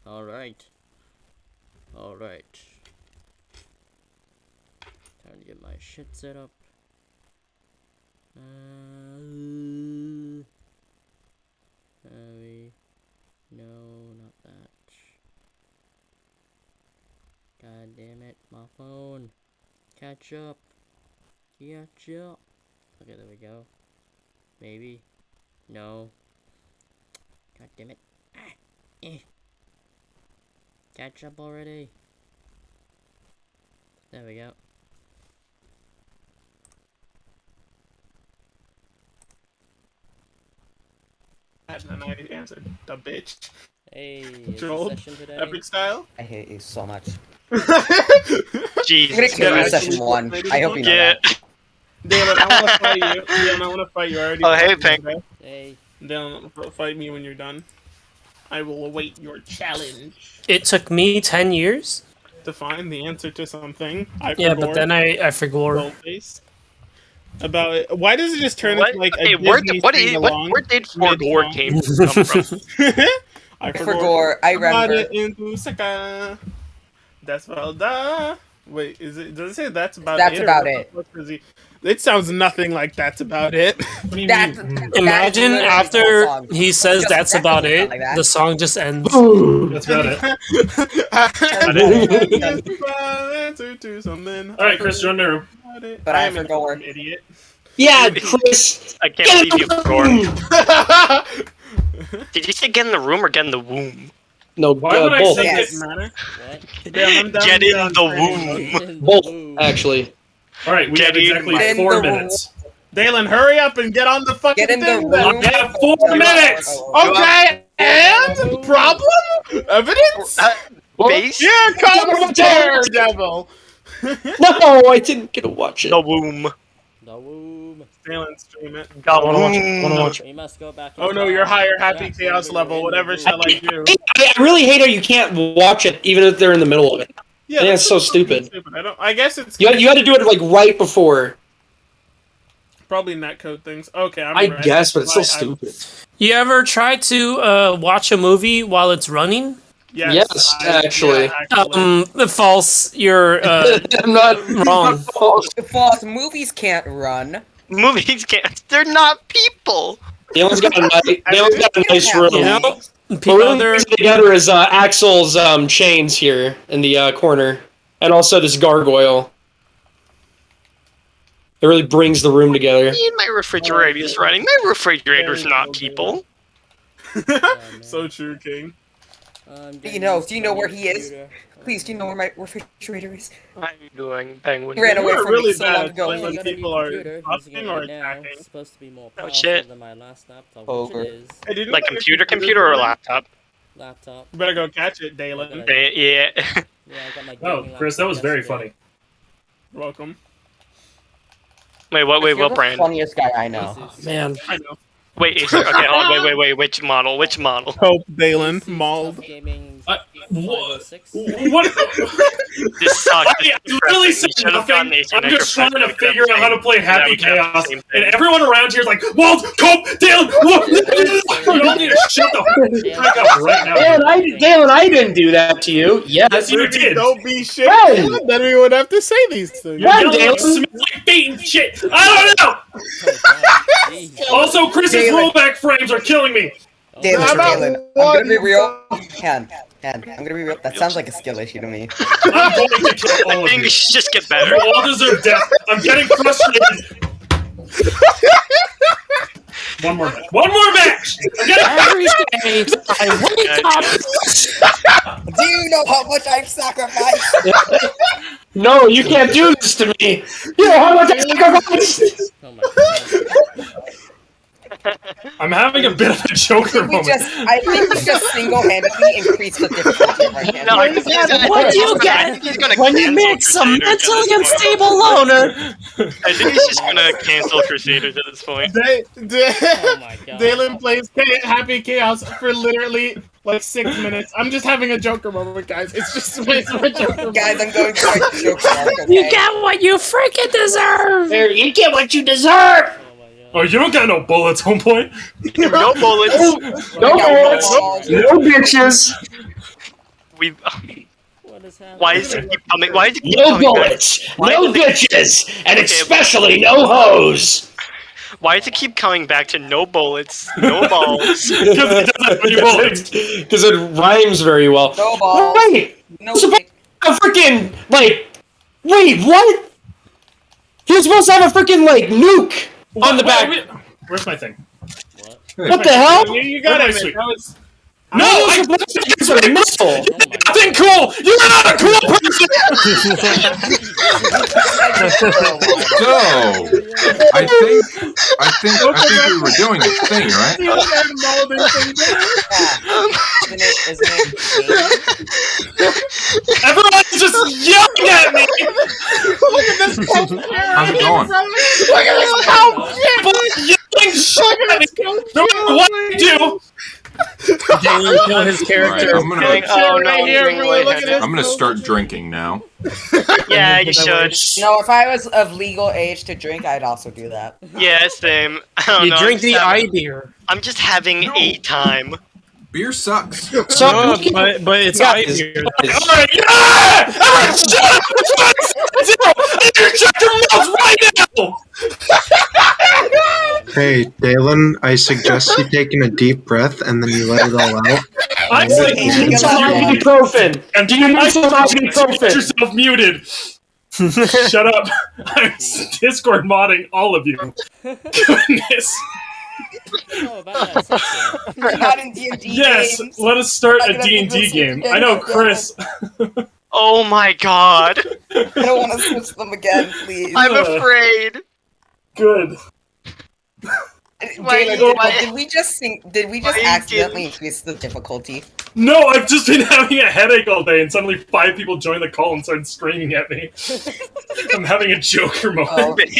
Alright. Alright. Time to get my shit set up. No, not that. God damn it, my phone. Catch up. Catch up. Okay, there we go. Maybe. No. God damn it. Catch up already. There we go. And I answered the bitch. Hey, is Trolled. the session today? Epic style. I hate you so much. Jesus. I'm gonna kill you Yeah, in session actually, 1. I hope you know Yeah. that. Dylan, I want to fight you. Dylan, I want to fight you. I already. Oh, hey, fought you Pink. today. Hey. Dylan, fight me when you're done. I will await your challenge It took me 10 years. to find the answer to something. Yeah, but then I forgot. Boldface. About it. Why does it just turn What? into like Okay, a Disney sing-along? where did Forgore come from? I Forgore, I remember. into Saka. That's about that. Wait, is it? Does it say that's about That's it? about it. It sounds nothing like that's about it. That's Imagine literally after the whole song. he says Just that's about exactly it, like that. the song just ends. That's about it. Answer to something. Alright, Chris, you're in the room. But I forgot. An idiot. Yeah, Chris. I can't believe you Forgore. Did you say get in the room or get in the womb? No, Why would I both. say Yes. Doesn't matter. What? Damn, I'm down Get here in on the training mode. womb. Both, actually. Alright, we have Get in exactly my- 4 In the minutes. Dalen, hurry up and get on the fucking Get in the thing. room. then. We have 4 minutes! Okay, and problem? Evidence? Base? Here comes Daredevil. No, I didn't get to watch it. The womb. The womb. Dalen, stream it. The I wanna watch it. I wanna womb. watch it. We must go back. in Oh no, time. you're higher happy Yes, chaos we're level. in the Whatever room. shall I do? I really hate how you can't watch it even if they're in the middle of it. Yeah, that's so fucking stupid. I guess it's You had to do it like right before. probably netcode things. Okay, I'm I ready. guess, but it's still I- stupid. You ever try to watch a movie while it's running? Yes, actually. False. You're I'm not wrong. False, movies can't run. Movies can't. They're not people. Dylan's got a nice room. You know, But people really there. piecing together is Axel's chains here in the corner, and also this gargoyle. It really brings the room together. My refrigerator's running. My refrigerator's not people. So true, King. Do you know where he is? Please, do you know where my refrigerator is? I'm doing penguin. He ran away We're from really me so bad long at ago. playing I with got a new people are computer, busting using it or right now. attacking. It's supposed to be more Oh, powerful shit. than my last laptop, Over. which it is. Hey, did you know Like that your computer computer's or a running? laptop? Laptop. You better go catch it, Dalen. Yeah. Yeah. Yeah, I got my Oh, gaming Chris, that laptop was very yesterday. funny. Welcome. Wait, what? Wait, You're what the brand? funniest guy I know. Asus. Man, I know. Wait, Acer. Okay, hold on. Wait. Which model? Which model? Hope Dalen Asus mauled. Tough Gaming What? 506. What? This sucks. I literally said You should have gotten nothing. Acer I'm just Nitro trying to Plus. figure out how to play Happy That would have Chaos, the same and thing. everyone around here is like, Walt, Cope, Dalen, you all need to shut the fuck up right now. Dalen, I didn't do that to you. Yes. Yes, you Maybe did. don't be shit, Hey! Dalen, then we would have to say these things. You're yelling Dalen. like smells like feet and shit. I don't know. Oh, God. Jeez. Also, Chris's Dalen. rollback frames are killing me. Dalen, How about Dalen, I'm one? gonna be real. I'm gonna be real. That sounds like a skill issue to me. I'm going to kill all of Things you. should just get better. You all deserve death. I'm getting frustrated. One more match. One more match. I'm getting every day I wake up. Do you know how much I've sacrificed? No, you can't do this to me. You know how much I sacrificed. Oh my God. I'm having a bit of a Joker moment. I think we just single-handedly increased the difficulty right now. No, I think he's What do you I get think he's gonna when you cancel mix a Crusaders at mentally this point. unstable loner? I think he's just gonna cancel Crusaders at this point. Oh my God. Dalen plays Happy Chaos for literally like 6 minutes. I'm just having a Joker moment, guys. It's just my Joker moment. Guys, I'm going to my joke arc, okay? You get what you freaking deserve. There, you get what you deserve. Oh my God. Oh, you don't got no bullets, homeboy. No bullets. No got bullets. balls. No bitches. We. What is happening? Why is it keep coming? Why is it keep No coming back? bullets, Why no does it- bitches, and Okay, especially no hoes. Why does it keep coming back to no bullets, no balls? Because it doesn't have any bullets. Because it rhymes very well. No balls. Wait, No supposed dick. to have a freaking like. Wait, what? He was supposed to have a freaking like nuke on the back. Where's my thing? What the hell? You got Where's it. my That was. No, I it's a missile. Oh my Nothing cool. You're not a cool person. So, I think we were doing this thing, right? Isn't it? Everyone's just yelling at me. Look at this poke. How's it going? Look at this poke. People yelling shit at me. No matter what I do. Daniel kill his character. Alright, Oh no, I'm here, getting really, look at lightheaded. this. I'm gonna start drinking now. Yeah, you should. No, if I was of legal age to drink, I'd also do that. Yeah, same. I don't You know, drink the I. beer. I'm just having a time. Beer sucks. So, But it's Guys, beer. Alright, yeah! Everyone shut up! I need to shut your mouth right now! Hey, Dalen, I suggest you taking a deep breath and then you let it all out. I'm do like, you need some ibuprofen? and Do you need some get ibuprofen? yourself muted. Shut up. I'm Discord modding all of you. Goodness. know about that section. We're not in D&D Yes, games. let us start I a gotta D&D switch game. games I know, again. Chris. Oh my god. I don't want to switch them again, please. I'm afraid. Good. Why- Dalen, why- did we just why you accidentally increase the difficulty? No, I've just been having a headache all day, and suddenly 5 people joined the call and started screaming at me. I'm having a Joker moment.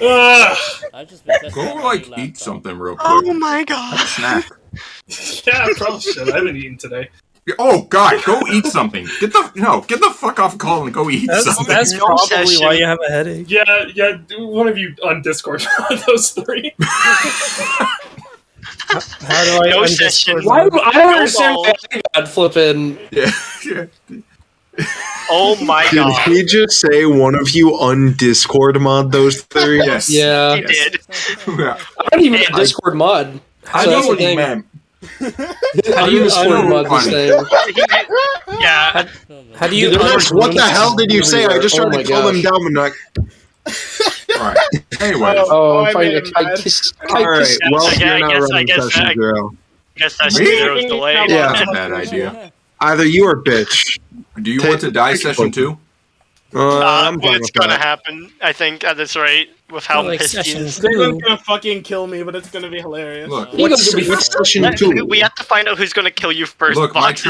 Ugh. I've just been testing Go out my like new eat laptop. something real Oh quick. my god. Snack. Yeah, I probably should. I haven't eaten today. Oh God, go eat something. Get the fuck off call and go eat something. That's No probably session. why you have a headache. Yeah, one of you on Discord, those 3. How do I No end session. Discord? Why? I don't understand balls. why I got flipping. Yeah. Yeah. Oh my Did god. he just say one of you undiscord mod those three? Yes. Yeah, He did. Yeah. I'm not even a Discord mod. I So know that's what the he thing. meant. How do you I Discord know mod this funny. thing? Yeah. How do you? Dude, Chris, what the hell did you say? I just Oh tried my to call him gosh. down, but not. Alright. Anyway. Oh, I I'm finding made a him mad. Alright, well, I you're not guess- running I session guess- zero. Guess that's Me? zero's delayed. Yeah. That's a bad idea. Either you or bitch. Do you want to die session 2? I'm fine It's with gonna that. happen, I think, at this rate, with how Like pissed he session is. Dalen's gonna fucking kill me, but it's gonna be hilarious. Look, What's session Let- 2? We have to find out who's gonna kill you first. look, my Box.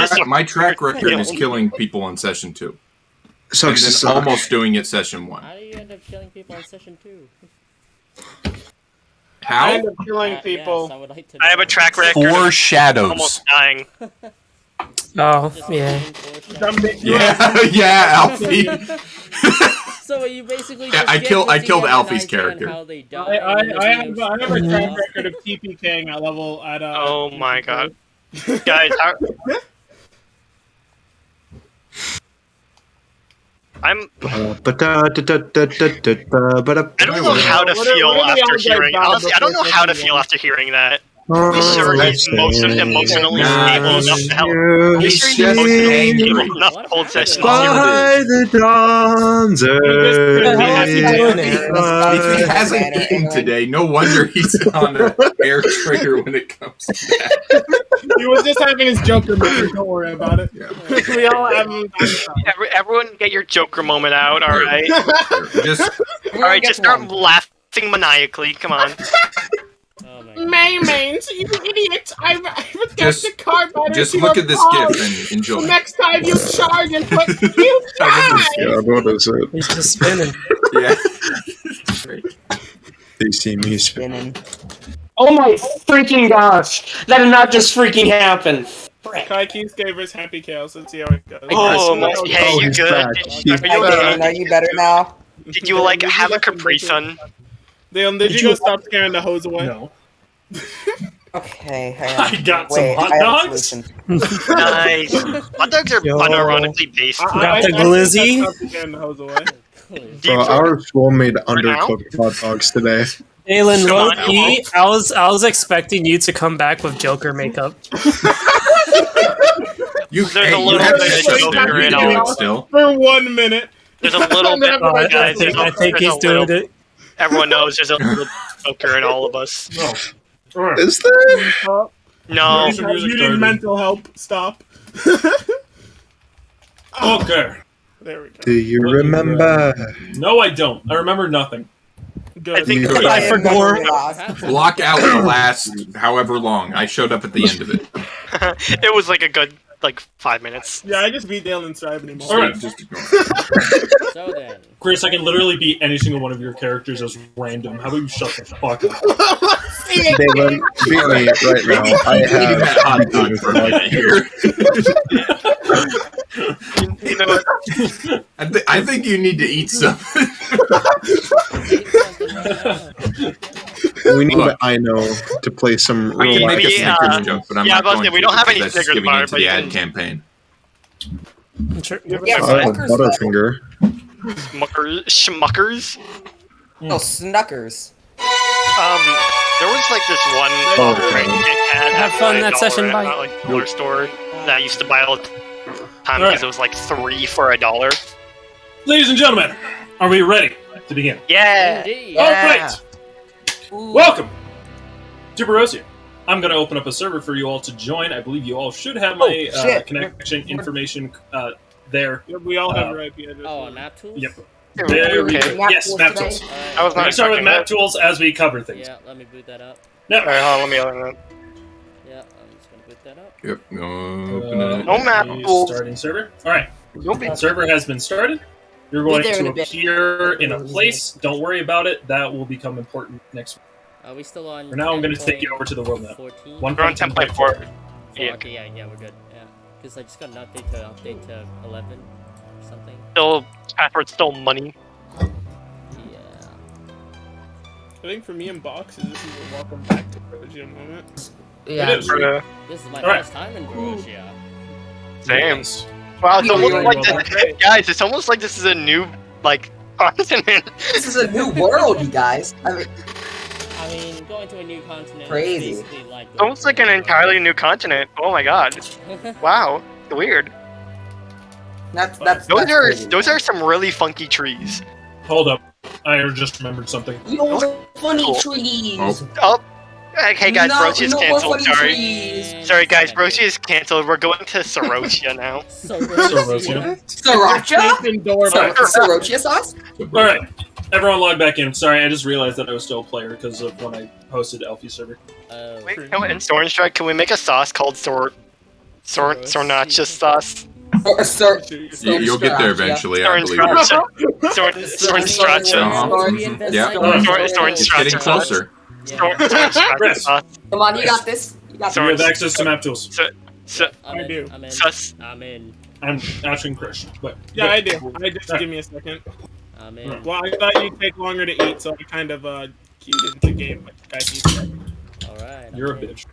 track record is killing people on session 2. Sucks And to then suck. almost doing it session 1. How do you end up killing people in session 2? I How? end up killing people. Yes, I would like to I have know. a track record of shadows. almost dying. Oh, Just yeah. looking for shit. Dumb bitch. Yeah, yeah, Alfie. So you basically Yeah, just I get killed- to I see killed how Alfie's nice and character. how they die, I and then have there's a no track stuff. record of TPKing at level at Oh my god. Guys, I'm. I don't know how to What are- feel what are the after odds I hearing. die Honestly, I don't know before how to session feel one? after hearing that. Are you sure he's emotionally stable enough to help? Are you sure he's just emotionally angry. stable enough to What hold happened? session By the dawn's If he hasn't eaten today, no wonder he's on an air trigger when it comes to that. He was just having his Joker moment. Don't worry about it. Yeah. We all have him. Everyone, get your Joker moment out. All right. Just All right. Just start laughing maniacally. Come on. Oh my god. Maymains, you idiot! I forgot Just- the car battery just to look your at this car. gif and enjoy. The next time you charge and put you die! Yeah, what is it? He's just spinning. Yeah. They see me spin. Oh my freaking gosh! That did not just freaking happen. Kai Keys gave us happy chaos. Let's see how it goes. Oh, my, hey, you he's good? back. Are He's you Hi, okay? Dalen, are you better now? Did you like have a Capri Sun? Did you go stop scaring the hose away? No. Okay, hang I on. got some Wait, hot I have a dogs. solution. Nice. Hot dogs are Yo. unironically based. Got the think glizzy? that's not getting the hose away. Bro, our school made undercooked hot dogs today. Alan, Come low on, key, I was expecting you to come back with Joker makeup. You, There's hey, a you little have bit that of shit Joker there. You in can do all. it still. For 1 minute. There's a little bit. Then I I think he's doing it. Everyone knows there's a little Joker in all of us. No. Alright. Is there? Stop. No. Some music You need started. mental help. Stop. Okay. There we go. Do you remember? No, I don't. I remember nothing. Good. I think You- I for am never gore. lost. Block out the last however long. I showed up at the end of it. It was like a good 5 minutes. Yeah, I just beat Dale and Strive anymore. All right. Just ignore it. So then, Chris, I can literally beat any single one of your characters as random. How about you shut the fuck up? Dalen, beat me right now. I Eating that hot have dog for a minute here. You know what? I think you need to eat something. eat something right now. We need Look. I know to play some I can real make a Maybe, Snickers joke, but I'm yeah, not but going we to. don't have any because that's Snickers giving bar, into but the you ad can- campaign. Sure. Yeah, Oh, Smuckers. Butterfinger. Schmuckers. Oh, Snuckers. There was this one Oh, great okay. Kit Kat Have at fun my that session, dollar- bye. dollar store that I used to buy all the time because it was 3 for $1. Ladies and gentlemen, are we ready to begin? Yeah. Indeed. All Yeah. right. Welcome to Barosia. I'm going to open up a server for you all to join. I believe you all should have my Oh, shit. connection information there. Yeah, we all have your IP address. Oh, on map tools? Yep. Very Okay. good. Yes, map tools. Alright. I was We're going not to start with expecting map that. tools as we cover things. Yeah, let me boot that up. Now, Alright, hold on, let me open that. Yeah, I'm just gonna boot that up. Yep. Open it. No map the tools. starting server. All right. Don't be. The server has been started. You're going there in to a bit. appear in a place. Don't worry about it. That will become important next week. Are we still on? For now, I'm going to take you over to the world map. 14? One We're on 10.4. Yeah. Okay, yeah, we're good. Yeah, because I just got an update to 11 or something. Still, password's still money. Yeah. I think for me and Box, this is a welcome back to Progia moment. It is. This is my Alright. first time in Croatia. Same. Yes. Wow, it's Yeah, almost yeah, like yeah. this, guys. It's almost like this is a new continent. This is a new world, you guys. I mean, going to a new continent Crazy. is basically like... It's almost like an entirely new continent. Oh my god. Wow. Weird. That's Those are some really funky trees. Hold up. I just remembered something. Yo, funny Cool. trees. Oh. Oh. Hey guys, No, Brochi is no more canceled. funny Sorry. trees. Sorry guys, Brochi is canceled. We're going to Sorocia now. Sorocia. Sriracha? Open door. Sriracha sauce? All right. Everyone log back in. Sorry, I just realized that I was still a player because of when I hosted Elfie server. Wait, in Storm Strike, can we make a sauce called Sornacha sauce? You'll get there eventually, I believe. Sornacha. Yeah. It's getting closer. Chris, Come on, you got this. You got you have this. access to map tools. I'm I in, do. I'm in. Sus. I'm in. I'm asking Chris, but Yeah, I do. I just give me a second. I'm in. Well, I thought you'd take longer to eat, so I kind of queued into game. But guys, you said. Alright. you're a I'm in. bitch.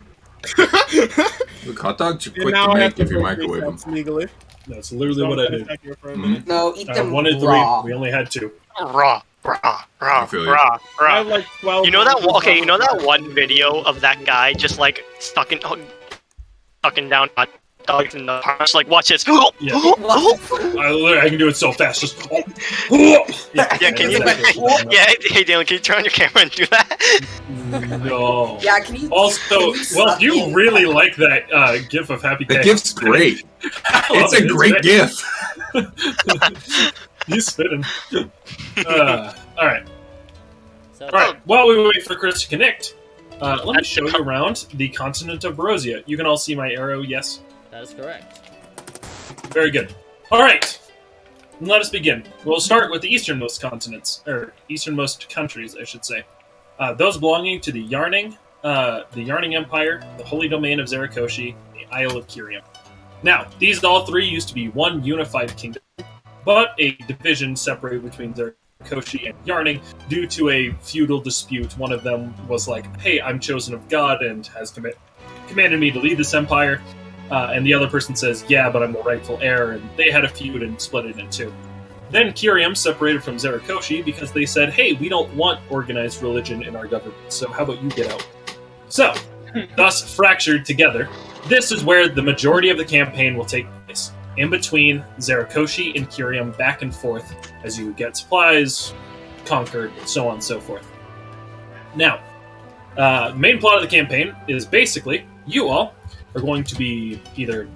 Look, hot dogs are And quick now to I have make to if you pay microwave them. $3 legally. That's literally So what I I'm do. gonna sit here for a Mhm. minute. No, eat them 1 and 3. raw. We only had 2. Raw. I feel you. I have Raw. like 12. You know that? Okay, you know that one video of that guy just sucking down hot dogs in the park? Just watch this. Yeah. I can do it so fast. Just. Yeah, can you? Yeah, hey Dylan, can you turn on your camera and do that? No. Yeah, can you? Also, can well, suck if you in? really like that GIF of Happy The Chaos, gift's great. It's a great gift. He's spitting. All right. So, All right. While we wait for Chris to connect, let me show you around the continent of Barosia. You can all see my arrow. Yes. that is correct. Very good. All right. Let us begin. We'll start with the easternmost continents, or easternmost countries, I should say. Those belonging to the Yarning Empire, the Holy Domain of Zericoshi, the Isle of Kyrium. Now, these all three used to be one unified kingdom, but a division separated between Zericoshi Zericoshi and Yarning due to a feudal dispute. One of them was like, "Hey, I'm chosen of God and has commanded me to lead this empire," and the other person says, "Yeah, but I'm the rightful heir," and they had a feud and split it in two. Then Kyrium separated from Zericoshi because they said, "Hey, we don't want organized religion in our government, so how about you get out?" So, thus fractured together, this is where the majority of the campaign will take place. In between Zericoshi and Kyrium, back and forth as you get supplies, conquered, so on and so forth. Now, the main plot of the campaign is basically you all are going to be either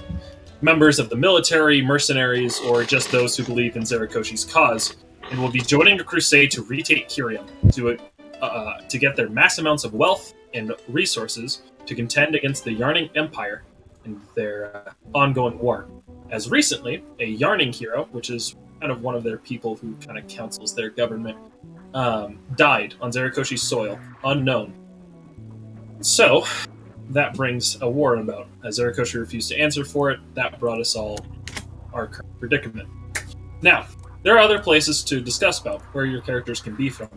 members of the military, mercenaries, or just those who believe in Zerikoshi's cause, and will be joining a crusade to retake Kyrium to get their mass amounts of wealth and resources to contend against the Yarning Empire in their ongoing war. As recently, a Yarning hero, which is kind of one of their people who kind of counsels their government, died on Zerikoshi's soil, unknown. So, that brings a war about. As Zerikoshi refused to answer for it, that brought us all our current predicament. Now, there are other places to discuss about where your characters can be from.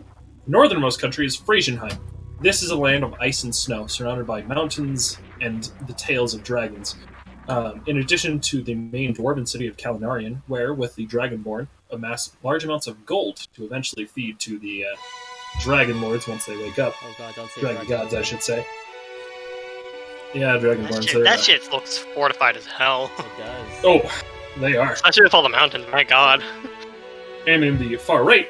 The northernmost country is Frasienheim. This is a land of ice and snow, surrounded by mountains and the tails of dragons. In addition to the main dwarven city of Kalinarian, where, with the Dragonborn, amass large amounts of gold to eventually feed to the Dragon Lords once they wake up. Oh god, don't say Dragon Gods, I should say. Yeah, Dragonborns. That shit looks fortified as hell. It does. Oh, they are. Especially with all the mountains, my god. And in the far right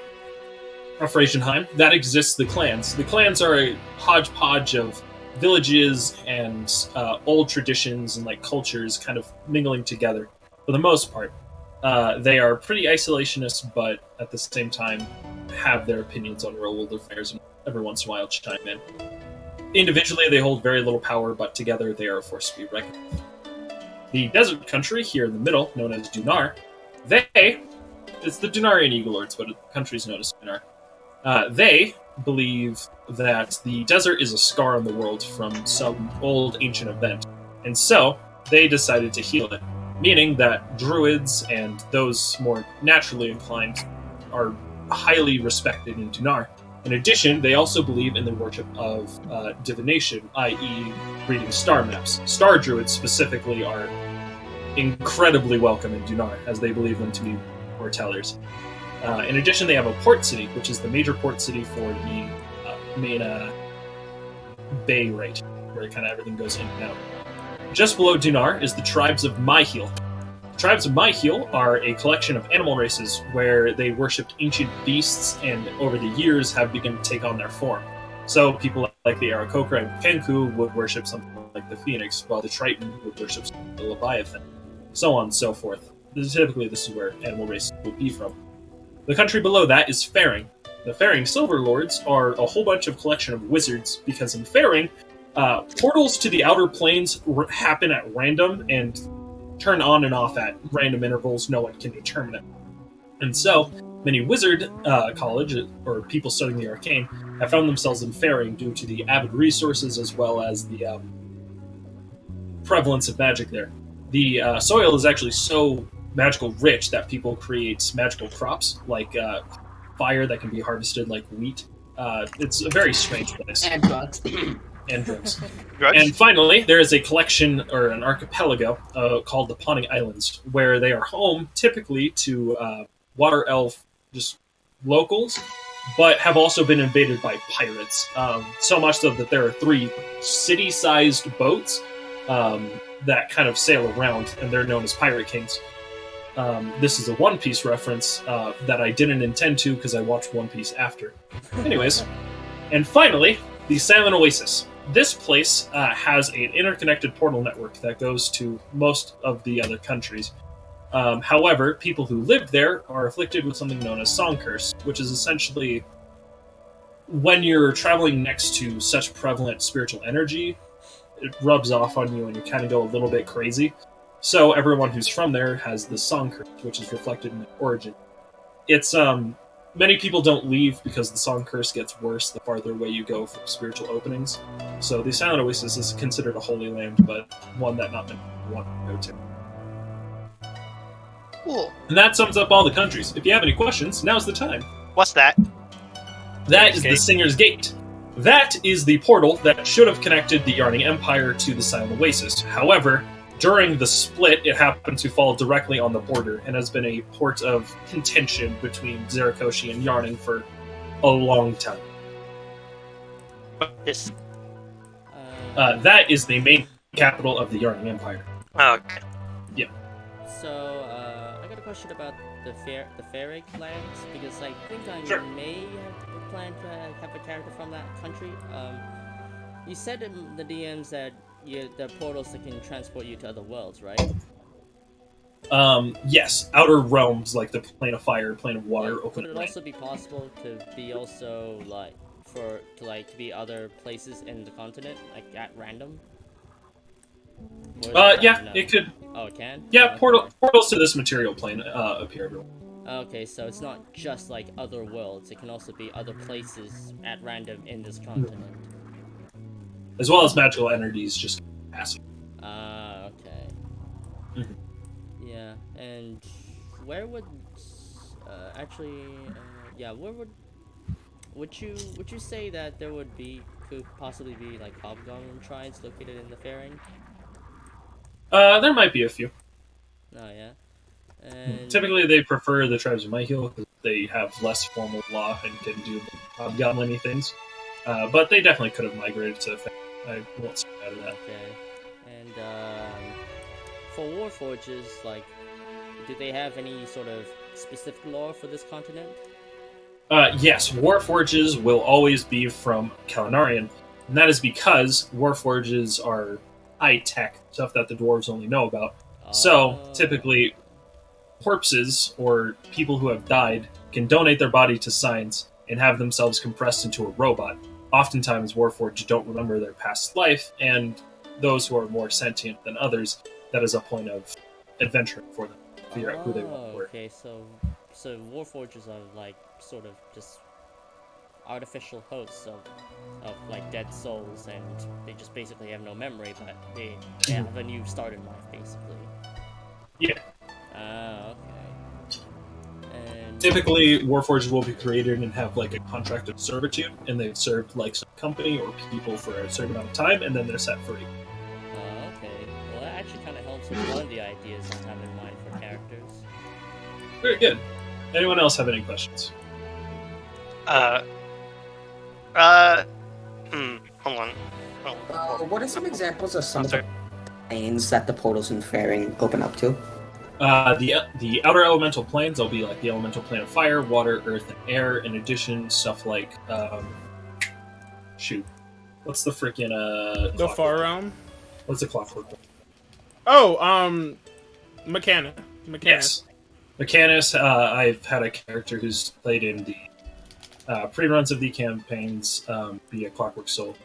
of Frasienheim, that exists the clans. The clans are a hodgepodge of villages and old traditions and like cultures kind of mingling together for the most part. They are pretty isolationist, but at the same time have their opinions on real-world affairs and every once in a while chime in. Individually, they hold very little power, but together they are a force to be reckoned with. The desert country here in the middle, known as Dunar, it's the Dunarian Eagle Lords, but the country is known as Dunar. They believe that the desert is a scar on the world from some old ancient event, and so they decided to heal it, meaning that druids and those more naturally inclined are highly respected in Dunar. In addition, they also believe in the worship of divination, i.e. reading star maps. Star druids specifically are incredibly welcome in Dunar, as they believe them to be foretellers. In addition, they have a port city, which is the major port city for the main bay right, where kind of everything goes in and out. Just below Dunar is the tribes of Myheal. The tribes of Myheal are a collection of animal races where they worshipped ancient beasts and over the years have begun to take on their form. So people like the Aarakocra and Kenku would worship something like the Phoenix, while the Triton would worship the Leviathan, so on and so forth. Typically, this is where animal races will be from. The country below that is Faring. The Faring Silver Lords are a whole bunch of collection of wizards, because in Faring, portals to the outer planes happen at random and turn on and off at random intervals. No one can determine it. And so, many wizard college, or people studying the arcane, have found themselves in Faring due to the avid resources as well as the prevalence of magic there. The soil is actually so magical rich that people create magical crops, like fire that can be harvested like wheat. It's a very strange place. And drugs. And drugs. And finally, there is a collection, or an archipelago, called the Pawning Islands, where they are home typically to water elf just locals, but have also been invaded by pirates. So much so that there are 3 city-sized boats that kind of sail around, and they're known as Pirate Kings. This is a One Piece reference that I didn't intend to because I watched One Piece after. Anyways, and finally, the Silent Oasis. This place has an interconnected portal network that goes to most of the other countries. However, people who live there are afflicted with something known as Song Curse, which is essentially when you're traveling next to such prevalent spiritual energy, it rubs off on you and you kind of go a little bit crazy. So everyone who's from there has the Song Curse, which is reflected in the origin. It's many people don't leave because the Song Curse gets worse the farther away you go from spiritual openings. So the Silent Oasis is considered a holy land, but one that not many people want to go to. Cool. And that sums up all the countries. If you have any questions, now's the time. What's that? That is the Singer's Gate. That is the portal that should have connected the Yarning Empire to the Silent Oasis. However, during the split, it happened to fall directly on the border and has been a port of contention between Zericoshi and Yarning for a long time. This. That is the main capital of the Yarning Empire. Oh, okay. So, I got a question about the Fairy lands, because I think I Sure. may have a plan to have a character from that country. You said in the DMs that the portals that can transport you to other worlds, right? Yes, outer realms like the plane of fire, plane of water, Like, open could it land. also be possible to be also like to be other places in the continent, like at random? Or is that Yeah, no? it could. Oh, it can. Yeah, Oh, portals to this material plane appear everywhere. Okay, so it's not just like other worlds; it can also be other places at random in this continent. As well as magical entities just passing. Ah, okay. Mhm. Yeah, and where would where would you say that there could possibly be like hobgoblin tribes located in the Fairing? There might be a few. Oh yeah, and Typically, they prefer the tribes of Myhill because they have less formal law and can do hobgoblin things. But they definitely could have migrated to. I won't say out of that. okay, and for Warforges, like, do they have any sort of specific lore for this continent? Yes, Warforges will always be from Kalinarian, and that is because Warforges are high-tech, stuff that the dwarves only know about. So, typically, corpses, or people who have died, can donate their body to science and have themselves compressed into a robot. Oftentimes, Warforged don't remember their past life, and those who are more sentient than others, that is a point of adventure for them, figure out who they want to work. Okay, so Warforges are like sort of just artificial hosts of like dead souls, and they just basically have no memory, but they have a new start in life, basically. Yeah. Ah, okay. And Typically, Warforged will be created and have like a contract of servitude, and they've served like some company or people for a certain amount of time, and then they're set free. okay. Well, that actually kind of helps with one of the ideas I have in mind for characters. Very good. Anyone else have any questions? Hold on. What are some examples of some of the planes that the portals and Fairing open up to? The outer elemental planes, they'll be like the elemental plane of fire, water, earth, and air. In addition, stuff like what's the freaking The Far Realm. What's the clockwork? Oh, Mechanic. Yes, Mechanus. I've had a character who's played in the pre-runs of the campaigns. Be a Clockwork Soul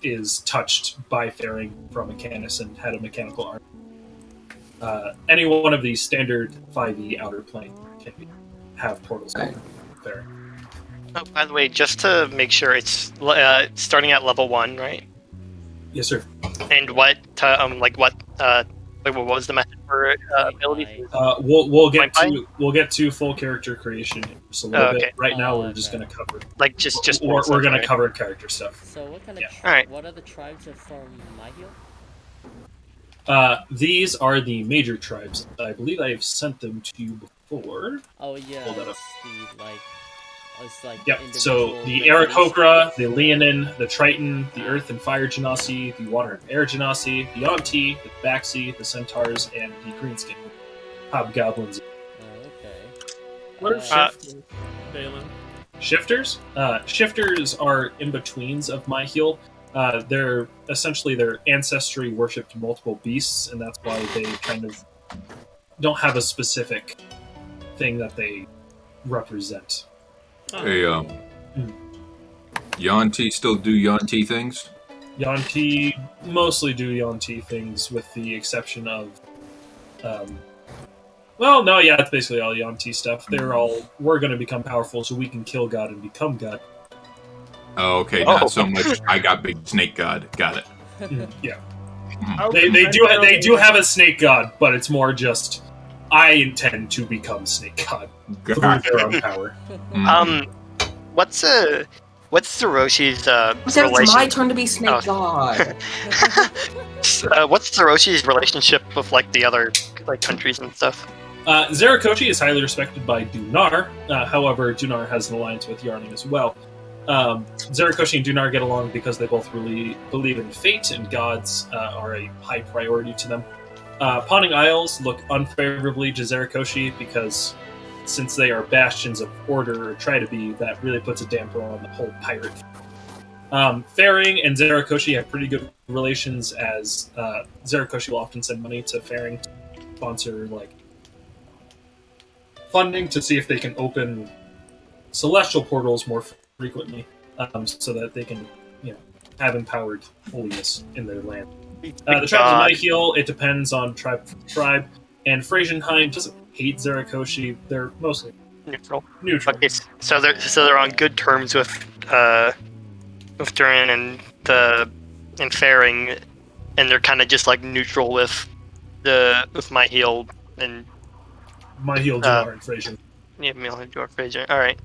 is touched by Fairing from Mechanus and had a mechanical arm. Any one of these standard 5e outer plane can have portals. Fairing. Oh, by the way, just to make sure, it's starting at level 1, right? Yes, sir. And what what was the method for abilities? We'll get to full character creation in just a little bit. Right now, we're just going to cover we're going to cover character stuff. So what kind of what other tribes are from Myhill? These are the major tribes. I believe I have sent them to you before. Oh yeah, Hold that up. It's like Yep. So the Aarakocra, the Leonin, the Triton, the Earth and Fire Genasi, the Water and Air Genasi, the Yonti, the Baxi, the Centaurs, and the Greenskin Hobgoblins. Okay. What are shifters, Dalen? Shifters? Shifters are in-betweens of Myhill. They're essentially their ancestry worshipped multiple beasts, and that's why they kind of don't have a specific thing that they represent. Hey, Yonti still do Yonti things? Yonti mostly do Yonti things, with the exception of, it's basically all Yonti stuff. We're going to become powerful so we can kill God and become God. Oh, okay, not so much. I got big snake god. Got it. Yeah. They do have a snake god, but it's more just I intend to become Snake God through Gotcha. their own power. What's Zeroshi's Said it's my relation? turn to be Snake Oh. God. What's Zeroshi's relationship with like the other like countries and stuff? Zericoshi is highly respected by Dunar. However, Dunar has an alliance with Yarning as well. Zericoshi and Dunar get along because they both really believe in fate, and gods are a high priority to them. Pawning Isles look unfavorably to Zericoshi because, since they are bastions of order, or try to be, that really puts a damper on the whole pirate. Faring and Zericoshi have pretty good relations, as Zericoshi will often send money to Faring to sponsor funding to see if they can open celestial portals more frequently, so that they can, have empowered holiness in their land. The tribes of Mykiel, it depends on tribe to tribe, and Frasienheim doesn't hate Zericoshi. They're mostly Neutral. neutral. Okay, so they're on good terms with Durin and Faring, and they're kind of just like neutral with Mykiel and Mykiel, Dunar, and Frasian. yeah, Mykiel, Dunar, Frasian. All right.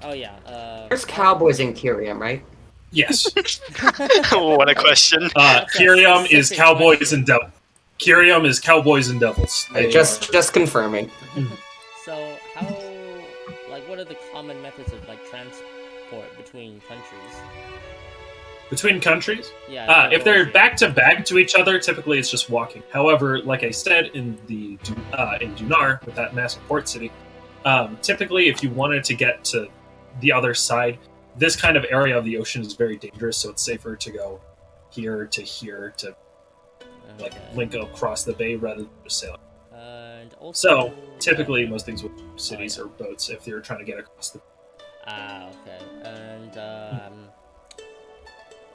Oh yeah. There's cowboys in Kyrium, right? Yes. What a question. Kyrium is cowboys and devils. Kyrium is cowboys and devils. Just confirming. So how, what are the common methods of transport between countries? Between countries? Yeah. If they're back to back to each other, typically it's just walking. However, like I said in Dunar, with that massive port city, typically if you wanted to get to the other side, this kind of area of the ocean is very dangerous, so it's safer to go here to link across the bay rather than just sailing. And also, So typically most things with cities or boats if you're trying to get across the. Okay. And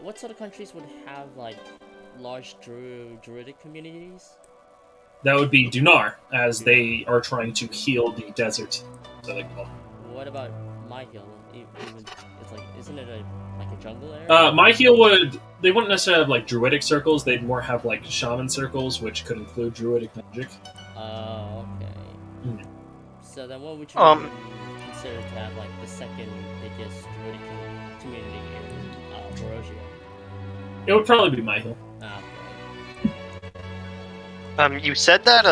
what sort of countries would have large druidic communities? That would be Dunar, as they are trying to heal the desert. So they call it. What about Mykiel? Isn't it a jungle area? Mykiel they wouldn't necessarily have druidic circles. They'd more have shaman circles, which could include druidic magic. Oh, okay. Mm. So then, what would you consider to have the second biggest druidic community in Barovia? It would probably be Mykiel. Okay. You said that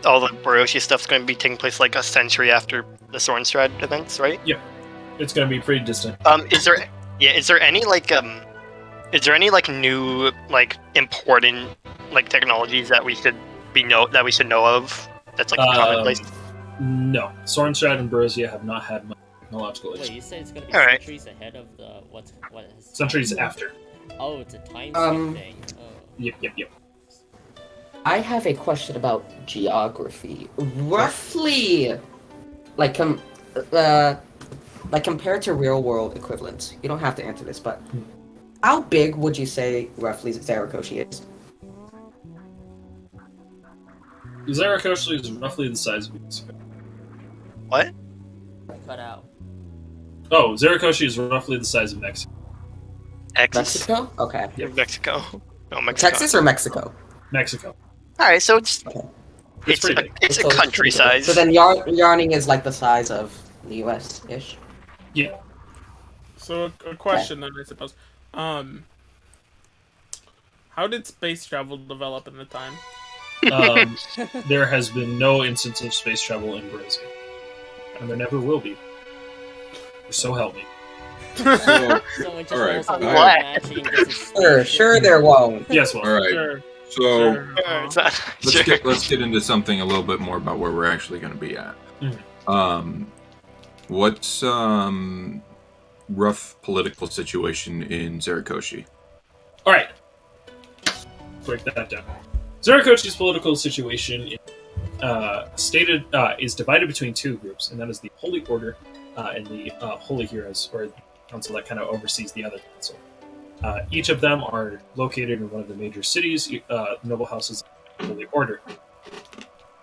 all the Barovia stuff's going to be taking place a century after the Sornstrad events, right? Yeah, it's going to be pretty distant. Is there any new important technologies that we should know of that's commonplace? No, Sornstrad and Barovia have not had much technological issues. Wait, you say it's going to be All right. centuries ahead of the what is? Centuries after. Oh, it's a time skip thing. Oh. Yep. I have a question about geography. Roughly, compared to real world equivalents. You don't have to answer this, but how big would you say roughly Zericoshi is? Zericoshi is roughly the size of Mexico. What? Cut out. Oh, Zericoshi is roughly the size of Mexico. Texas? Mexico? Okay. Mexico. No, Mexico. Texas or Mexico? Mexico. All right, so it's pretty big. it's So a country size. So then Yarning is the size of the US-ish? Yeah. So a question then, I suppose. How did space travel develop in the time? There has been no instance of space travel in Barovia. And there never will be. So help me. So, Someone just all right, rolls on what? matching this is Sure there won't. Yes, well. all right. Sure. So It's not- sure. let's get into something a little bit more about where we're actually going to be at. Mhm. What's rough political situation in Zericoshi? All right. Break that down. Zerikoshi's political situation is divided between two groups, and that is the Holy Order and the Holy Heroes, or the council that kind of oversees the other council. Each of them are located in one of the major cities, noble houses of the Holy Order.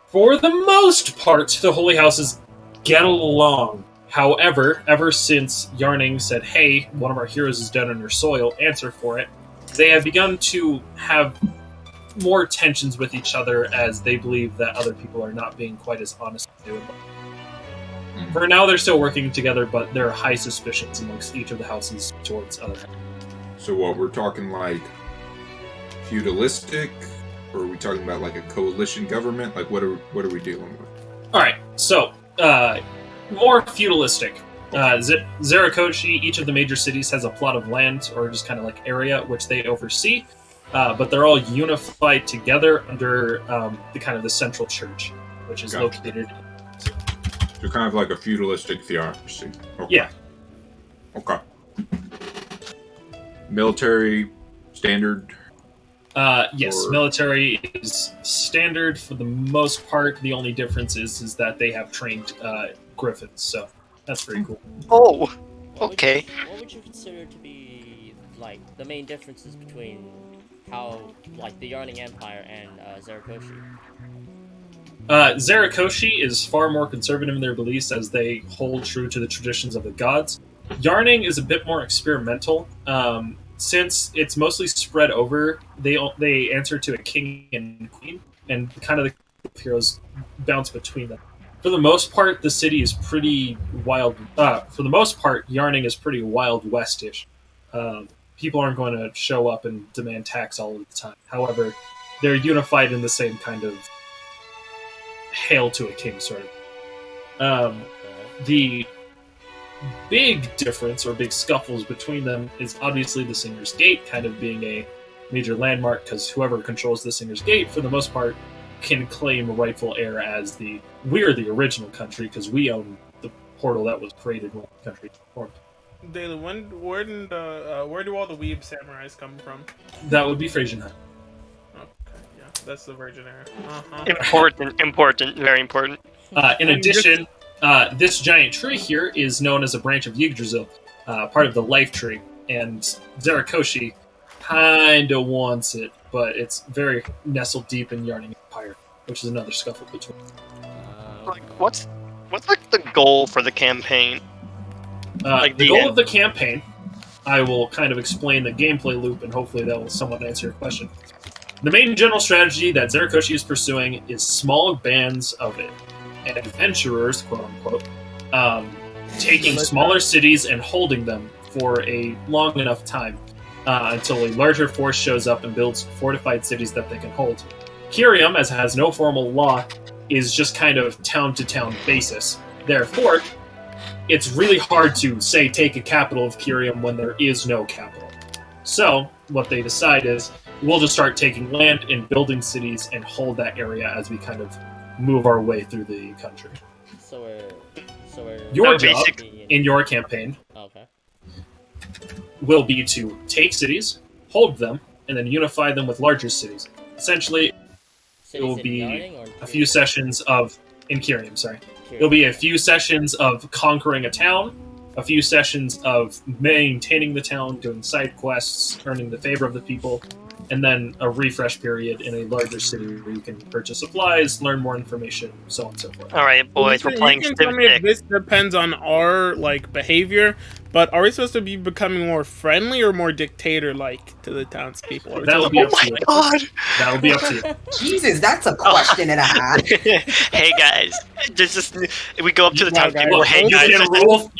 For the most part, the Holy Houses get along. However, ever since Yarning said, hey, one of our heroes is dead on your soil, answer for it, they have begun to have more tensions with each other as they believe that other people are not being quite as honest as they would like. For now, they're still working together, but there are high suspicions amongst each of the houses towards other. So what, we're talking like feudalistic, or are we talking about like a coalition government? Like what are we dealing with? All right, so more feudalistic. Zericoshi, each of the major cities has a plot of land or just kind of like area which they oversee, but they're all unified together under the kind of the central church, which is located. So kind of like a feudalistic theocracy. Okay. Yeah. Okay. Military standard. Yes, military is standard for the most part. The only difference is that they have trained griffins, so that's pretty cool. Oh, okay. What would you consider to be like the main differences between how like the Yarning Empire and Zericoshi? Zericoshi is far more conservative in their beliefs as they hold true to the traditions of the gods. Yarning is a bit more experimental. Since it's mostly spread over, they answer to a king and queen, and kind of the heroes bounce between them. For the most part, the city is pretty wild. For the most part, Yarning is pretty Wild West-ish. People aren't going to show up and demand tax all of the time. However, they're unified in the same kind of hail to a king sort of. The big difference or big scuffles between them is obviously the Singer's Gate kind of being a major landmark, because whoever controls the Singer's Gate for the most part can claim a rightful heir as we're the original country because we own the portal that was created when the country was formed. Daily, where do all the weeb samurais come from? That would be Frasian. Yeah, that's the Virgin Era. Important, very important. In addition, this giant tree here is known as a branch of Yggdrasil, part of the life tree, and Zericoshi kinda wants it, but it's very nestled deep in Yarning Empire, which is another scuffle between. Like, what's like the goal for the campaign? The goal of the campaign, I will kind of explain the gameplay loop, and hopefully that will somewhat answer your question. The main general strategy that Zericoshi is pursuing is small bands of adventurers, quote unquote, taking smaller cities and holding them for a long enough time until a larger force shows up and builds fortified cities that they can hold. Kyrium, as it has no formal law, is just kind of town-to-town basis. Therefore, it's really hard to, say, take a capital of Kyrium when there is no capital. So, what they decide is, we'll just start taking land and building cities and hold that area as we kind of move our way through the country. So we're your job in your campaign will be to take cities, hold them, and then unify them with larger cities. Essentially, it will be a few sessions of in Kyrium, It'll be a few sessions of conquering a town, a few sessions of maintaining the town, doing side quests, earning the favor of the people, and then a refresh period in a larger city where you can purchase supplies, learn more information, so on and so forth. All right, boys, we're playing Civ. Tell me if this depends on our behavior, but are we supposed to be becoming more friendly or more dictator-like to the townspeople? That'll be up to you. God! That'll be up to you. Jesus, that's a question and a half. Hey guys, we go up to the townspeople. Hey guys,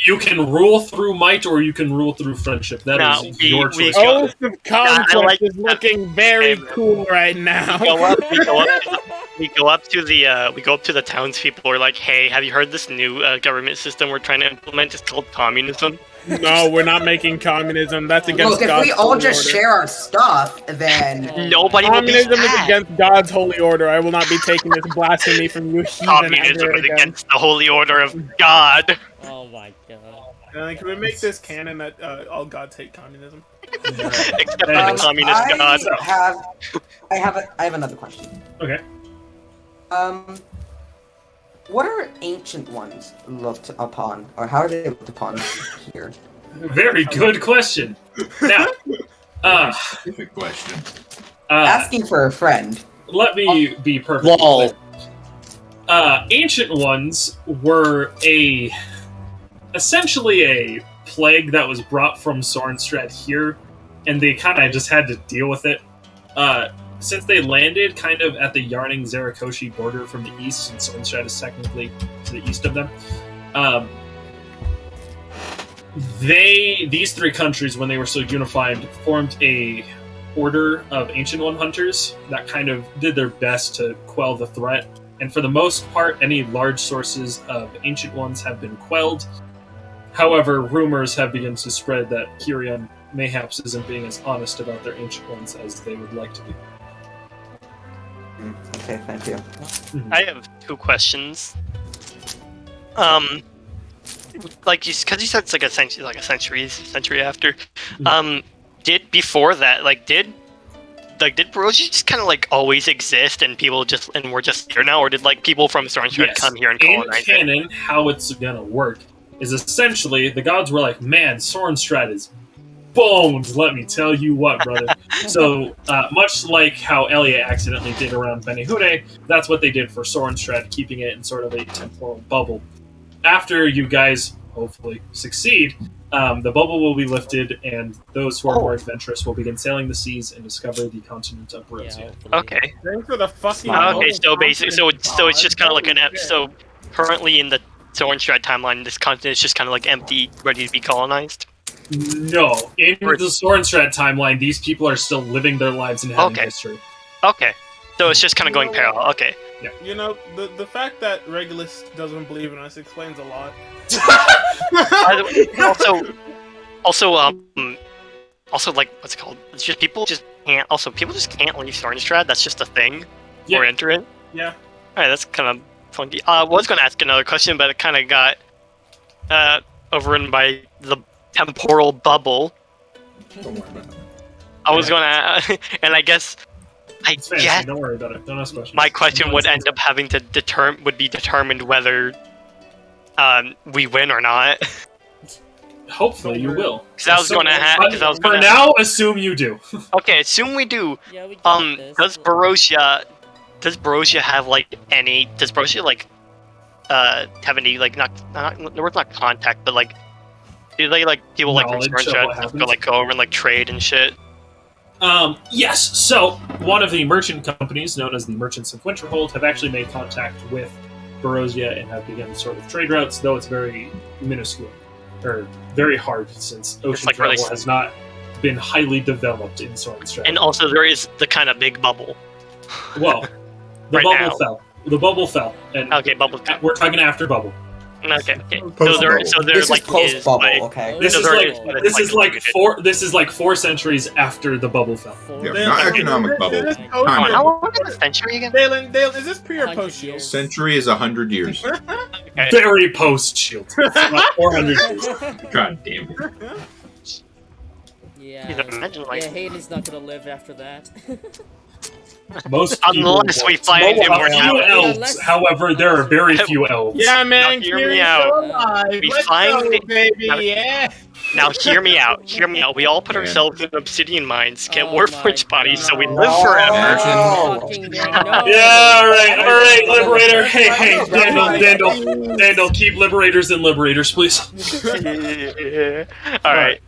you can rule through might or you can rule through friendship. That is your choice. Oath of Conquest is looking very cool right now. We go up to the townspeople. We're like, hey, have you heard this new government system we're trying to implement? It's called communism. No, we're not making communism. That's against God's God's if we all just order. share our stuff, then nobody communism will be is against God's holy order. I will not be taking this blasphemy from you, heathen. Communism is against the holy order of God. Oh my god. Can we make this canon that all gods hate communism? Except for the communist god. I have another question. Okay. What are ancient ones looked upon, or how are they looked upon here? Very good question. Now, specific question. Asking for a friend. Let me be perfectly clear. Ancient ones were essentially a plague that was brought from Sorenstrad here, and they kind of just had to deal with it. since they landed kind of at the Yarning Zericoshi border from the east, and Sornstrad is technically to the east of them. These three countries, when they were so unified, formed a order of Ancient One hunters that kind of did their best to quell the threat. And for the most part, any large sources of Ancient Ones have been quelled. However, rumors have begun to spread that Kyrian mayhaps isn't being as honest about their Ancient Ones as they would like to be. Okay, thank you. I have 2 questions. Like because you said it's like a century after. Did before that did Barosia just kind of like always exist and people we're just here now, or did like people from Sornstrad come here and colonize in canon, how it's gonna work is essentially the gods were like, man, Sornstrad is boned, let me tell you what, brother. So much like how Elia accidentally did around Benihune, that's what they did for Sornstrad, keeping it in sort of a temporal bubble. After you guys hopefully succeed, the bubble will be lifted, and those who are more adventurous will begin sailing the seas and discover the continent of Barosia. Okay. Thanks for the fucking. Okay, so basically, so it's just kind of like so currently in the Sornstrad timeline, this continent is just kind of like empty, ready to be colonized. No, in the Sornstrad timeline, these people are still living their lives and having history. Okay, so it's just kind of going parallel. Okay. Yeah. You know, the fact that Regulus doesn't believe in us explains a lot. also, like, what's it called? It's just people just can't leave Sornstrad. That's just a thing. Yeah. Or enter it. Yeah. All right, that's kind of funky. I was going to ask another question, but it kind of got overrun by the temporal bubble. Don't worry about it. I was going to, and I guess. Don't worry about it. Don't ask questions. My question would end up having to be determined whether we win or not. Hopefully you will. Because I was going to For now, assume you do. Okay, assume we do. Yeah, we got this. Does Barosia have like any? Does Barosia like have any like not the word's not contact, but like do they like people like from Knowledge of what happens? go over and like trade and shit? Yes. So one of the merchant companies, known as the Merchants of Winterhold, have actually made contact with Barosia and have begun sort of trade routes, though it's very minuscule or very hard since ocean like travel really has not been highly developed in Sornstrad. And also there is the kind of big bubble. Well, the Right bubble now. fell. The bubble fell, and Okay, bubble. we're talking after bubble. Okay. Post-bubble. So there This is like post bubble, like, okay? This So is they're- like it's this is like 4 centuries after the bubble fell. Yeah, not economic bubble. Is this Time How bubble. long is the century again? Dalen, is this pre or 100 post shield? years. Century is 100 years. Okay. Very post shield. About 400 years. God damn it. Yeah. You can imagine, like- Yeah, Hayden's not gonna live after that. Most people Unless we won't. find A few immortality. elves, Unless- however, there are very few elves. Yeah, man. Now hear me Kyrie's out. still alive. We Let's find go, it- baby. now- Yeah. Now hear me out. We all put Yeah. ourselves in obsidian mines, get Oh warforged my bodies, so we God. live forever. No. Fucking no. Yeah, all right, Liberator. Hey, Dandel, keep Liberators and Liberators, please. All right.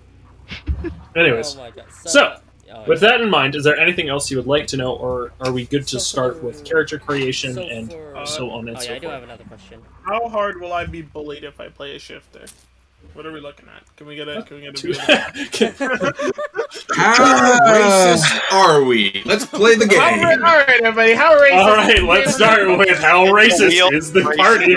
Anyways, Oh my God. so, oh, with that in mind, is there anything else you would like to know, or are we good to So start for- with character creation so and for- so on and Oh so yeah, I do forth? have another question. How hard will I be bullied if I play a shifter? What are we looking at? Can we get a How racist are we? Let's play the All game. right, everybody. How racist? All right, let's start with how racist is the party.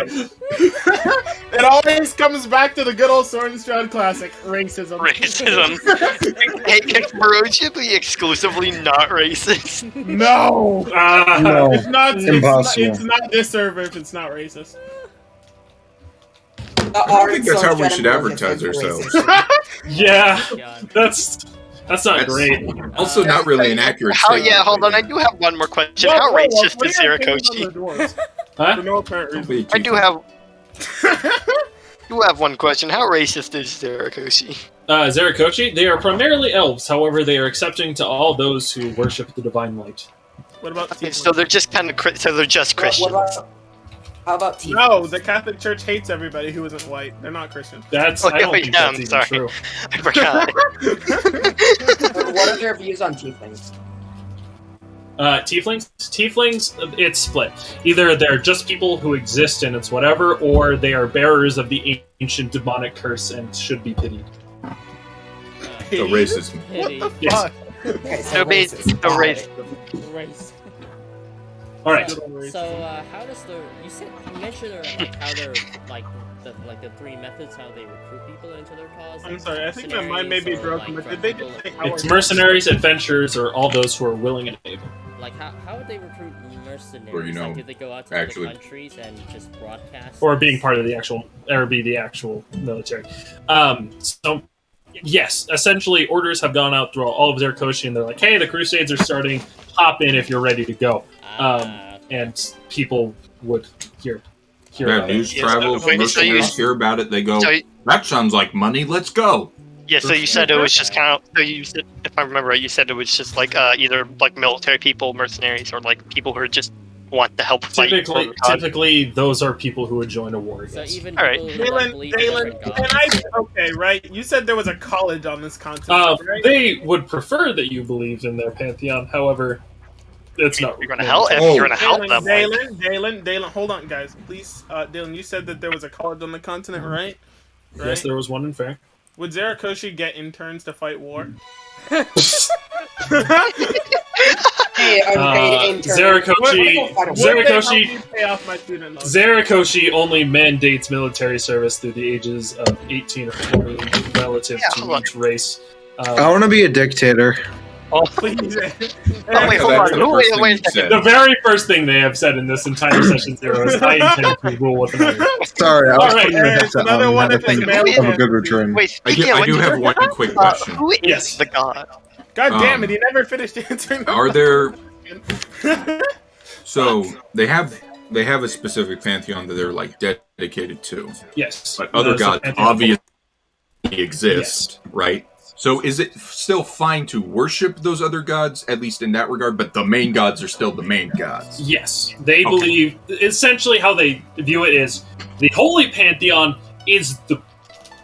It always comes back to the good old Sornstrad classic: racism. Racism. Hey, can Barosia be exclusively not racist? No. No. It's not. Impossible. It's not this server if it's not racist. I think that's how we should advertise ourselves. Yeah, God. that's not great. Also, not really an accurate How? statement. Yeah, hold on. I do have one more question. How racist is Zericoshi? Huh? For no apparent reason. I do have one question. How racist is Zericoshi? Zericoshi, they are primarily elves. However, they are accepting to all those who worship the divine light. What about Okay, tieflings? so they're just kind of so they're just Christians. How about tieflings? No, the Catholic Church hates everybody who isn't white. They're not Christian. That's Oh, I don't yeah, think yeah, that's I'm even sorry. true. I forgot. What are your views on tieflings? Tieflings, it's split. Either they're just people who exist and it's whatever, or they are bearers of the ancient demonic curse and should be pitied. The racism. Pity. Yes. Okay, so So racist. basically, the Got race. it. Race. All right. So, how does you mentioned how they're the three methods how they recruit people into their cause? I'm sorry, I think my mind may be Mercenaries or, broken, but like, did they from just people- say It's mercenaries, adventurers, or all those who are willing and able. Like, how would they recruit mercenaries? Or, you know, like, do they go out to actually- other countries and just broadcast? Or being part of the actual, or be the actual military. So, yes, essentially, orders have gone out through all of Zericoshi, and they're like, "Hey, the Crusades are starting. Hop in if you're ready to go." And people would hear Yeah, about news it. travels, so you- mercenaries hear about it, they go, So you- that sounds like money, let's go. Yeah, so you said it was just kind of. So you said, if I remember right, you said it was just like either like military people, mercenaries, or like people who are just want to help fight. Typically, for God. typically, those are people who would join a war. So Yes. even All right. people who like, believe in different gods. okay, right? You said there was a college on this continent, right? They would prefer that you believed in their pantheon. However, it's not. You're gonna help. If Oh. you're gonna help them. Like, Dalen, hold on, guys, please. Dylan, you said that there was a college on the continent, right? Yes, there was one in fair. Would Zericoshi get interns to fight war? Hey, unpaid intern. Zericoshi- Would they Zericoshi- help me pay off my student loans? Zericoshi only mandates military service through the ages of 18 or 20 relative Yeah, to hold on. each race. I want to be a dictator. Please. oh wait, That's hold the on. first Wait, thing wait you a second. said. The very first thing they have said in this entire session 0 is, "I intend to rule with an iron." Sorry, I was All right, putting my and headset another on and one had to is think Mary of a good Fantasy. return. Wait, I speaking of do have one quick question. who is Yes. the god? God damn it, Um, he never finished answering. the Are there question. so they have a specific pantheon that they're like dedicated to, Yes. but other There's a gods pantheon. obviously exist, right? So is it still fine to worship those other gods, at least in that regard, but the main gods are still the main gods? Yes, they Okay. believe essentially how they view it is the holy pantheon is the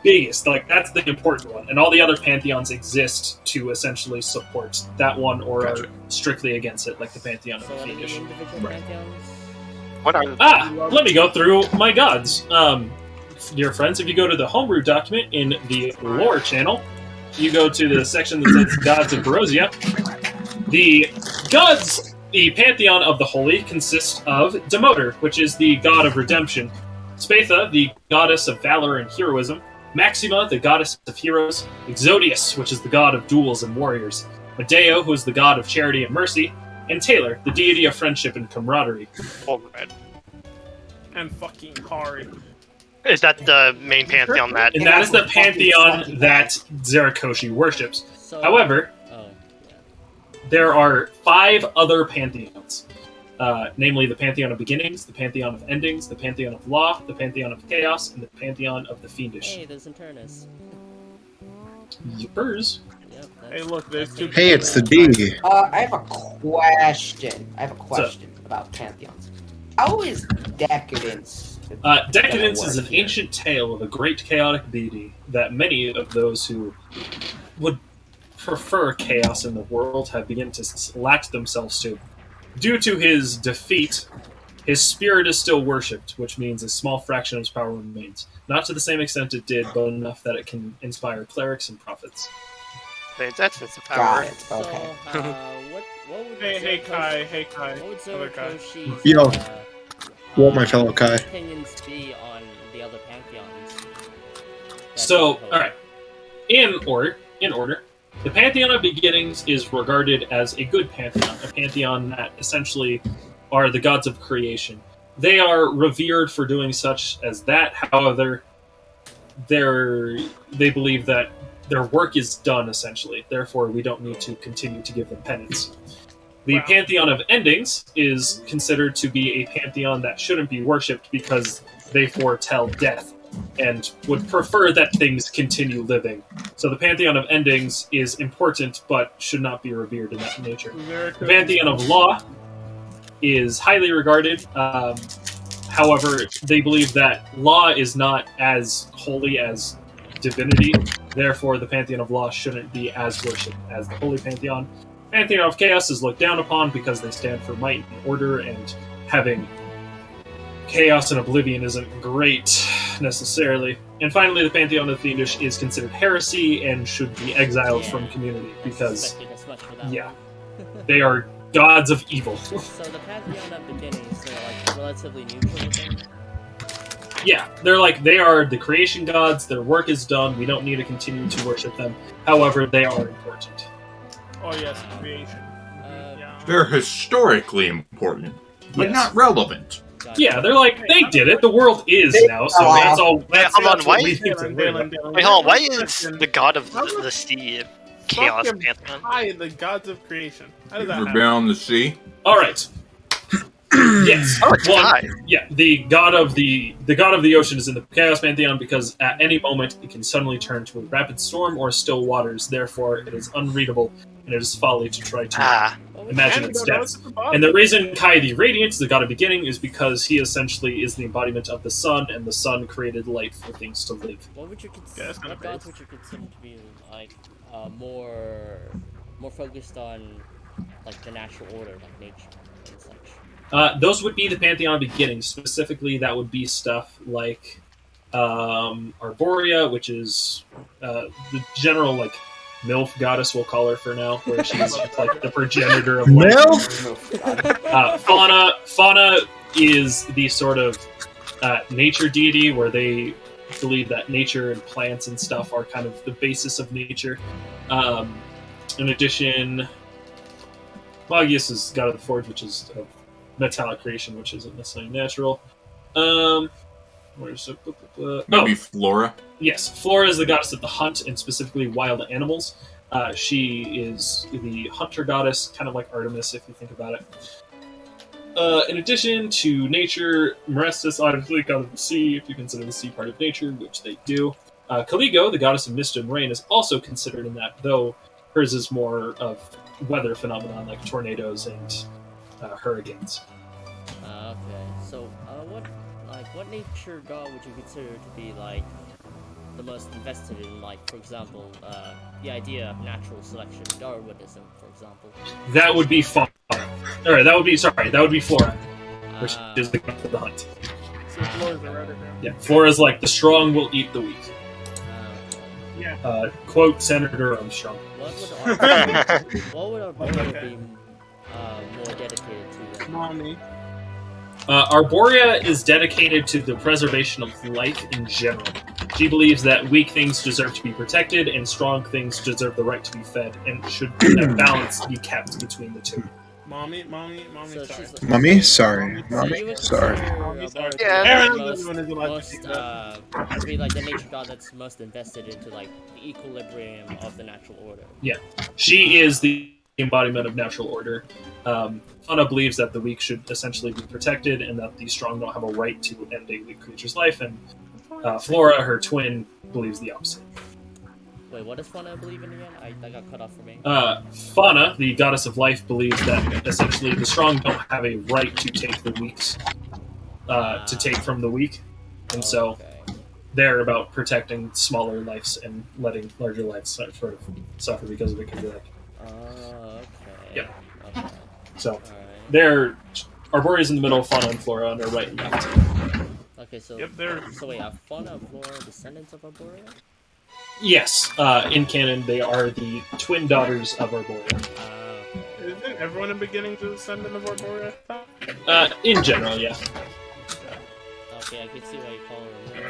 biggest, like that's the important one, and all the other pantheons exist to essentially support that one or Gotcha. are strictly against it, like the pantheon of So the what are the fiendish. individual Right. pantheons? What are Let me go through my gods. Dear friends, if you go to the homebrew document in the lore channel, you go to the section that says Gods of Barosia. The pantheon of the holy consists of Demoter, which is the god of redemption, Spatha, the goddess of valor and heroism, Maxima, the goddess of heroes, Exodius, which is the god of duels and warriors, Medeo, who is the god of charity and mercy, and Taylor, the deity of friendship and camaraderie. All red. And fucking Kari. Is that the main pantheon that? And that is the pantheon that Zericoshi worships. So, However, oh, yeah. there are 5 other pantheons, namely the Pantheon of Beginnings, the Pantheon of Endings, the Pantheon of Law, the Pantheon of Chaos, and the Pantheon of the Fiendish. Hey, there's Internus. Yippers. Yep. Hey, look, there's two. Hey, it's the D. I have a question. About pantheons. How is decadence? Decadence is an ancient tale of a great chaotic deity that many of those who would prefer chaos in the world have begun to latch themselves to. Due to his defeat, his spirit is still worshipped, which means a small fraction of his power remains. Not to the same extent it did, but enough that it can inspire clerics and prophets. That's the Got power. it. So, Okay. what would Hey, Kai, What would other Kai. Zerikoshi's, Yo. What, my fellow Kai? opinions be on the other pantheons? that So, he proposed? alright. In order, the Pantheon of Beginnings is regarded as a good pantheon, a pantheon that essentially are the gods of creation. They are revered for doing such as that. However, they believe that their work is done, essentially. Therefore, we don't need to continue to give them penance. The Wow. Pantheon of Endings is considered to be a pantheon that shouldn't be worshipped because they foretell death and would prefer that things continue living. So the Pantheon of Endings is important but should not be revered in that nature. The Pantheon of Law is highly regarded. However, they believe that law is not as holy as divinity. Therefore, the Pantheon of Law shouldn't be as worshipped as the Holy Pantheon. Pantheon of Chaos is looked down upon because they stand for might and order, and having chaos and oblivion isn't great necessarily. And finally, the Pantheon of Fiendish is considered heresy and should be exiled from community because, yeah, they are gods of evil. So the Pantheon of Beginnings, they're like relatively neutral with them? Yeah, they are the creation gods, their work is done, we don't need to continue to worship them. However, they are important. Oh yes, creation. They're historically important, but Yes. not relevant. Yeah, they're like, they did it, the world is now, so that's all. That's, hold on, that's why- what we need to worry about. Wait, hold on. Why is the god of the sea Chaos Fucking Pantheon? Hi, the gods of creation. How does that Ever happen? been on the sea? Alright. Yes. Oh, it's Well, God. yeah, the god of the ocean is in the Chaos Pantheon because at any moment it can suddenly turn to a rapid storm or still waters, therefore it is unreadable and it is folly to try to imagine its depths. And the reason Kai the Radiant is the god of beginning is because he essentially is the embodiment of the sun, and the sun created light for things to live. What would you consider? What gods would you consider to be like more focused on like the natural order, like nature and such? Those would be the Pantheon of Beginnings. Specifically, that would be stuff like Arborea, which is the general like MILF goddess, we'll call her for now, where she's like the progenitor of life. Fauna is the sort of nature deity where they believe that nature and plants and stuff are kind of the basis of nature. In addition, Magius is god of the forge, which is metallic creation, which isn't necessarily natural. Maybe Flora? Yes, Flora is the goddess of the hunt, and specifically wild animals. She is the hunter goddess, kind of like Artemis, if you think about it. In addition to nature, Marestus, obviously god of the sea, if you consider the sea part of nature, which they do. Caligo, the goddess of mist and rain, is also considered in that, though hers is more of weather phenomenon, like tornadoes and hurricanes. Okay, so what nature god would you consider to be like the most invested in, like, for example, the idea of natural selection, Darwinism, for example? That would be Fauna. Or that would be Flora, which is the god of the hunt. So Flora's a redder now. Yeah, Flora's like the strong will eat the weak. Yeah. Quote Senator Armstrong. What would Arborea be more dedicated to? Then? Mommy. Arborea is dedicated to the preservation of life in general. She believes that weak things deserve to be protected and strong things deserve the right to be fed, and should a balance be kept between the two. Mommy, So sorry. she's Mummy? Sorry. So you Mummy? would Sorry. consider Mommy, sorry. Arborea Yeah. to be Everyone is allowed to most, do that. to be like the nature god that's most invested into like the equilibrium of the natural order. She is the embodiment of natural order. Fauna believes that the weak should essentially be protected and that the strong don't have a right to end a weak creature's life, and Flora, her twin, believes the opposite. Wait, what does Fauna believe in again? I got cut off for me. Fauna, the goddess of life, believes that essentially the strong don't have a right to take the weak's to take from the weak, and so Okay. they're about protecting smaller lives and letting larger lives sort of suffer because of it. Because like, Okay. Yep. Okay. so Alright. they're Arborea's in the middle, Fauna and Flora on their right and left. Okay, so Yep, they're- so wait, are Fauna and Flora descendants of Arborea? Yes, in canon, they are the twin daughters of Arborea. Isn't everyone in beginning to descendant of Arborea? In general, yeah. Okay, I can see why you call her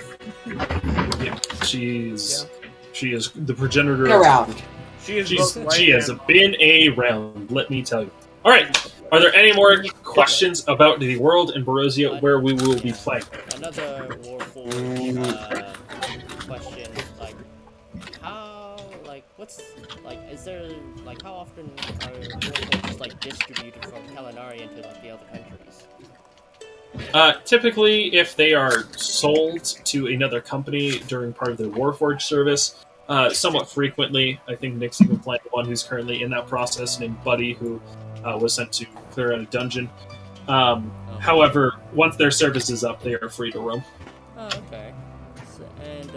a wolf. She is the progenitor. Been around. She is both white She has and- been around, let me tell you. All right, are there any more questions about the world in Barosia where we will be playing? Another Warforged question, like, how, like, what's, like, is there, like, how often are Warforged, like, distributed from Kalinari into, like, the other countries? Typically, if they are sold to another company during part of their Warforged service, somewhat frequently. I think Nick's even playing one who's currently in that process, named Buddy, who was sent to clear out a dungeon. However, once their service is up, they are free to roam. Oh, okay. So, and,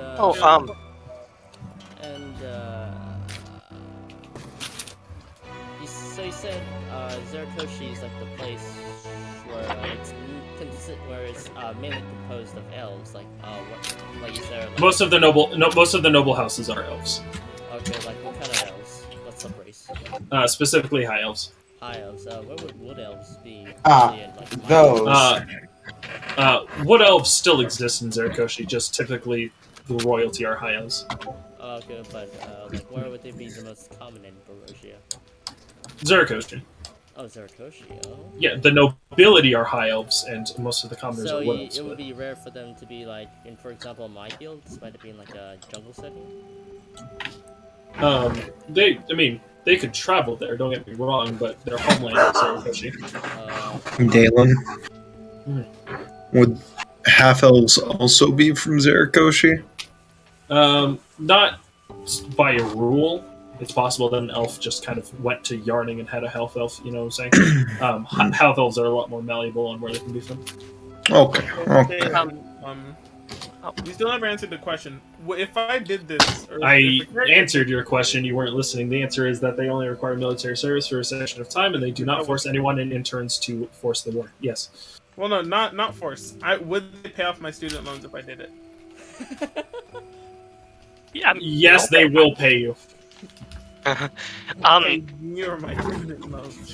you say you said Zericoshi is like the place where where it's mainly composed of elves. Like like is there like Most of the noble houses are elves. okay, like what kind of elves? What's the race? Specifically high elves. High elves. Where would wood elves be? Those. Wood elves still exist in Zericoshi, just typically the royalty are high elves. Okay, but like where would they be the most common in Barosia? Zericoshi. Oh, Zericoshi. Oh. Yeah, the nobility are high elves, and most of the commoners So are wood elves. it would be rare for them to be like in, for example, my guild, despite it being like a jungle setting. They could travel there. Don't get me wrong, but their homeland is Zericoshi. Dalen. Hmm. Would half elves also be from Zericoshi? Not by a rule. It's possible that an elf just kind of went to Yarning and had a half elf. You know what I'm saying? Half elves are a lot more malleable on where they can be from. Okay. We still never answered the question. If I did this, I answered your question. You weren't listening. The answer is that they only require military service for a section of time, and they do not force anyone in interns to force the war. Yes. Well, no, not force. Would they pay off my student loans if I did it? Yeah. Yes, they will pay you. You're my student loans.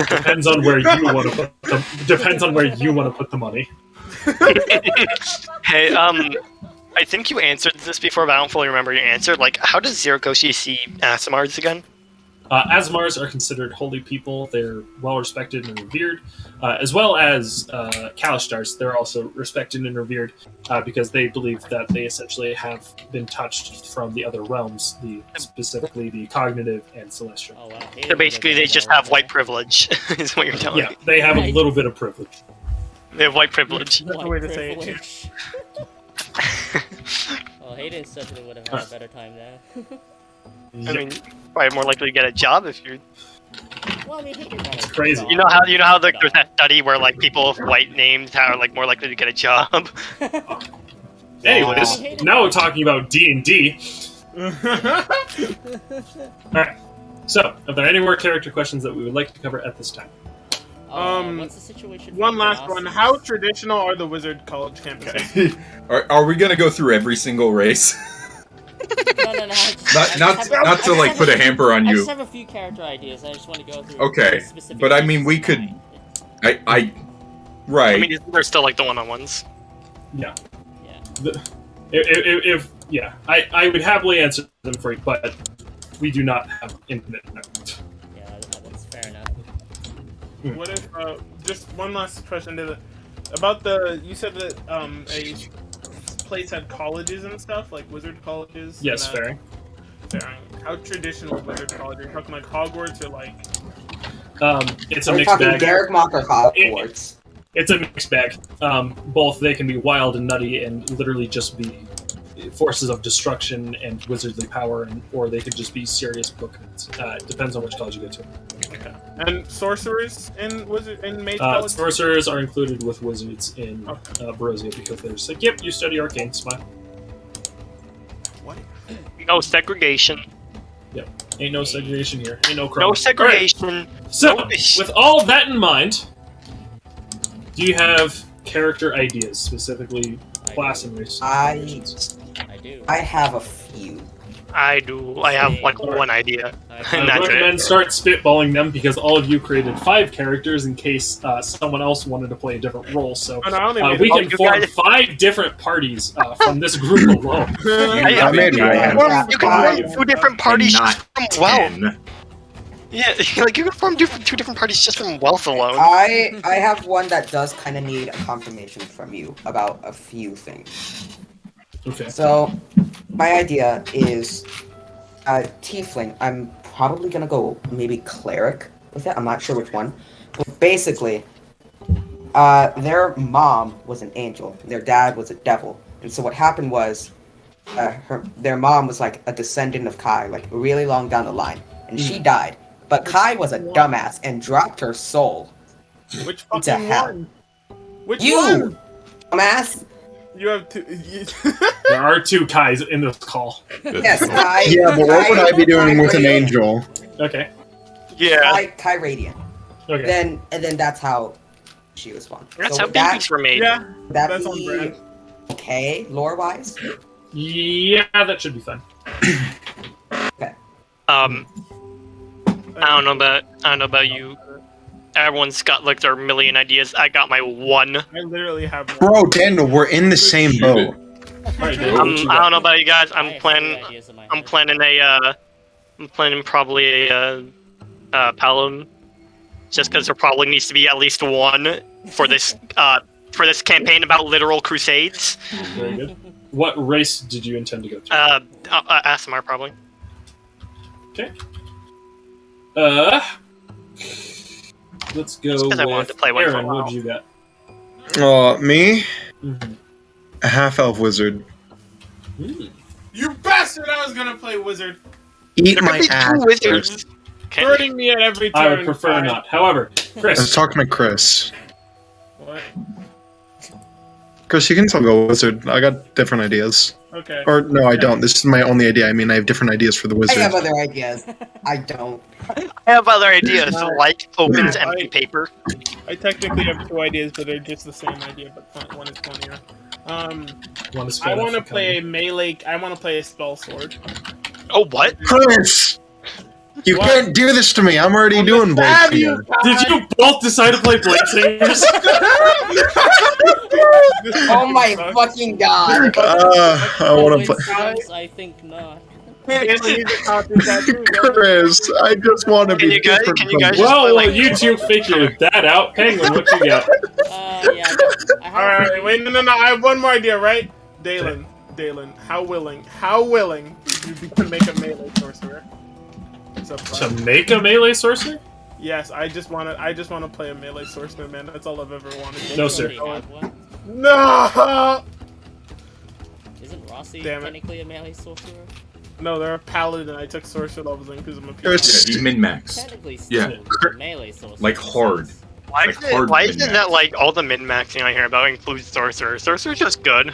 Depends on where you want to put them. Depends on where you want to put the money. Hey, I think you answered this before, but I don't fully remember your answer. Like, how does Zericoshi see Asimars again? Asimars are considered holy people. They're well respected and revered, as well as Kalistars. They're also respected and revered because they believe that they essentially have been touched from the other realms, specifically the cognitive and celestial. Oh, wow. So basically, they just have white privilege, is what you're telling me. Yeah, they have a little bit of privilege. They have white privilege. That's the way to say it. Well, Hayden certainly would have had a better time there. I mean, probably more likely to get a job if you're. Well, I mean, Hayden got a crazy. job. You know how like, there's that study where like people with white names are like more likely to get a job. Anyways, now we're talking about D&D. Alright, so, are there any more character questions that we would like to cover at this time? What's the situation? One last one. How traditional are the Wizard College campuses? Are we gonna go through every single race? No. Not to like put a hamper on I you. just have a few character ideas. I just want to go through. Okay, specific but I mean, we cases. could. Right. I mean, they're still like the one-on-ones. Yeah. Yeah. I would happily answer them for you, but we do not have infinite time. Yeah, that's fair enough. What if just one last question about you said that a place had colleges and stuff like wizard colleges. Yes, fair. How traditional is wizard college? Are you talking like Hogwarts or like? It's a We're mixed talking bag. Derek Mocker Hogwarts. It's a mixed bag. Both they can be wild and nutty and literally just be forces of destruction and wizardly power, or they could just be serious bookends. It depends on which college you go to. Okay. And sorcerers in mage college? Sorcerers are included with wizards in Barosia because they're just like, yep, you study arcane, smile. What? No segregation. Yep. Ain't no segregation here. Ain't no crime. No segregation. Right. So, No with all that in mind, do you have character ideas, specifically class and race? I do. I have a few. I do. I have like one idea. I And that's recommend it. start spitballing them because all of you created 5 characters in case someone else wanted to play a different role. So Oh, no, I only made we one. can form 5 different parties from this group alone. I made one. You can form 2 different parties not just from wealth. 10. Yeah, like you can form 2 different parties just from wealth alone. I have one that does kind of need a confirmation from you about a few things. Okay. So, my idea is tiefling. I'm probably gonna go maybe cleric with it. I'm not sure which one. But basically, their mom was an angel. Their dad was a devil. And so what happened was, their mom was like a descendant of Kai, like really long down the line, and she died. But Kai was a dumbass and dropped her soul Which into fucking hell. one? Which You, one? dumbass. You have 2. There are 2 Kais in this call. Yes, Kai. Yeah, but what would I be doing with an Kai- angel? Okay. Yeah. Kai Radiant. Okay. And then that's how she was spawned. That's So how would that, babies were made. Yeah, would that that's on be brand. okay, lore-wise? Yeah, that should be fine. I don't know about you. Everyone's got like their million ideas. I got my one. I literally have one. Bro, Daniel, we're in the same Shoot boat. it. Alright, Go. Dave, what you I got? don't know about you guys. I I'm have planning. three ideas in my I'm head. planning I'm planning probably a Paladin, just because there probably needs to be at least one for this campaign about literal crusades. Very good. What race did you intend to go through? ASMR probably. Okay. Let's go Just 'cause I wanted with to play one for a Aaron. while. What you got? Me? Mm-hmm. A half-elf wizard. You bastard! I was gonna play wizard. Eat There my could be ass. two wizards. Okay. Hurting me at every turn. I would prefer not. However, I was Chris. talking to Chris. What? Chris, you can still go wizard. I got different ideas. Okay. Or, no, I don't. This is my only idea. I mean, I have different ideas for the I wizard. have other ideas. I don't. I have other ideas, like opens Yeah, empty paper. I technically have two ideas, but they're just the same idea, but one is funnier. One is I want to Fenrir play a coming. melee. I want to play a spell sword. Oh, what? Chris! You What? can't do this to me. I'm already doing Blade Have you? Singer. Did you both decide to play Blade Singers? Oh my fucking god! I want to play. Coincidence? I think not. Chris, I just want to Can be you guys- different can you from guys you. just- Well, like- you two figured that out. Penguin, what you got? Yeah, I have. Alright, wait, no. I have one more idea, right? Dalen, how willing would you be to make a melee sorcerer? What's up, To bud? make a melee sorcerer? Yes, I just want to play a melee swordsman, man. That's all I've ever wanted. No, You sir. already have one. No! Isn't Rossi Damn it. technically a melee sorcerer? No, they're a paladin. I took sorcerer levels in because I'm a Chris, Yeah, he min-max. Technically, Yeah. still a melee sorcerer. Like hard. Why Like is it, hard why is it min-max. that like all the min-maxing I hear about includes sorcerers? Sorcerer's just good.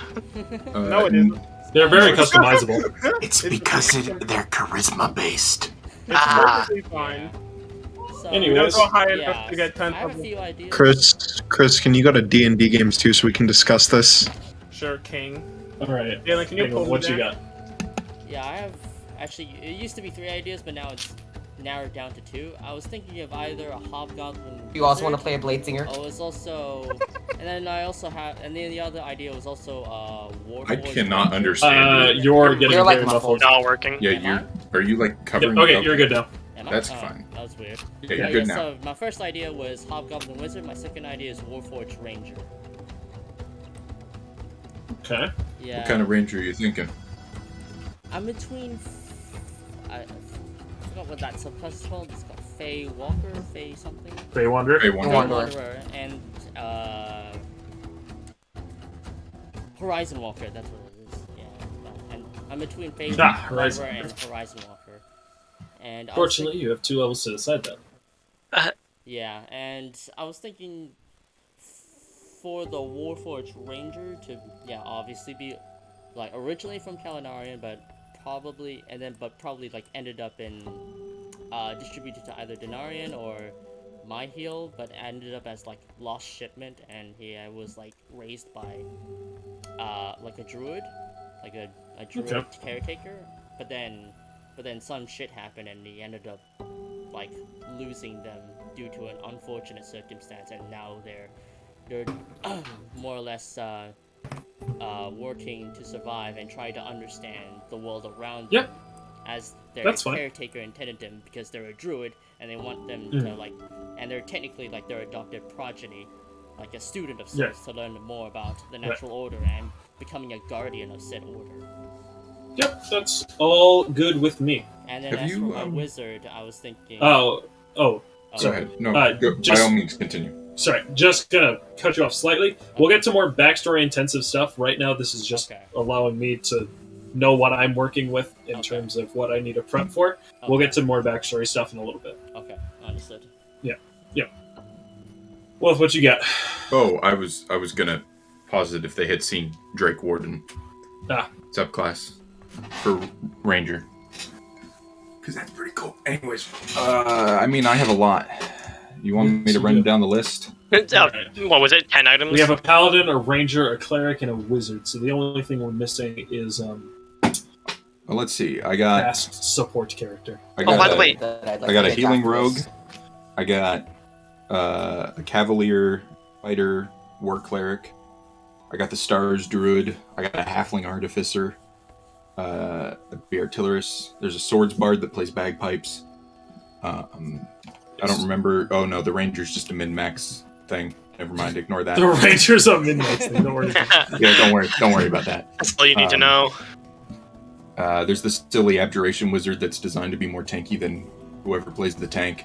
No, it isn't. They're very customizable. It's because they're charisma based. It's perfectly fine. So, Anyways. You don't go high yeah, enough to get 10 I have a levels. few ideas. Chris, can you go to D&D games too so we can discuss this? Sure, king. Alright. Dalen, can you Penguin, pull what me you there? got? Yeah, I have. Actually, it used to be 3 ideas, but now it's narrowed down to 2. I was thinking of either a hobgoblin. You also want to wizard. play a Blade Singer? Oh, it's also, and then I also have, and then the other idea was also Warforged. I cannot understand. You're getting You're like very muffled. muffled. Not working. Yeah, are you like Yeah, covering? okay, up? you're good now. Am I? That's Oh, fine. That was weird. Yeah, you're Yeah, good now. So my first idea was Hobgoblin Wizard. My second idea is Warforged Ranger. Okay. Yeah. What kind of ranger are you thinking? I'm between. I forgot what that subclass is called. It's called Fey Walker, Fey something. Fey Wanderer. Hey, Fey one. Wanderer. Wanderer, and Horizon Walker. That's what it is. Yeah. And I'm between Fey Ah, Wanderer Horizon and Walker. Horizon Walker. And I was Fortunately, you have 2 levels to decide that. Yeah, and I was thinking for the Warforged Ranger to, yeah, obviously be, like, originally from Kalinarian, but probably like ended up in, distributed to either Denarian or My Heal, but ended up as, like, Lost Shipment, and he was, like, raised by, like a druid, like a druid Okay. caretaker, but then some shit happened and he ended up like losing them due to an unfortunate circumstance, and now they're more or less working to survive and try to understand the world around Yeah. them as their That's fine. caretaker intended them, because they're a druid and they want them Mm. to like, and they're technically like their adopted progeny, like a student of Yeah. sorts, to learn more about the natural order and becoming a guardian of said order. Yep, that's all good with me. And then Have as you, for my wizard, I was thinking. Oh, Go Sorry. ahead. No, Uh, go, by just- all means, continue. sorry, just gonna cut you off slightly. We'll get to more backstory intensive stuff. Right now, this is just Okay. allowing me to know what I'm working with in Okay. terms of what I need to prep for. We'll get to more backstory stuff in a little bit. Okay, understood. Wolf, what you got? Oh, I was gonna posit if they had seen Drake Warden Ah. subclass for ranger. because that's pretty cool. Anyways, I mean, I have a lot. You want me to run down the list? What was it? 10 items? We have a paladin, a ranger, a cleric, and a wizard. So the only thing we're missing is Well, let's see. I got fast support character. I got by the way, I got a healing rogue. I got a cavalier, fighter, war cleric. I got the stars druid. I got a halfling artificer. A artillerist. There's a swords bard that plays bagpipes. I don't remember. Oh no, the ranger's just a min-max thing. Never mind, ignore that. The ranger's a min-max thing. Don't worry. Yeah, don't worry about that. That's all you need to know. There's this silly abjuration wizard that's designed to be more tanky than whoever plays the tank.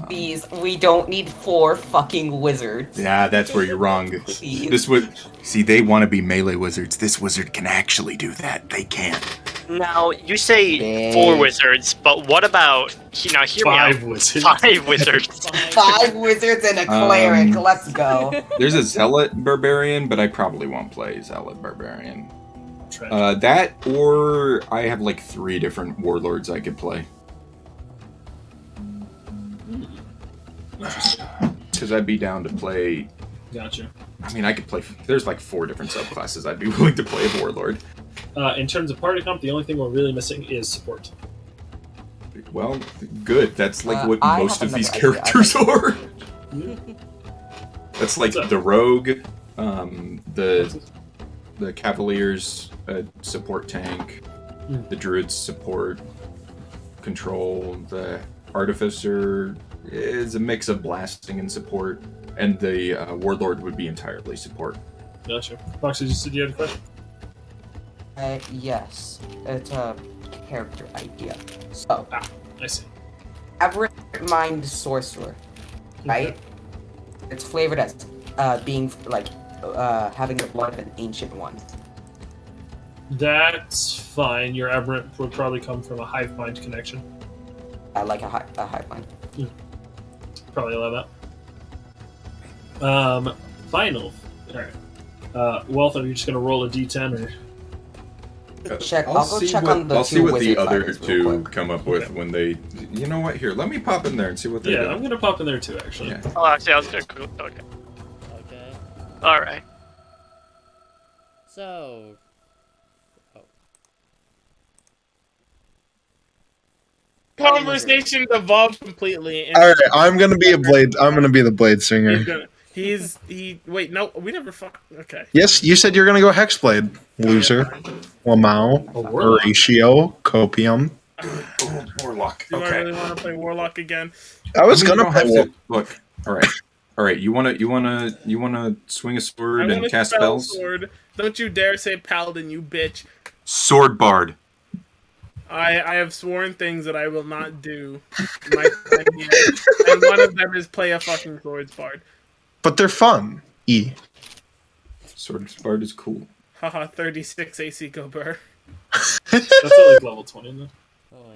Please, we don't need 4 fucking wizards. Yeah, that's where you're wrong. Please. This would see they want to be melee wizards. This wizard can actually do that. They can't. Now, you say Dang. 4 wizards, but what about... Now, hear me out. 5 wizards. 5 wizards. 5 wizards and a cleric. Let's go. There's a zealot barbarian, but I probably won't play zealot barbarian. That or I have like 3 different warlords I could play. Because I'd be down to play. Gotcha. I mean, I could play. There's like 4 different subclasses I'd be willing to play a warlord. In terms of party comp, the only thing we're really missing is support. Well, good. That's like what I most have of these another characters are. That's like the rogue, the cavaliers support tank, the druids support control, the artificer is a mix of blasting and support, and the warlord would be entirely support. Gotcha. Foxy, you said you had a question? Yes. It's a character idea. So, I see. average mind sorcerer, right? It's flavored as being like having the blood of an ancient one. That's fine. Your aberrant would probably come from a hive mind connection. Like a hive mind. Probably allow that. Final. Alright. Wealth, are you just gonna roll a d10 or? Check. I'll go check on the I'll see what the wizard other fighters real 2 quick. come up with when they. You know what? Here, let me pop in there and see what they Yeah, do. I'm gonna pop in there too, actually. Yeah. Oh, actually, I was going to... Okay. Okay. Alright. So. Oh. Conversation evolved completely. And All right, I'm gonna be a blade. I'm gonna be the blade singer. Wait, no, we never fuck. Okay. Yes, you said you're gonna go hexblade, loser. Lamau, Horatio, Copium. Oh, warlock. Do I Okay. really want to play Warlock again? I was I mean, you gonna don't play. have to- Look. All right. You wanna swing a I sword want and to cast spell spells? sword. Don't you dare say paladin, you bitch. Sword bard. I have sworn things that I will not do. In my time here. And one of them is play a fucking swords bard. But they're fun. Sword bard is cool. Haha, 36 AC go burr. That's at like level 20 then.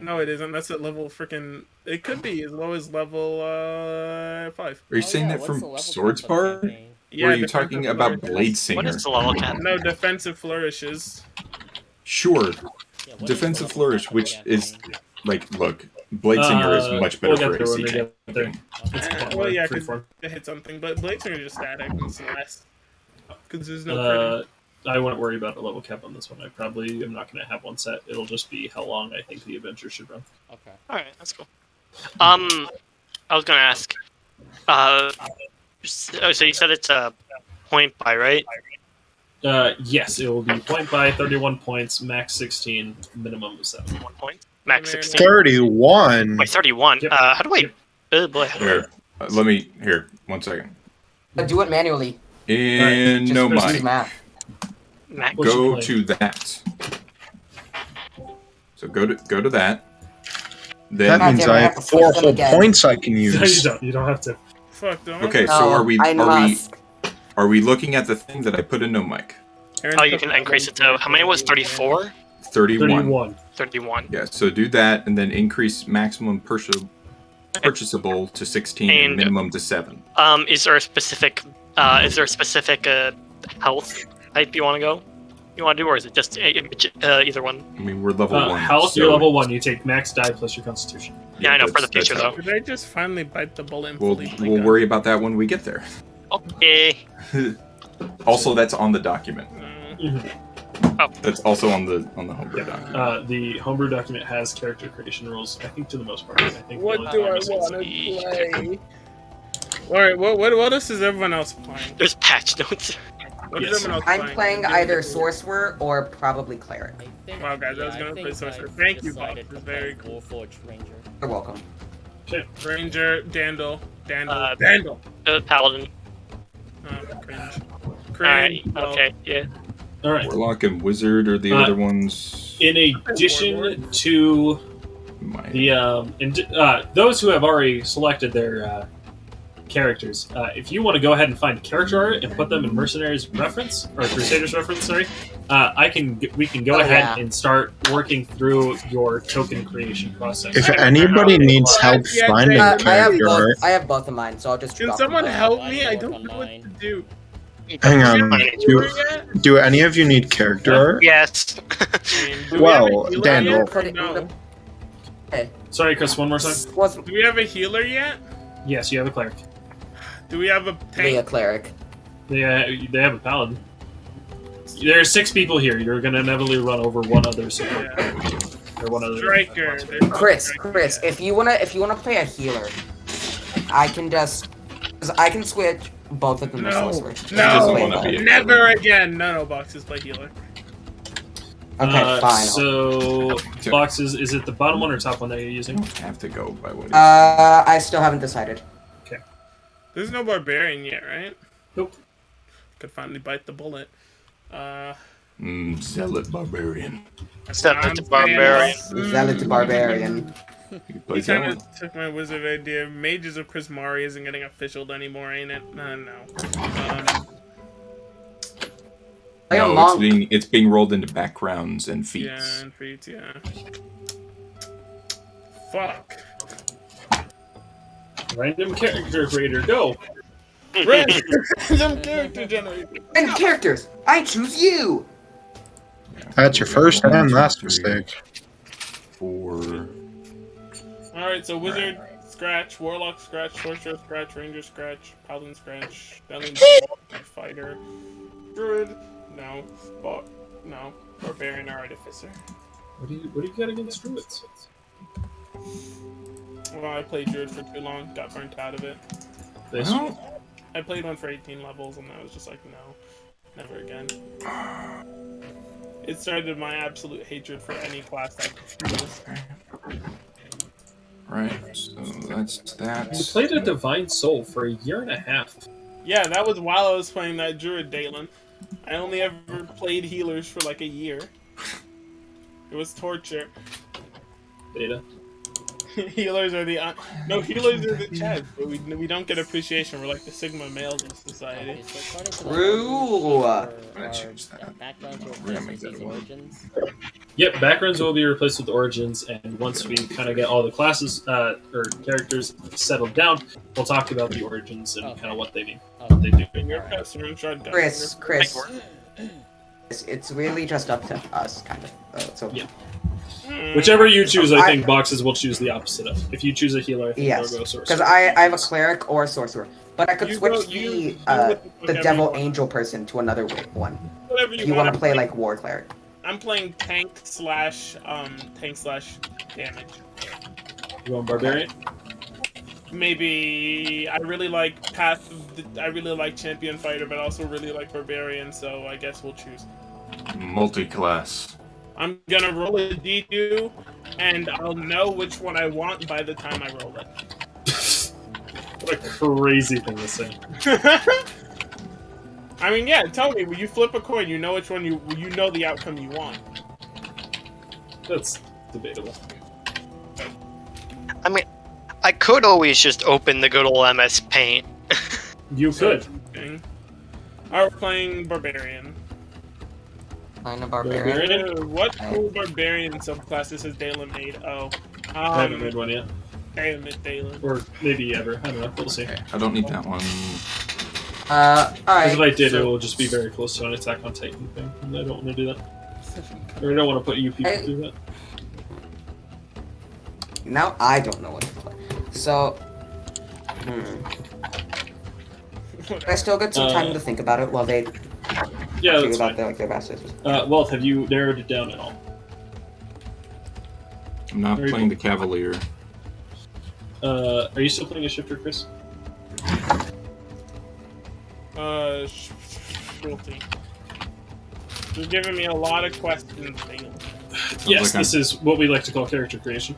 No, it isn't. That's at level freaking. It could be as low as level 5. Are you saying that from Swords Bard? Yeah, or are you defensive talking about flourishes. Blade Singer? What is the level cap? No, defensive flourishes. Sure. Yeah, what Defensive is Flourish, the which cap? is like, look, Blade Singer is much better we'll for get there AC when we check. get there. It's Well, yeah, free because form. it hit something, but blades are just static and it's less. Because there's no critting. I wouldn't worry about a level cap on this one. I probably am not going to have one set. It'll just be how long I think the adventure should run. Okay. Alright, that's cool. I was going to ask. So you said it's a point by, right? Yes, it will be point by 31 points, max 16, minimum of 7. 1 point? Max 16. 31. Wait, 31. Yep. How do I... Oh, boy. Here, here, 1 second. Do it manually. In Just no use mind, math. Max. What's your go plan? to that. So go to that. Then That means damn it, I I have have to 4 switch them whole again. points I can No, use. you don't have to. Fuck, don't I? okay. No, So I must. are we looking at the thing that I put in no mic? Aaron Oh, you took can that increase one. it to... How many was 34? 31. 31. 31. Yeah. So do that, and then increase maximum purchasable to 16 and And- minimum to 7. Is there a specific... health type you want to go? you want to do, or is it just either one? I mean, we're level 1. Health, so you're level 1. You take max die plus your constitution. Yeah, I know, for the that's future, how- though. Did I just finally bite the bullet and We'll, fully we'll worry about that when we get there. Okay. Also, that's on the document. Oh. That's also on the homebrew document. The homebrew document has character creation rules, I think, to the most part. I think What the do only I thing want is- to play? Alright, what else is everyone else playing? There's patch notes. What is Yes. everyone else I'm playing either sorcerer or probably cleric. Wow, guys, I was gonna play sorcerer. Thank you, Bob. This is very cool. Warforged Ranger. You're welcome. Ranger, Dandel. Paladin. Cringe. Alright, Well, okay, yeah. Alright. Warlock and Wizard are the other ones. In addition to My- the those who have already selected their characters, if you want to go ahead and find character art and put them in Mercenaries reference or Crusaders reference, sorry, we can go ahead and start working through your token creation process. If anybody needs help finding I character art, I have both of mine, so I'll just. Can drop someone them. help me? I don't know what to do. hang on. Healer yet? Do any of you need character art? Yes. I mean, do we Well, have a healer Daniel. yet, or no? Sorry, Chris, one more time. Was Do we have a healer yet? Yes, you have a cleric. Do we have a me a tank? cleric. They have a paladin. There are 6 people here. You're gonna inevitably run over one other support. Or one other Striker. There's no Chris, striker yet. if you wanna play a healer, I can just, cause I can switch both of them to No, sorcerer. doesn't no, wanna be a never again. No, boxes play healer. Okay, fine. So boxes, is it the bottom one or top one that you're using? I have to go by what. I still haven't decided. There's no barbarian yet, right? Nope. Could finally bite the bullet. Zealot Barbarian. Zealot Barbarian. Zealot barbarian. You could play He kind Zealot. of took my wizard idea. Mages of Prismari isn't getting officialed anymore, ain't it? No. Play a No, monk. it's being rolled into backgrounds and Yeah, feats. and feats, yeah. Fuck. Random character creator, go! Random character generator. And characters, I choose you. That's your first and last mistake. 4. Alright, so wizard, scratch, warlock, scratch, sorcerer, scratch, ranger, scratch, paladin, scratch, paladin, fighter, druid, no, no, barbarian or artificer. What do you got against druids? Well, I played druid for too long, got burnt out of it. Well, I played one for 18 levels, and I was just like, no, never again. It started my absolute hatred for any class that could do this. right, so that's that. You played a divine soul for a year and a half. Yeah, that was while I was playing that druid, Dalen. I only ever played healers for like a year. It was torture. Beta. Healers are the no, healers are the Chad, but we don't get appreciation. We're like the Sigma males of society. Okay, so according to the True. our gonna change that. backgrounds We're gonna make that these a one. origins. Yep, backgrounds will be replaced with origins, and once we kind of get all the classes or characters settled down, we'll talk about the origins and kind of what they mean. What they do. Your customers are done. Chris, it's really just up to us, kind of. So Yeah. Whichever you choose, I I- think boxes will choose the opposite of. If you choose a healer, I think yes, they'll go sorcerer. because I have a cleric or a sorcerer, but I could You switch go- the you with the whatever devil you want. angel person to another one. Whatever If you want to play like war cleric. I'm playing tank slash damage. You want barbarian? Maybe I really like I really like champion fighter, but also really like barbarian. So I guess we'll choose. Multi-class. I'm gonna roll a D2, and I'll know which one I want by the time I roll it. What a crazy thing to say. I mean, yeah. Tell me, when you flip a coin, you know which one you know the outcome you want. That's debatable. I mean, I could always just open the good old MS Paint. You could. Okay. Alright, we're playing barbarian. Playing a barbarian. What cool barbarian subclasses has Dalen made? Oh, I haven't made one yet. damn it, Dalen. Or maybe ever. I don't know. We'll see. Okay, I don't need that one. Alright. Because if I did, so- it will just be very close to an Attack on Titan thing, and I don't want to do that. Or I don't want to put you people through that. Now I don't know what to play. So, I still got some time to think about it while they Yeah, figure that's out fine. their best systems. Wealth, have you narrowed it down at all? I'm not Very playing cool. the Cavalier. Are you still playing a shifter, Chris? Schultz. You're giving me a lot of questions, Dale. Yes, like this is what we like to call character creation.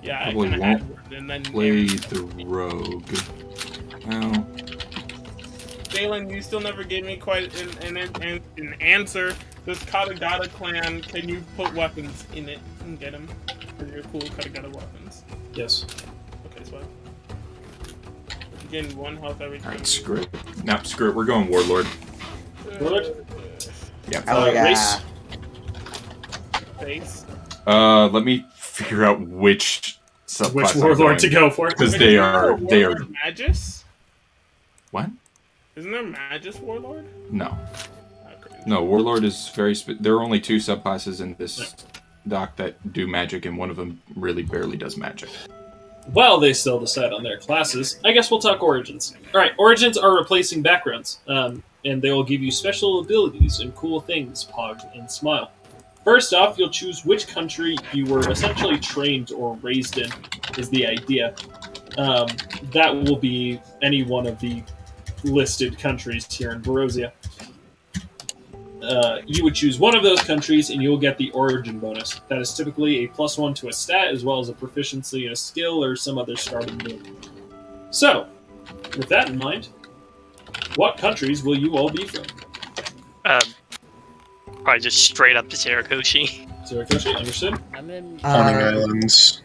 Yeah, I Probably kind of won't had one, and then Play the Rogue. Well, Dalen, you still never gave me quite an answer. This Katagata clan, can you put weapons in it and get them for your cool Katagata weapons? Yes. Okay, so you gain 1 health every time. alright, screw it. No, screw it. We're going Warlord. Warlord? Yeah. Oh yeah. Race? Face. Let me figure out which subclass Which I'm warlord going, to go for? because Wait, they isn't are there Magus? what? Isn't there Magus Warlord? No, Okay. no. Warlord is very. There are only 2 subclasses in this doc that do magic, and one of them really barely does magic. While they still decide on their classes, I guess we'll talk origins. Alright, origins are replacing backgrounds, and they will give you special abilities and cool things, Pog and Smile. First off, you'll choose which country you were essentially trained or raised in, is the idea. That will be any one of the listed countries here in Barosia. You would choose one of those countries and you'll get the origin bonus. That is typically a +1 to a stat as well as a proficiency in a skill or some other starting move. So, with that in mind, what countries will you all be from? Probably just straight up to Zericoshi. Zericoshi, understood? I'm in. Pawning Islands.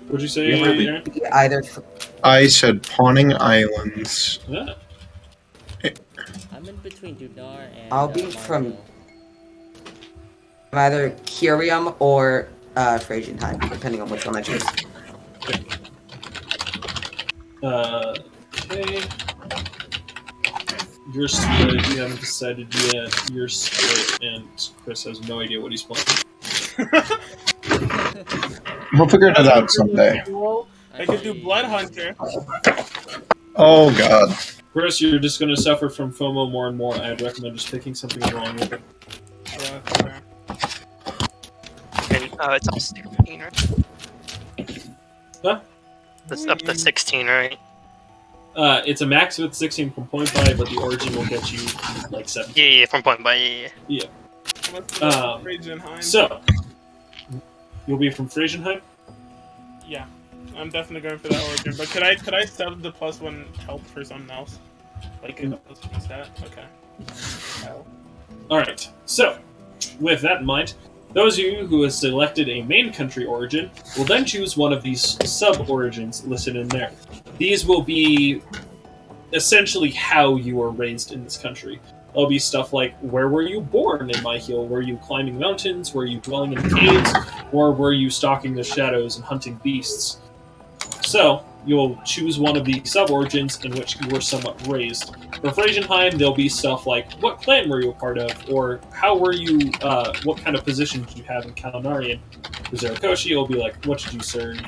What'd you say, Yeah, really. Aaron? Either I said Pawning Islands. Yeah. I'm in between Dunar and. I'll be from- Margil. either Curium or Phrasenheim, depending on which one I choose. Okay. You're split. You haven't decided yet. You're split, and Chris has no idea what he's playing. We'll figure it out someday. I could do Blood Hunter. Oh god. Chris, you're just going to suffer from FOMO more and more. I'd recommend just picking something wrong with it. Yeah, that's fair. And it's up to 16, right? Huh? It's up to 16, right? It's a max with 16 from point buy, but the origin will get you like 7. Yeah, from point by yeah. Let's Um, Phrasenheim. So, you'll be from Phrasenheim? Yeah, I'm definitely going for that origin. But could I sub the +1 help for something else? Like a +1 stat? Okay. Oh. Alright, so, with that in mind, those of you who have selected a main country origin will then choose one of these sub-origins listed in there. These will be essentially how you were raised in this country. There'll be stuff like, where were you born in My Heal? Were you climbing mountains? Were you dwelling in caves? Or were you stalking the shadows and hunting beasts? So, you'll choose one of the sub-origins in which you were somewhat raised. For Phrasenheim, there'll be stuff like, what clan were you a part of? Or how were you, what kind of position did you have in Kalinarian? For Zericoshi, it'll be like, what did you serve?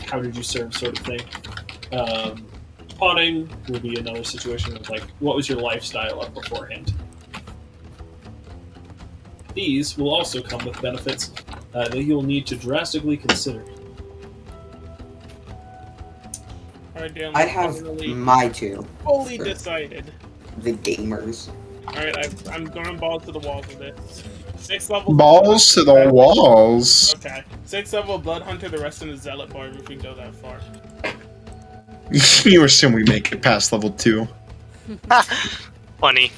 How did you serve, sort of thing. Pawning will be another situation of like, what was your lifestyle up beforehand? These will also come with benefits that you'll need to drastically consider. Alright, Dan. I have finally my 2, fully decided. the gamers. Alright, I'm going balls to the walls with this. 6 level. Balls to the walls. Okay. 6 level Blood Hunter, the rest in the Zealot bar if we go that far. You assume we make it past level 2. Funny.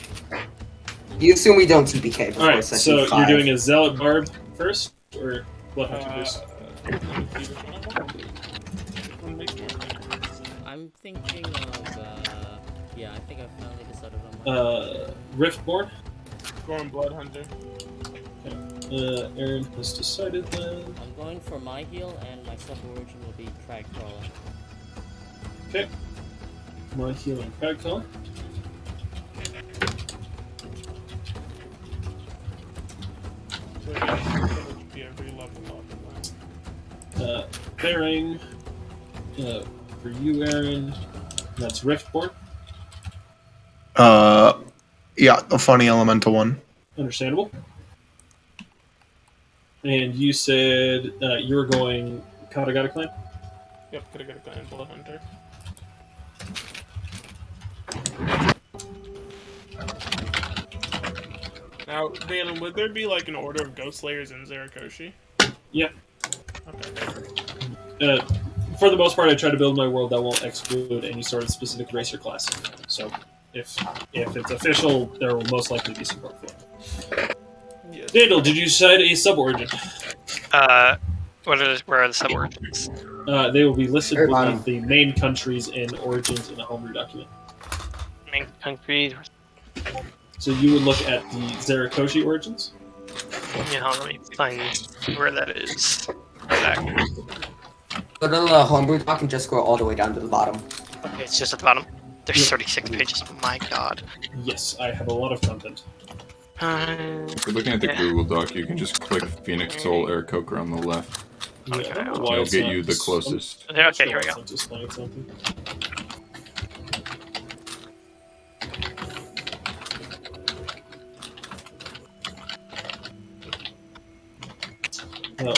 You assume we don't TPK before Alright, session so 5. you're doing a Zealot Barb first? Or Blood Hunter first? Let me see which one I want. Which one makes more sense? I'm thinking of. Yeah, I think I finally decided on my. Riftborn? Going Blood Hunter. Aaron has decided then. I'm going for my heal, and my sub origin will be Crag Crawler. Okay. My healing crowd color. So it should be every level up. Bearing. For you, Aaron. That's Riftborn. Yeah, the funny elemental one. Understandable. And you said you were going Katagata clan? Yep, could have got a clan Blood Hunter. Now, Valen, would there be like an order of Ghost Slayers in Zericoshi? Yeah. Okay. For the most part, I try to build my world that won't exclude any sort of specific race or class. So, if it's official, there will most likely be support for it. Yes. Daniel, did you decide a sub-origin? Where are the sub-origins? They will be listed Very beneath bottom. the main countries and origins in the homebrew document. Main country. So you would look at the Zericoshi origins. Yeah, let me find where that is. Exactly. Go to the homebrew doc and just scroll all the way down to the bottom. Okay, it's just at the bottom. There's Yep. 36 pages. My God. Yes, I have a lot of content. If you're looking at the Yeah. Google Doc, you can just click Phoenix Soul Aarakocra on the left. Yeah, I don't know why It'll it's get not- you the closest. I'm not Okay, sure here we why go. it's not displaying something.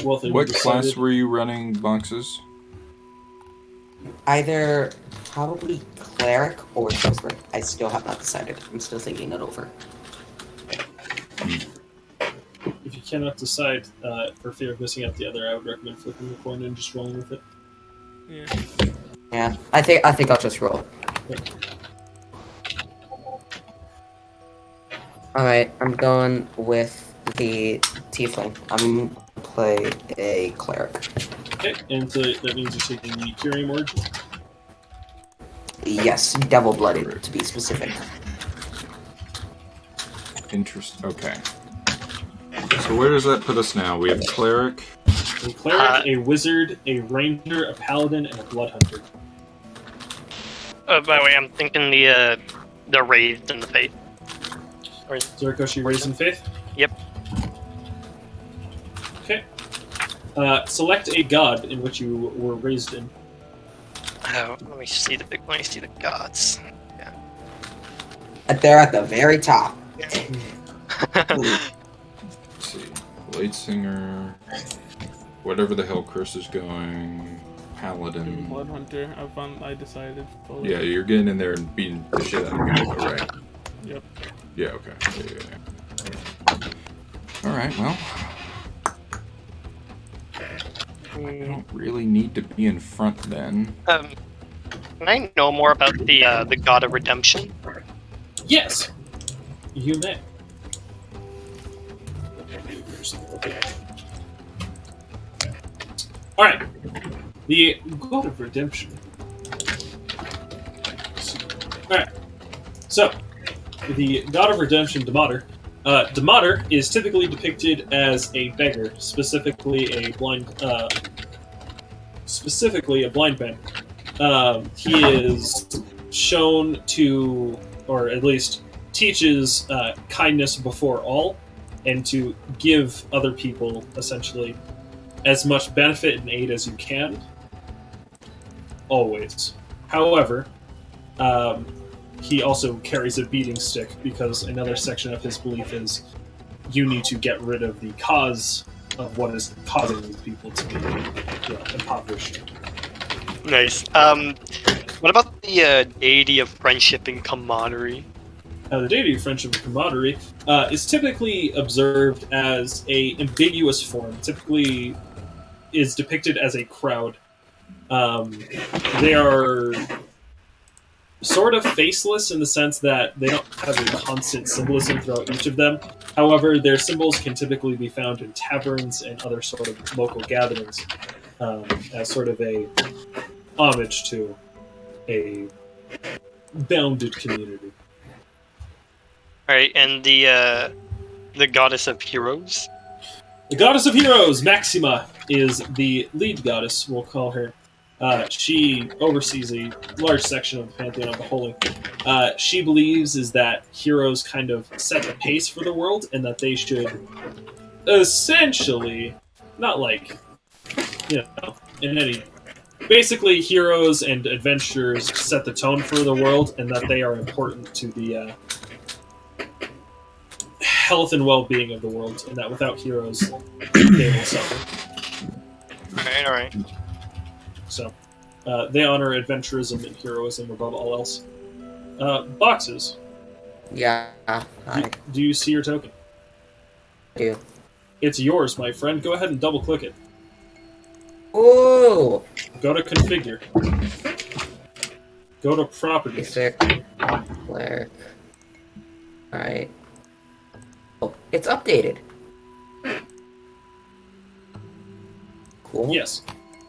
Well, then What we class decided- were you running boxes? Either probably cleric or sorcerer. I still have not decided. I'm still thinking it over. If you cannot decide, for fear of missing out the other, I would recommend flipping the coin and just rolling with it. Yeah. Yeah, I think I'll just roll. All right, I'm going with the tiefling. I'm gonna play a cleric. Okay, and so that means you're taking the Curium origin. Yes, devil-blooded to be specific. Okay. So where does that put us now? We have cleric. A cleric, a wizard, a ranger, a paladin, and a blood hunter. By the way, I'm thinking the raised and the faith. Or, Zericoshi raised in faith? Yep. Okay. Select a god in which you were raised in. oh, let me see the gods. They're at the very top. Let's see. Blade Singer. Whatever the hell Curse is going. Paladin. Blood Hunter. I decided. Fully. Yeah, you're getting in there and beating the shit out of people, right? Yep. Yeah, okay. Yeah. Alright, well. I don't really need to be in front then. Can I know more about the god of redemption? Yes! You may. Alright. The God of Redemption. Alright. So, the God of Redemption, Demotter. Demotter is typically depicted as a beggar, specifically a blind man. He is shown to, or at least teaches, kindness before all, and to give other people, essentially, as much benefit and aid as you can. Always. However, he also carries a beating stick, because another section of his belief is you need to get rid of the cause of what is causing these people to be impoverished. Nice. What about the deity of friendship and camaraderie? The deity of friendship and camaraderie is typically observed as a ambiguous form. Typically, is depicted as a crowd. They are sort of faceless in the sense that they don't have a constant symbolism throughout each of them. However, their symbols can typically be found in taverns and other sort of local gatherings as sort of a homage to a bounded community. Alright, and the goddess of heroes? The goddess of heroes, Maxima, is the lead goddess, we'll call her. She oversees a large section of the Pantheon of the Holy. She believes is that heroes kind of set the pace for the world, and that they should essentially, not like, in any. Basically, heroes and adventurers set the tone for the world, and that they are important to the health and well-being of the world, and that without heroes, they will suffer. All right. So, they honor adventurism and heroism above all else. Boxes. Yeah, Do you see your token? I do. It's yours, my friend. Go ahead and double-click it. Ooh! Go to Configure. Go to Properties. Basic. Cleric. Alright. Oh, it's updated. Cool. Yes.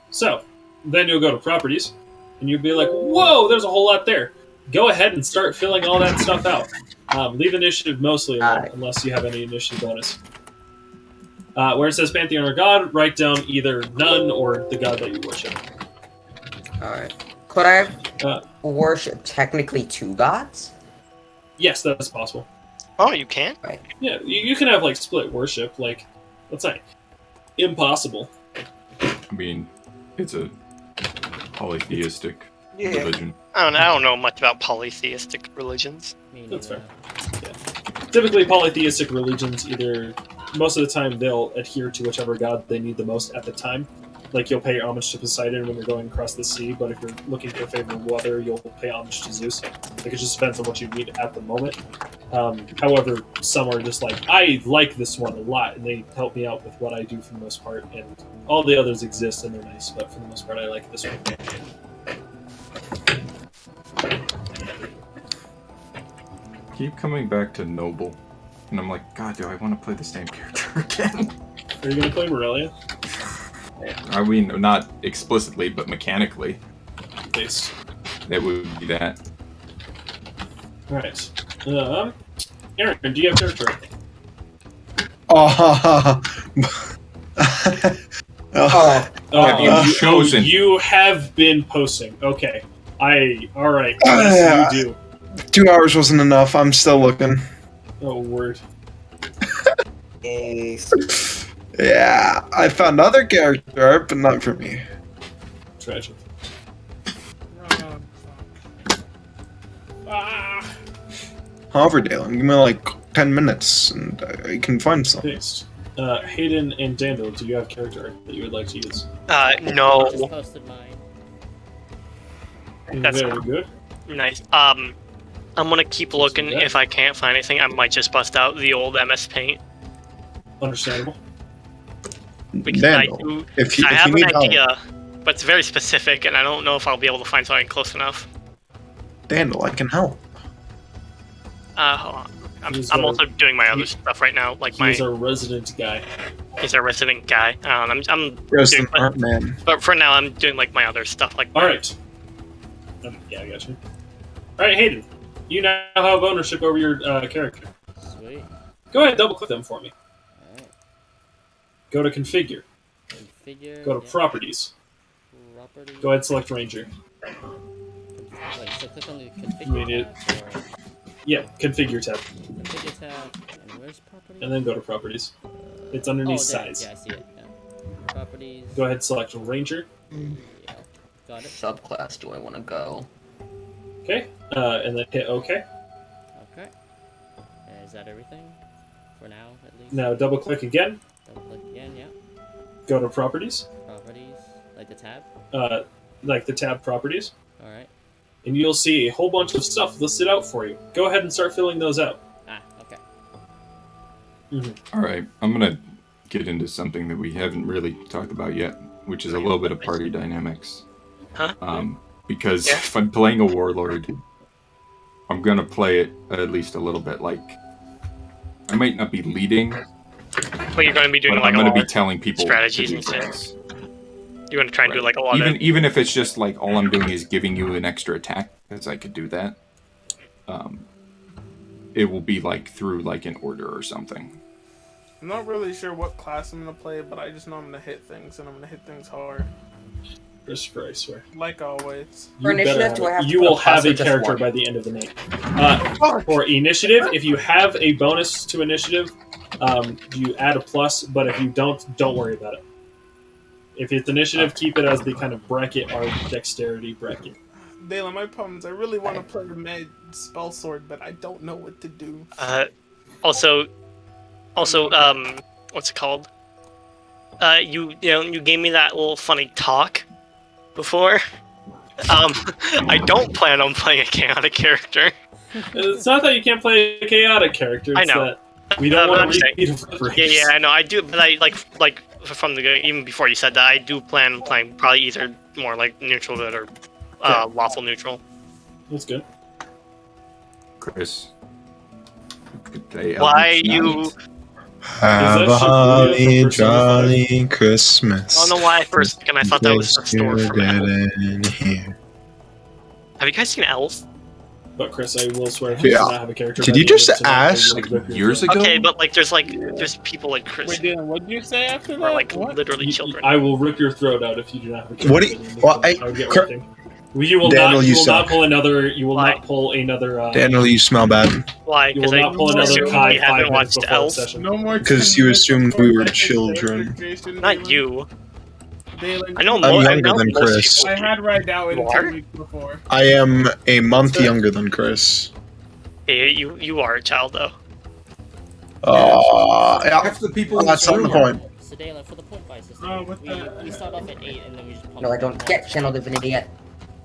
So, then you'll go to Properties, and you'll be like, whoa, there's a whole lot there. Go ahead and start filling all that stuff out. Leave initiative mostly alone, unless you have any initiative bonus. Where it says Pantheon or God, write down either none or the god that you worship. Alright. Could I worship technically 2 gods? Yes, that's possible. Oh, you can? Right. Yeah, you can have, like, split worship. Like, that's not impossible. I mean, it's a polytheistic religion. I don't know much about polytheistic religions. That's fair. Yeah. Typically, polytheistic religions either, most of the time, they'll adhere to whichever god they need the most at the time. Like, you'll pay homage to Poseidon when you're going across the sea, but if you're looking for favorable weather, you'll pay homage to Zeus. Like, it just depends on what you need at the moment. However, some are just like, I like this one a lot, and they help me out with what I do for the most part, and all the others exist, and they're nice, but for the most part, I like this one. Keep coming back to Noble. And I'm like, God, do I want to play the same character again? Are you going to play Morelia? I mean, not explicitly, but mechanically. Based. It would be that. Alright. Aaron, do you have character? Have you chosen? You have been posting. Okay. Alright. Yes, you do. 2 hours wasn't enough. I'm still looking. Oh, word. Yeah, I found other character art, but not for me. Tragic. Hoverdale, give me like 10 minutes and I can find something. Based. Hayden and Daniel, do you have character art that you would like to use? No. Just posted mine. That's very good. Nice. I'm gonna keep looking. If I can't find anything, I might just bust out the old MS Paint. Understandable. Because Daniel, I have an idea, but it's very specific, and I don't know if I'll be able to find something close enough. Daniel, I can help. Hold on. I'm also doing my other stuff right now, like He's a resident guy. He's a resident guy. I'm Resident doing, art man. but for now, I'm doing like my other stuff, like. All right. Yeah, I got you. All right, Hayden, you now have ownership over your character. Sweet. Go ahead, double click them for me. Alright. Go to Configure. Configure. Go to Properties. Properties. Go ahead, and select Ranger. Wait, so click on the You mean configure it? tab, or Yeah, Configure tab, configure tab, and where's properties? and then go to Properties. It's underneath there, Size. yeah, I see it. Yeah. Properties. Go ahead, select Ranger. Yeah. Got it. Subclass do I want to go? Okay, and then hit OK. Okay. Is that everything? For now, at least? Now double click again. Double click again, yeah. Go to Properties, Properties. Like the tab? like the tab Properties, Alright. and you'll see a whole bunch of stuff listed out for you. Go ahead and start filling those out. Ah, okay. All right, I'm gonna get into something that we haven't really talked about yet, which is a little bit of party dynamics. Huh? Because Yeah. if I'm playing a warlord, I'm gonna play it at least a little bit like I might not be leading, But you're going to be doing but like I'm a gonna lot be of telling people strategies to do and stuff. things. You're going to try and do like a lot of. Even if it's just like all I'm doing is giving you an extra attack, because I could do that. It will be like through like an order or something. I'm not really sure what class I'm gonna play, but I just know I'm gonna hit things, and I'm gonna hit things hard. Christopher, I swear. Like always. For You initiative, better do I have to you put a will have plus or a just character one? by the end of the night. For initiative, if you have a bonus to initiative, you add a plus. But if you don't worry about it. If it's initiative, keep it as the kind of bracket or dexterity bracket. Dalen, my problem is I really want to play the med spell sword, but I don't know what to do. Also, what's it called? You gave me that little funny talk before. I don't plan on playing a chaotic character. It's not that you can't play a chaotic character. It's I know. that we don't want I'm to saying- repeat a phrase. Yeah, I know. I do, but I like from the even before you said that, I do plan on playing probably either more like neutral good or lawful neutral. That's good. Chris. Could play Why Eldritch you? Knight. Have that a Shibuya holly from Persona 5? jolly Christmas. I don't know why for a second I thought that was the Yes, store you from Elf. didn't hear. Have you guys seen Elf? But Chris, I will swear, if you Yeah. do not have a character. Did by you the end just of tonight, I ask, will Like rip your years throat. ago? Okay, but like there's people like Chris Wait, Dalen, what did you say after who that? are like What? literally children. I will rip your throat out if you do not have a character. What do you- by the end of well, tonight. I would get Cr- working. You will Daniel, not. you You will not suck. pull another. You will Why? not pull another. Daniel, you smell bad. Why? You Because will I not pull another assume Kai you 5 haven't minutes watched before the Elf. session. No more. 'Cause 10 you minutes assumed before we were that children. Jason, Not Dalen. you. Dalen, I know I'm more. I younger know than most Chris. people. I had right now in You 2 are? weeks before. I am a month That's it. younger than Chris. Hey, you are a child though. Yeah, Half the people in that's this on the room point. So Dalen, for the point buy system, Oh, what we start off at 8 and then we just pump No, I it don't up. get Channel Divinity yet.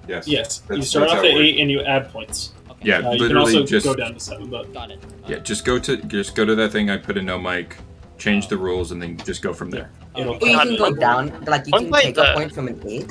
Yes. Yes, you That's- start that's off how at it 8 and you add points. Okay. Yeah, You can literally also just go down to 7, but Got it. yeah, just go to that thing I put in no mic, change the rules, and then just go from there. it'll Well, you God, can go one- down, like you one can by take the- a point from an 8.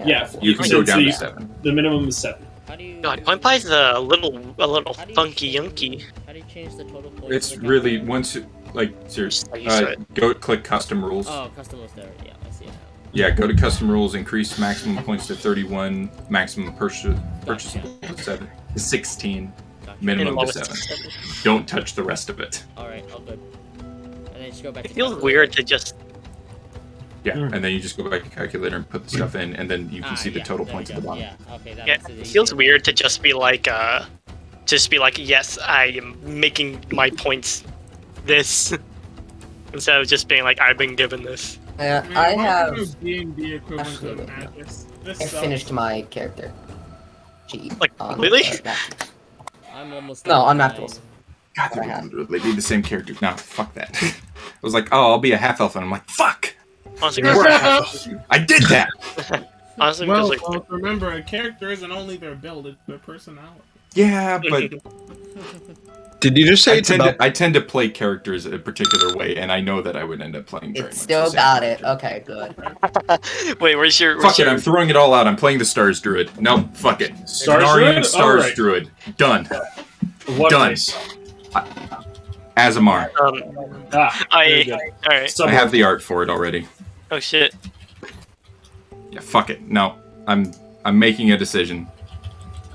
yeah. You can since go down the, to 7. The minimum is 7. How do you? God, Point Pie's a little how do you funky change yunky. How do you change the total points? It's of the really calculator? once like seriously, Like you said. go click custom rules. Oh, custom was there. Yeah, I see it now. Yeah, go to custom rules, increase maximum points to 31, maximum purchase Gotcha. to 7 to 16, Gotcha. minimum And to lowest 7. Don't touch the rest of it. All right, all good. And then just go back. It to feels calculator. weird to just. Yeah, Mm. and then you just go back to calculator and put the stuff in, and then you can see the Yeah, total there points we at the go. bottom. Yeah. Okay. That Yeah, makes it feels easier. weird to just be like, yes, I am making my points this instead of just being like, I've been given this. I Man, have. why is D&D equivalent to Actually, a mattress? This I sucks. finished my character. Gee. Like, on, completely? Maximus. I'm almost. No, done on with map mine. tools. God, I have. they literally be the same character. No, fuck that. I was like, oh, I'll be a half elf, and I'm like, fuck, Honestly, you were a half elf. I did that. honestly, Well, because like, remember, a character isn't only their build, it's their personality. Yeah, but Did you just say it's about? I tend to play characters a particular way, and I know that I would end up playing very It much still the same got it. character. Okay, good. wait, where's your? Fuck it, I'm throwing it all out. I'm playing the Stars Druid. No, fuck it. Stars Cenarian Druid? Stars Alright. Druid. Done. What Done. race? Azamar. Ah, very good. All right. I have the art for it already. Oh shit. Yeah, fuck it. No, I'm making a decision.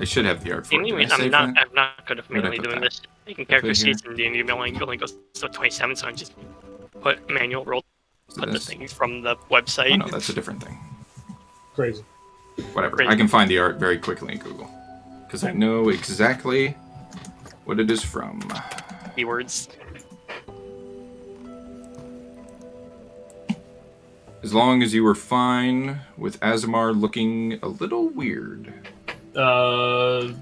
I should have the art for it. Did I I'm save not. that? I'm not good at Where'd I manually put doing that? this. Making I put character it here. sheets in D&D only goes to 27, so I just put manual roll. So Put the this- things from the Oh, website. no, that's a different thing. Crazy. Whatever. Great. I can find the art very quickly in Google. Because I know exactly what it is from. Keywords. As long as you were fine with Azamar looking a little weird. Uh, I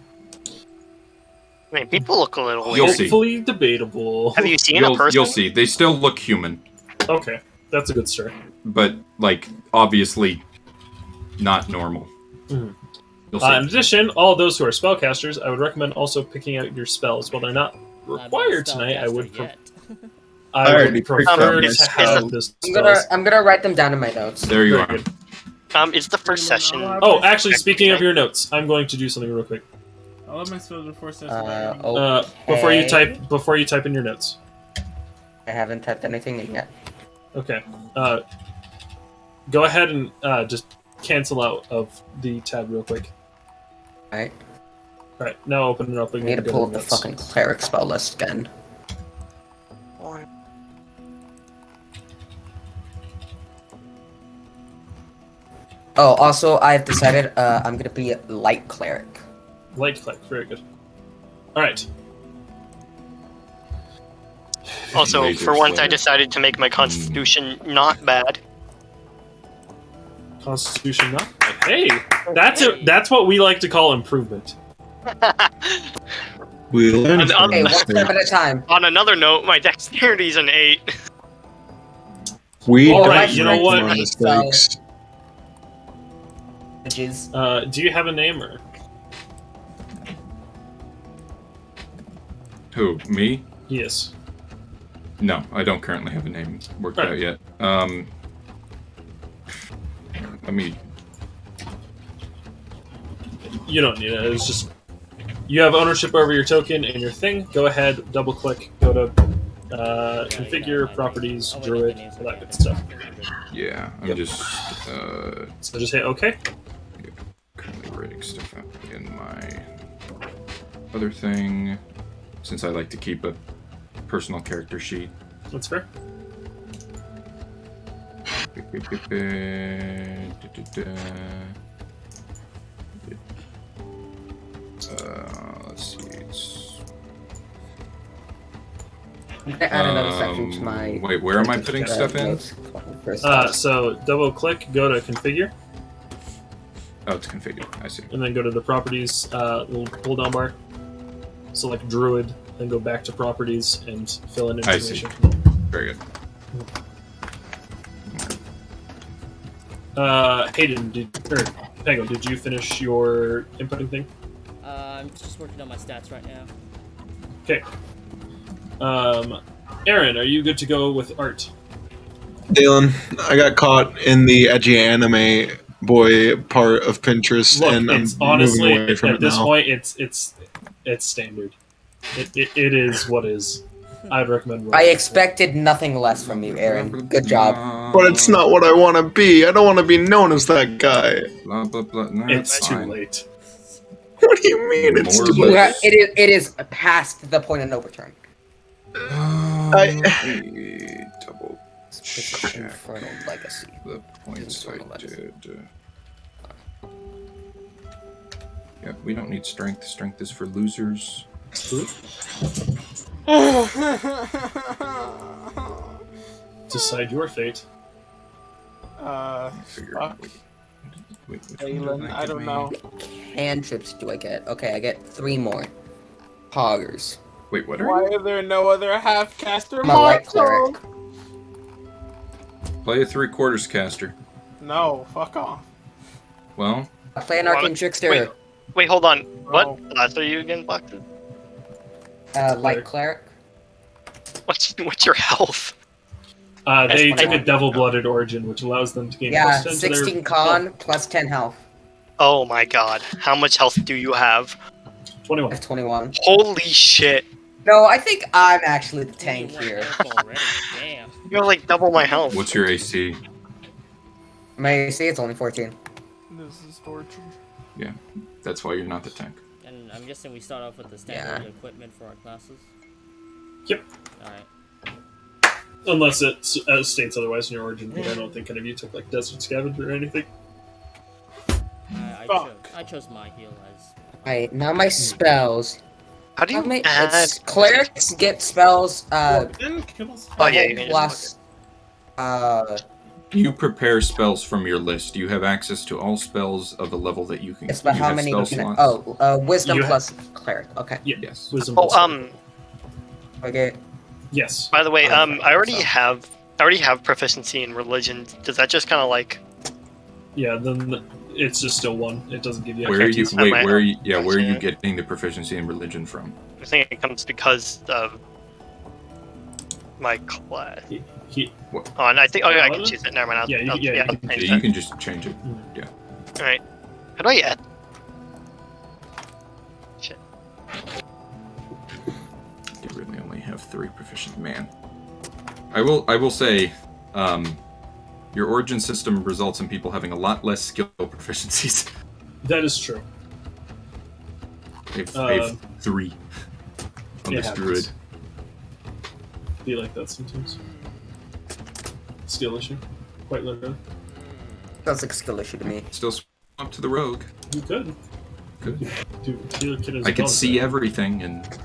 mean, people look a little You'll weird. see. hopefully debatable. Have you seen a person? You'll see. They still look human. Okay, that's a good start. But, like, obviously not normal. Mhm. You'll see. In addition, all those who are spellcasters, I would recommend also picking out your spells. While they're not I'm not a required tonight, I would, spellcaster yet. I already would picked prefer up to my have this I'm gonna write them down in my notes. There you Very are. good. It's the first session. Oh, actually, speaking of your notes, I'm going to do something real quick. I love my spells before session. Before you type in your notes. I haven't typed anything in yet. Okay. Go ahead and just cancel out of the tab real quick. Alright. All right, now open it up I again. need to go pull to up the notes. fucking cleric spell list again. Oh, also, I've decided I'm gonna be light cleric. Light cleric, very good. All right. Also, Laser for once, I slayer. decided to make my constitution not bad. Constitution not. Hey, that's what we like to call improvement. We learned And from Okay, one step at a mistakes. time. On another note, my dexterity's an 8. We All don't right, learn you know from what? our mistakes. Do you have a name or? Who? Me? Yes. No, I don't currently have a name worked Right. out yet. Let me. You don't need it. It's just you have ownership over your token and your thing. Go ahead, double click, go to configure, properties, druid, all that good stuff. Yeah, I'm Yep. just So just hit OK. currently writing stuff out in my other thing, since I like to keep a personal character sheet. That's fair. Let's see. It's... I'm gonna add another section to my. Wait, where am I putting stuff in? notes. First So double click, go to configure, Oh, it's configured. I see. and then go to the properties little pull down bar. Select druid, then go back to properties and fill in I see. information. Very good. Hayden, Pego, did you finish your inputting thing? I'm just working on my stats right now. Okay. Aaron, are you good to go with art? Dalen, I got caught in the edgy anime boy part of Pinterest, Look, and I'm it's honestly moving away from at it this now. point, it's standard. It is what is. I'd recommend. I expected nothing less from you, Aaron. Good job. But it's not what I want to be. I don't want to be known as that guy. Blah, blah, blah. No, It's too fine. late. What do you mean it's More too You late? have, it is past the point of no return. Let me double check Infernal Legacy. the points I Infernal Legacy. did. Yep, we don't need strength. Strength is for losers. Decide your fate. Figure Fuck. out. Wait, which one did Galen, that I give don't me? know. Cantrips do I get? Okay, I get 3 more. Poggers. Wait, what are Why you? are there no other half-caster I'm a light Marshall? Play a 3/4 caster. No, fuck off. Well, I play an Arcane Wait. Trickster. Wait, hold on. What Oh. class are you again, Blocked? Light Cleric. What's your health? They That's took a 21. devil-blooded origin, which allows them to gain Yeah, plus 10 to 16 their con plus 10 health. Oh my god. How much health do you have? 21. I have 21. Holy shit. No, I think I'm actually the tank here. Already. Damn. You're like double my health. what's your AC? My AC it's only 14. This is torture. That's why you're not the tank. And I'm guessing we start off with the standard equipment for our classes. Yep. Alright. Unless it states otherwise in your origin, but I don't think any of you took like Desert Scavenger or anything. I chose my heal as. Alright, now my spells. How do you It's clerics get spells Oh yeah, you can plus You prepare spells from your list. You have access to all spells of the level that you can. yes, but you how have many spell can slots. wisdom You plus cleric. Okay. Yes. Wisdom. Oh, plus Okay. Yes. by the way, I already So- have proficiency in religion. Does that just kind of like Yeah. Then it's just still 1. It doesn't give you. Where are you? Have Wait, my- where are you? Yeah, where are you Yeah. getting the proficiency in religion from? I think it comes because of my class. He, Oh, and I think I can Paladin? choose it. Never mind. I'll, Yeah, you- I'll, yeah, you I'll can- change Yeah, you that. can just change it. All right. How do I add? Shit. You really only have 3 proficient. Man, I will say, your origin system results in people having a lot less skill proficiencies. that is true. They have 3 on It this happens. druid. Be like that sometimes. Skill issue. Quite literally. Sounds like a skill issue to me. Still swap to the rogue. You could. Good. Dude, healer kit is I can above see that. everything and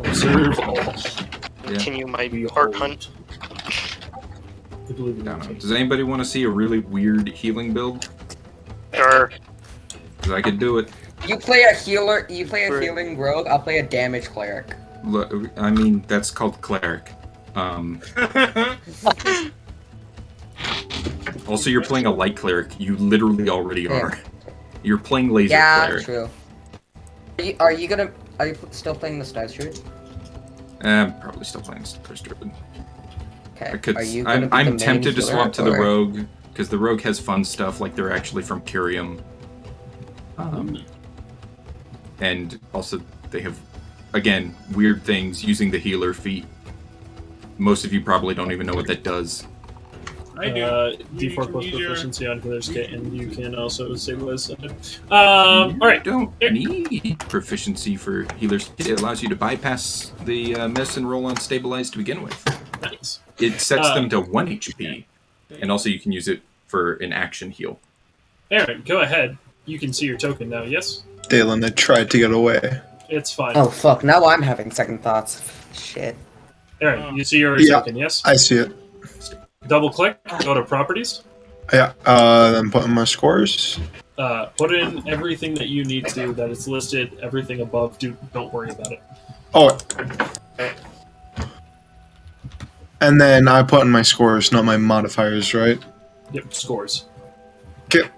Observe all. yeah. Continue my Behold. arc hunt. I believe in I don't know. you. Does anybody want to see a really weird healing build? Sure. 'Cause I could do it. You play a healer. You play a healing rogue. I'll play a damage cleric. Look, I mean, that's called cleric. Also, you're playing a light cleric. You literally already are. You're playing laser cleric. True. Are you still playing the Stars Druid? I'm probably still playing Stars Druid. Okay. Are you gonna be the I'm main tempted to healer, swap to the or- rogue because the rogue has fun stuff, like they're actually from Curium. And also they have, again, weird things using the healer feat. Most of you probably don't even know what that does. I do. D4 plus Use your- proficiency on healer's kit, and you can also stabilize. Alright. You don't need proficiency for healers. It allows you to bypass the medicine roll on stabilize to begin with. Nice. It sets them to 1 HP, and also you can use it for an action heal. Aaron, go ahead. You can see your token now, yes? Dalen, I tried to get away. It's fine. Oh fuck! Now I'm having second thoughts. Shit. Aaron, you see your Yeah. token, yes? I see it. Double click, go to properties. Yeah. Then put in my scores. Put in everything that you need to that is listed, everything above. Don't worry about it. Oh. And then I put in my scores, not my modifiers, right? Yep, scores. Okay.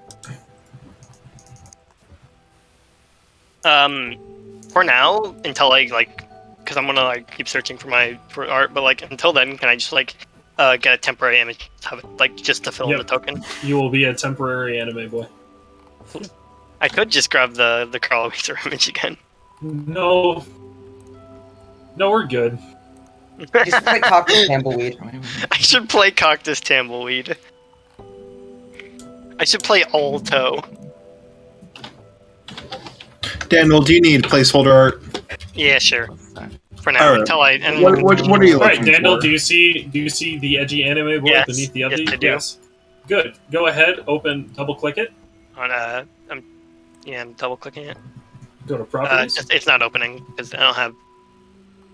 For now, until because I'm gonna keep searching for art, but until then, can I just get a temporary image, have it just to fill in the token? You will be a temporary anime boy. I could just grab the Carl Weezer image again. No, we're good. Just play Cactus Tumbleweed. I should play Cactus Tumbleweed. I should play Alto. Daniel, do you need placeholder art? Yeah, sure. For now, Alright. until I. What are you All right, looking Daniel. for? Do you see the edgy anime boy Yes, beneath the other? yes, I do. Yes. Good. Go ahead. Open. Double click it. On I'm double clicking it. Go to properties. It's not opening because I don't have.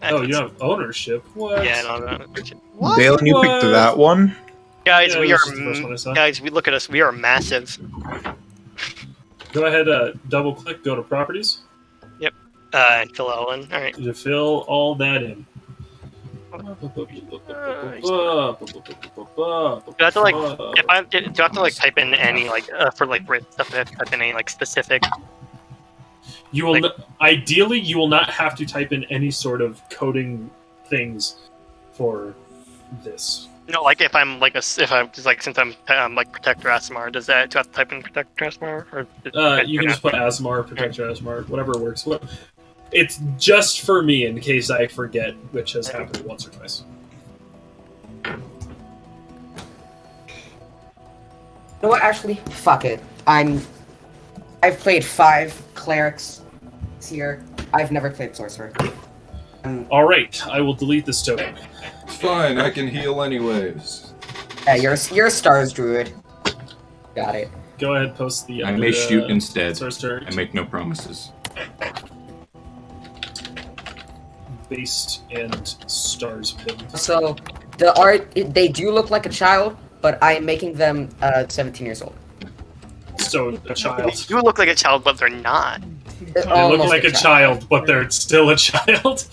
Oh, you have ownership. What? Yeah, I don't. What? Dalen, you picked that one? Guys, Yeah, we this are. is the first one I saw. Guys, look at us. We are massive. Go ahead. Double click. Go to properties. And fill it all in. All right. To fill all that in. Do I have to if I do I have to type in any for written stuff? Do I have to type in any specific? You will ideally you will not have to type in any sort of coding things for this. No, if I'm if I'm just since I'm Protector Asimar, do I have to type in Protector Asimar or? You can just put Asmar, Protector Asmar, whatever works. It's just for me in case I forget, which has happened once or twice. You know what? Actually, fuck it. I've played 5 clerics this year. I've never played sorcerer. All right, I will delete this token. It's fine, I can heal anyways. Yeah, you're a Stars Druid. Got it. Go ahead, post the. I may shoot instead. Source turret. I make no promises. Based and stars pinned. So, the art, they do look like a child, but I'm making them 17 years old. So a child. You look like a child, but they're not. They're They look almost like a child, but they're still a child.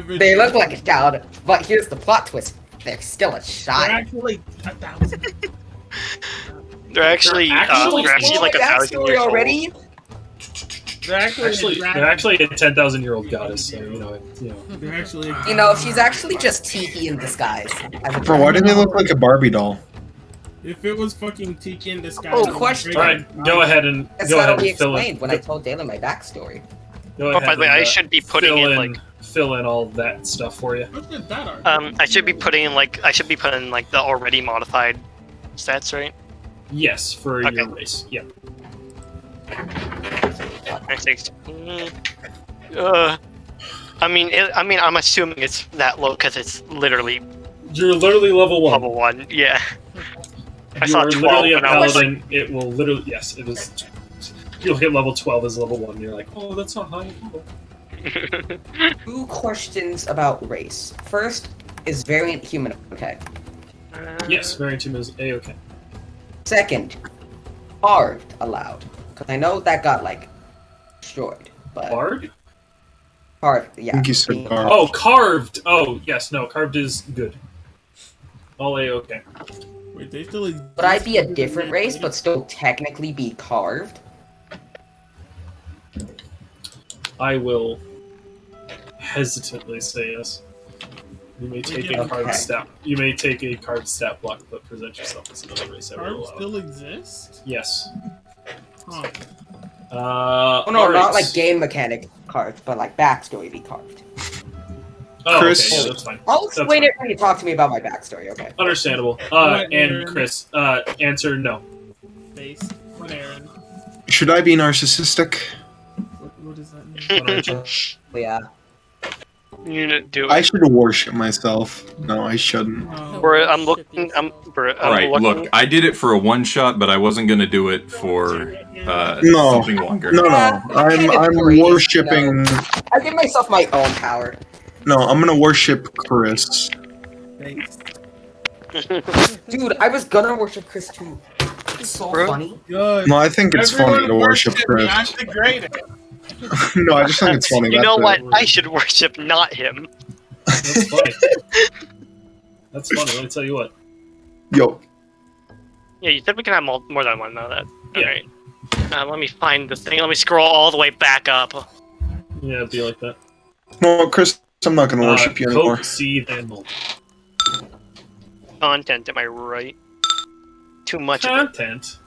They look like a child, but here's the plot twist. They're still a They're child. actually 1,000. They're actually actually- they're actually like 1,000 years already? They're actually They're actually a 10,000-year-old goddess. So They're actually. You know, she's actually just Tiki in disguise. Bro, why do they look like a Barbie doll? If it was fucking Tiki in disguise. Oh, it was question. great. All right, go ahead and That's go not ahead only and fill explained in. when I told Dalen my backstory. Go Oh, by ahead the way, and, I should be putting fill in fill in all that stuff for you. What's with that art? I should be putting in the already modified stats, right? Yes, for Okay. your race. Yep. I'm assuming it's that low because it's literally You're literally level 1. level 1. Yeah. I You saw are 12 literally a and I was like, paladin. It will literally, yes, it is. You'll hit level 12 as level 1. And you're like, oh, that's not high. Two questions about race. First, is variant human okay? Yes, variant team is A-okay. Second, carved allowed? Because I know that got, like, destroyed. But Bard? carved, yeah. I think you said being carved. Oh, carved! Oh, yes, no, carved is good. All A-okay. Wait, they still exist? Would I be a different race, but still technically be carved? I will hesitantly say yes. You may take a Okay. carved stat. You may take a carved stat block, but present yourself as another race. I will Cards allow. still exist? Yes. Huh. Oh no, alright. not like game mechanic carved, but like backstory be carved. Oh, Chris. okay, yeah, that's fine. I'll That's explain fine. it when you talk to me about my backstory, okay? Understandable. What, And Aaron? Chris, answer no. Based on Aaron. Should I be narcissistic? What does that mean? What aren't you? Yeah. you didn't do I it. should worship myself. No, I shouldn't. No. Bro, I'm looking. I'm Alright, looking. look, I did it for a one shot, but I wasn't gonna do it for No. something longer. No, Yeah, I'm great, worshiping. I give myself my own power. No, I'm gonna worship Chris. Based. Dude, I was gonna worship Chris too. It's so Bro. funny. Good. No, I think it's funny to worship me. Chris. I'm the greatest. No, I just think it's funny. You know that's what? it. I should worship not him. That's funny. That's funny. Let me tell you what. Yo, Yeah, you said we can have more than one now. That Yeah. alright. Let me find this thing. Let me scroll all the way back up. Yeah, it'd be like that. no, Chris, I'm not gonna worship you anymore. Coke, seed, and mold. Content, am I right? Too much of it. Content.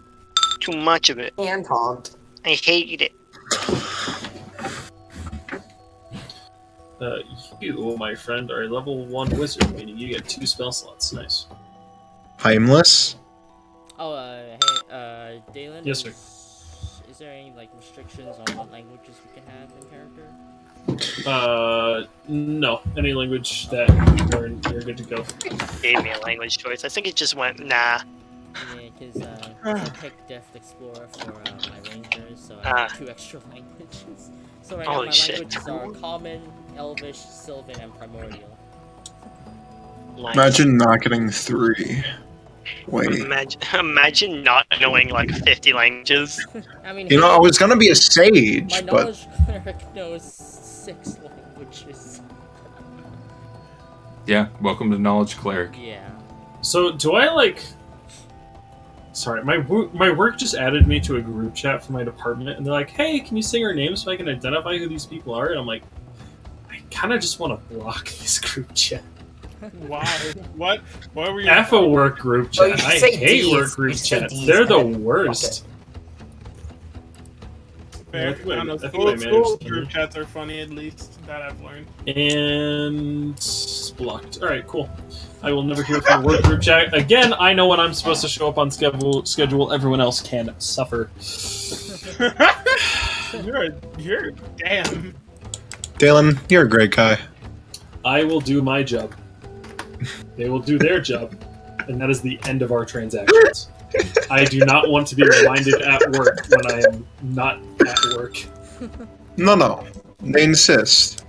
Too much of it. And haunt. I hate it. You, my friend, are a level 1 wizard, meaning you get 2 spell slots. Nice. Timeless. Oh, hey, Dalen? Yes, sir. Is there any, like, restrictions on what languages we can have in character? No. Any language that you learn, you're good to go. Gave me a language choice. I think it just went nah. Yeah, because, I picked Death Explorer for, my rangers, so I have 2 extra languages. So right now Holy my shit. languages are Common, Elvish, Sylvan, and Primordial. Nice. Imagine not getting 3. Wait. Imagine not knowing like 50 languages. I mean, You know, I was gonna be a sage, my but knowledge cleric knows 6 languages. Yeah, welcome to Knowledge Cleric. Yeah. So, do I, like... Sorry, my work just added me to a group chat for my department, and they're like, hey, can you say our names so I can identify who these people are? And I'm like, I kind of just want to block this group chat. Why? What? Why were you? F a work group Oh, you chat. should I say hate Ds. work group You should say chats. Ds, They're the and then worst. Fair. I think I School managed to- group chats are funny, at least that I've learned. And blocked. Alright, cool. I will never hear from the work group chat. Again, I know when I'm supposed to show up on schedule. Everyone else can suffer. You're damn. Dalen, you're a great guy. I will do my job. They will do their job. And that is the end of our transactions. I do not want to be reminded at work when I am not at work. No. They insist.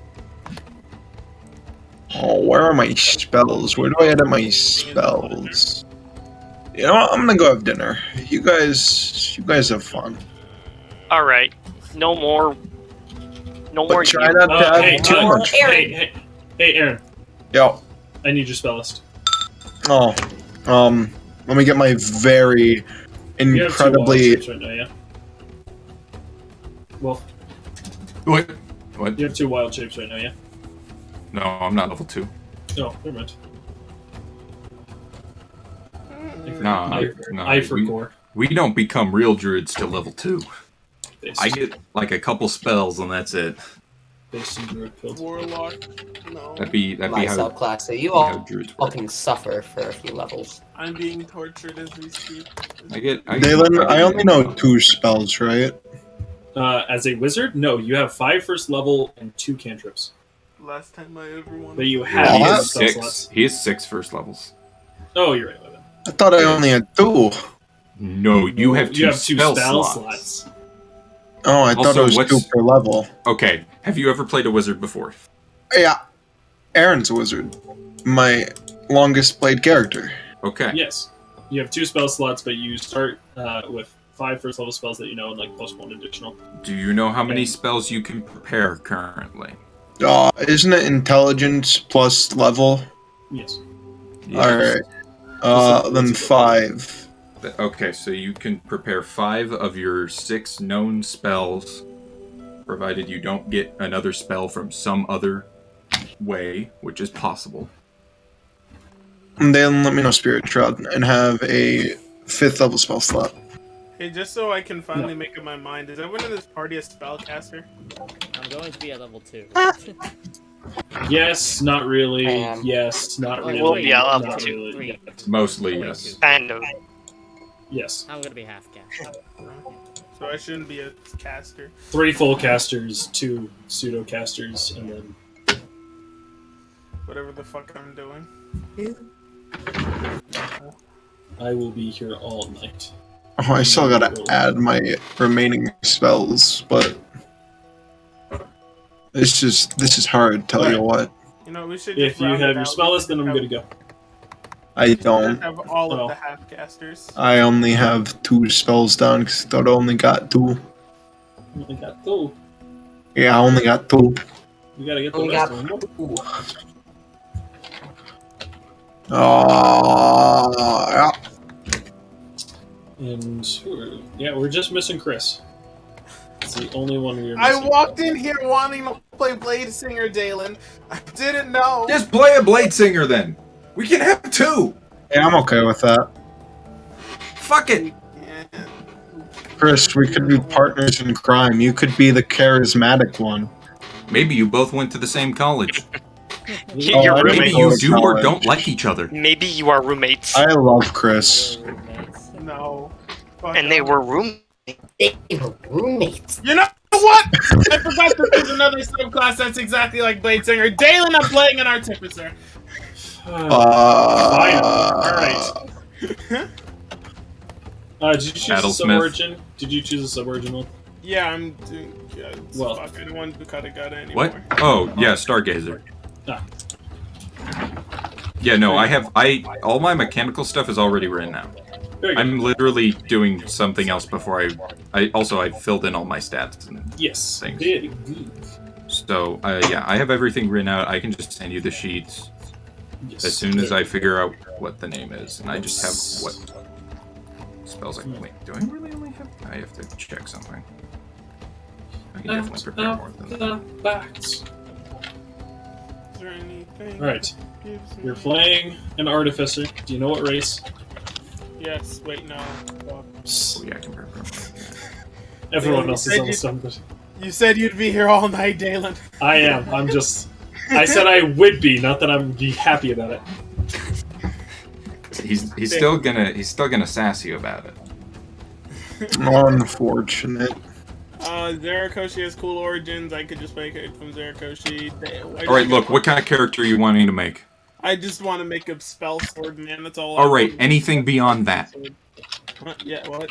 Oh, where are my spells? Where do I edit my spells? You know what? I'm gonna go have dinner. You guys have fun. Alright. No more. No more. But try not to have Hey, too much. hey, Aaron. Yo. I need your spell list. Oh. Let me get my very You have 2 wild incredibly. shapes right now, yeah? Well, What? What? you have 2 wild shapes right now, yeah? No, I'm not level 2. No, never mind. Nah, I forgot. we don't become real druids till level 2. Based, I get like a couple spells and that's it. based in druid build. Warlock. No. That'd be My how, subclass, so you how all druids all work. can suffer for a few levels. I'm being tortured as we speak. Dalen, I only know 2 spells, right? As a wizard, no, you have 5 first level and 2 cantrips. Last time I ever wanted. But you to- have Yeah, used spell Six. slots. He has 6 first levels. Oh, you're right, my bad. I thought I only had 2. No, you have two, You have 2 spell, spell slots. slots. Oh, I thought Also, it was 2 per level. Okay, have you ever played a wizard before? Yeah, Aaron's a wizard. My longest played character. Okay. Yes. You have 2 spell slots, but you start with 5 first level spells that you know and like plus 1 additional. Do you know how many spells you can prepare currently? Isn't it intelligence plus level? Yes. Yes. Alright. Then 5. Okay, so you can prepare 5 of your 6 known spells, provided you don't get another spell from some other way, which is possible. And then let me know Spirit Shroud and have a 5th level spell slot. Hey, just so I can finally make up my mind, is everyone in this party a spellcaster? I'm going to be at level 2. Yes, not really. I am. Yes, not really. We'll be at level not 2. really. Three. Yet. Mostly, Only yes. 2. Kind of. Yes. I'm gonna be half cast. So I shouldn't be a caster. 3 full casters, 2 pseudo casters, and then Whatever the fuck I'm doing. I will be here all night. Oh, I still gotta add my remaining spells, but this is hard, tell you what. You know, we should just If you round have it your out. spell list, then I'm good to go. I We should don't. have all Oh. of the half casters. I only have 2 spells down because I thought I only got 2. I got 2. Yeah, I only got 2. We gotta get the Only rest got of them. 2. Yeah. And we're just missing Chris. It's the only one we're I missing. walked in here wanting to play Blade Singer, Dalen. I didn't know. Just play a Blade Singer then! We can have 2! Yeah, I'm okay with that. Fuck it! Yeah. Chris, we could be partners in crime. You could be the charismatic one. Maybe you both went to the same college. Your I Maybe roommate. you go to do or college. don't like each other. Maybe you are roommates. I love Chris. No. Fuck And they off. were roommates. They were roommates. You know what? I forgot that there's another subclass that's exactly like Blade Singer. Dalen, I'm playing an Artificer. Fine. Alright. Did you choose a Battlesmith. sub-origin? Did you choose a sub-origin one? Yeah, I'm doing. Yeah, Well. fuck, I don't want to do Kata Gata anymore. What? Oh, yeah, Stargazer. Ah. Yeah, no, all my mechanical stuff is already written out. Very good. I'm literally doing something else before I filled in all my stats and Yes. things. Very good. So, yeah, I have everything written out. I can just send you the sheets Yes. as soon as I figure out what the name is, and I just have what spells I can. Wait, do I really only have? I have to check something. I can definitely prepare more than that. Facts. Is there anything? Alright. Gives me- You're playing an artificer. Do you know what race? Yes. Wait. No. Fuck. Oh, yeah, I can prepare more. Everyone You else is said almost you- done, but You said you'd be here all night, Dalen. I am. I'm just. I said I would be, not that I'm be happy about it. He's still gonna sass you about it. Unfortunate. Zericoshi has cool origins. I could just make it from Zericoshi. All right, look, what kind of character are you wanting to make? I just want to make a spell sword, man. That's all. All right, anything beyond that. Yeah. What?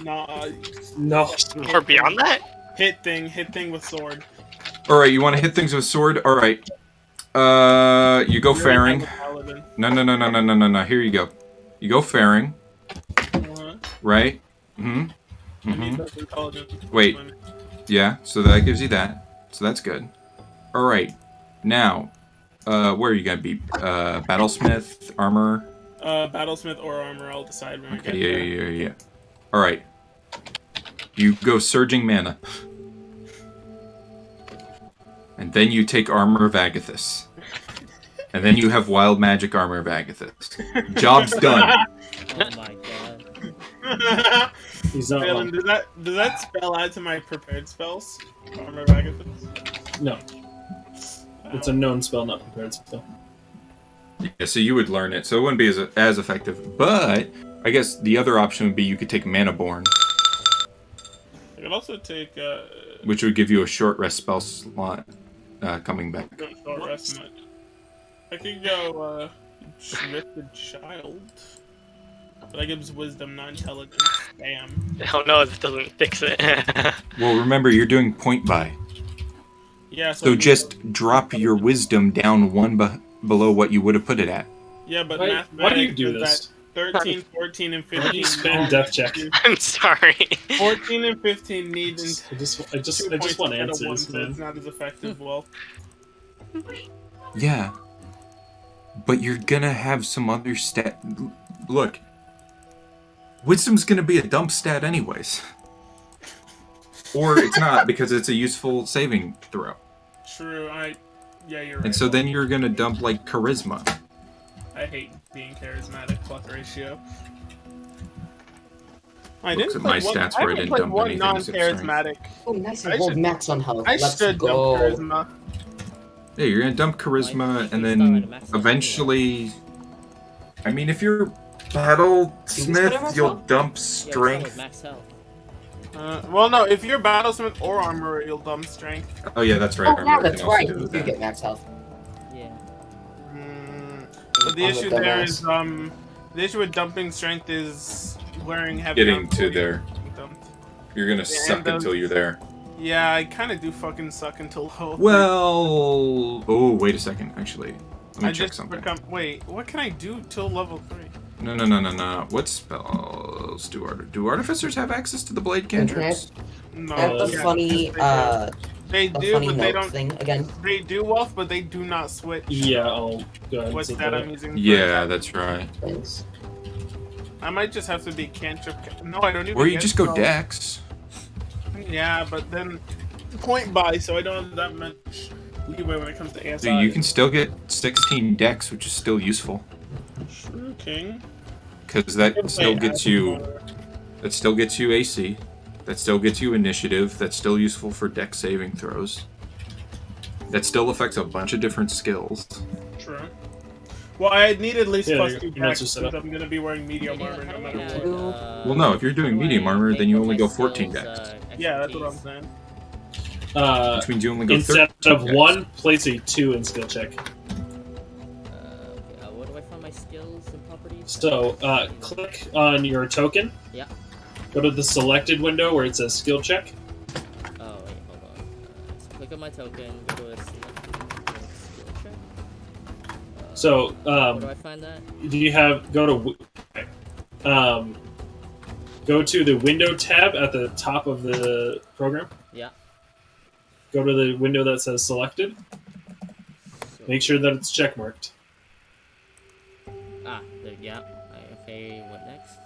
No. No. Or beyond that? Hit thing with sword. All right, you want to hit things with sword? All right. You go faring. Paladin. No. Here you go. You go faring, Uh-huh. right? Hmm. I mean, that's intelligence. Wait. Yeah. So that gives you that. So that's good. All right. Now, where are you gonna be? Battlesmith, armor. Battlesmith or armor. I'll decide when I Okay. get there. Yeah. All right. You go surging mana. And then you take Armor of Agathis. And then you have Wild Magic Armor of Agathis. Job's done. Oh my god. He's not Phelan, wrong. does that spell add to my prepared spells? Armor of Agathis? No. It's a known spell, not prepared spell. Yeah, so you would learn it. So it wouldn't be as effective. But I guess the other option would be you could take Manaborn, I could also take which would give you a short rest spell slot coming back. don't short rest much. I could go Drifted Child. But I gives wisdom, not intelligence. Damn. Oh no, this doesn't fix it. Well, remember, you're doing point buy. Yeah, So just drop your wisdom down one below what you would have put it at. Yeah, but Why do you do mathematics this? is that 13, 14, and 15. Why do you spam death check? I'm sorry. 14 and 15 need I just 2 points want instead of answers, 1, so man. it's not as effective. Well, Yeah. But you're gonna have some other stat. Look, wisdom's gonna be a dump stat anyways. Or it's not, because it's a useful saving throw. true. Yeah, you're right. And so then you're gonna dump, like, charisma. I hate being charismatic. Fuck ratio. I Looks didn't at play my one. stats I where I haven't didn't played dump one anything except strength. non-charismatic. Oh, nice. I I rolled should- max on health. I Let's should go. dump charisma. Yeah, you're gonna dump charisma, and then eventually... I mean, if you're battlesmith, you'll dump strength. Max health. Well, no. If you're battlesmith or armorer, you'll dump strength. Oh yeah, that's right. Oh, armor yeah, can that's also right. do You with do that. get max health. Yeah. But the I'm a issue there dumbass. is the issue with dumping strength is wearing heavy. Getting armor to when there. you're dumped. You're gonna Yeah, suck and until you're there. Yeah, I kind of do fucking suck until level. Well... Oh, wait a second, actually. Let me I check just something. Wait, what can I do till level 3? No. What spells do artificers have access to the blade cantrips? No. I have the yeah, funny, they the do, funny but they note don't. thing again. They do wealth, but they do not switch. Yeah, I'll go ahead and What's say that that. I'm using? for Yeah, attack. that's right. Thanks. I might just have to be cantrip. No, I don't even. Or you get just go spells. dex. Yeah, but then point buy, so I don't have that much leeway when it comes to ASI. So you can still get 16 dex, which is still useful. True King. Because that still gets you... That still gets you AC. That still gets you initiative. That's still useful for dex saving throws. That still affects a bunch of different skills. True. Well, I need at least Yeah, plus your 2 notes dex are set because up. I'm gonna be wearing medium armor no matter what. Well, no, if you're doing medium armor, then you only go 14 dex. Yeah, that's what I'm saying. Which means you only go Instead 13 of dex. 1, place a 2 in skill check. Okay, where do I find my skills and properties? So, click on your token. Yeah. Go to the selected window where it says skill check. Oh, wait, hold on. So click on my token, go to a skill check. So, Where do I find that? do you have go to the window tab at the top of the program? Yeah. Go to the window that says selected. So, Make sure that it's checkmarked. yeah. Okay, what next?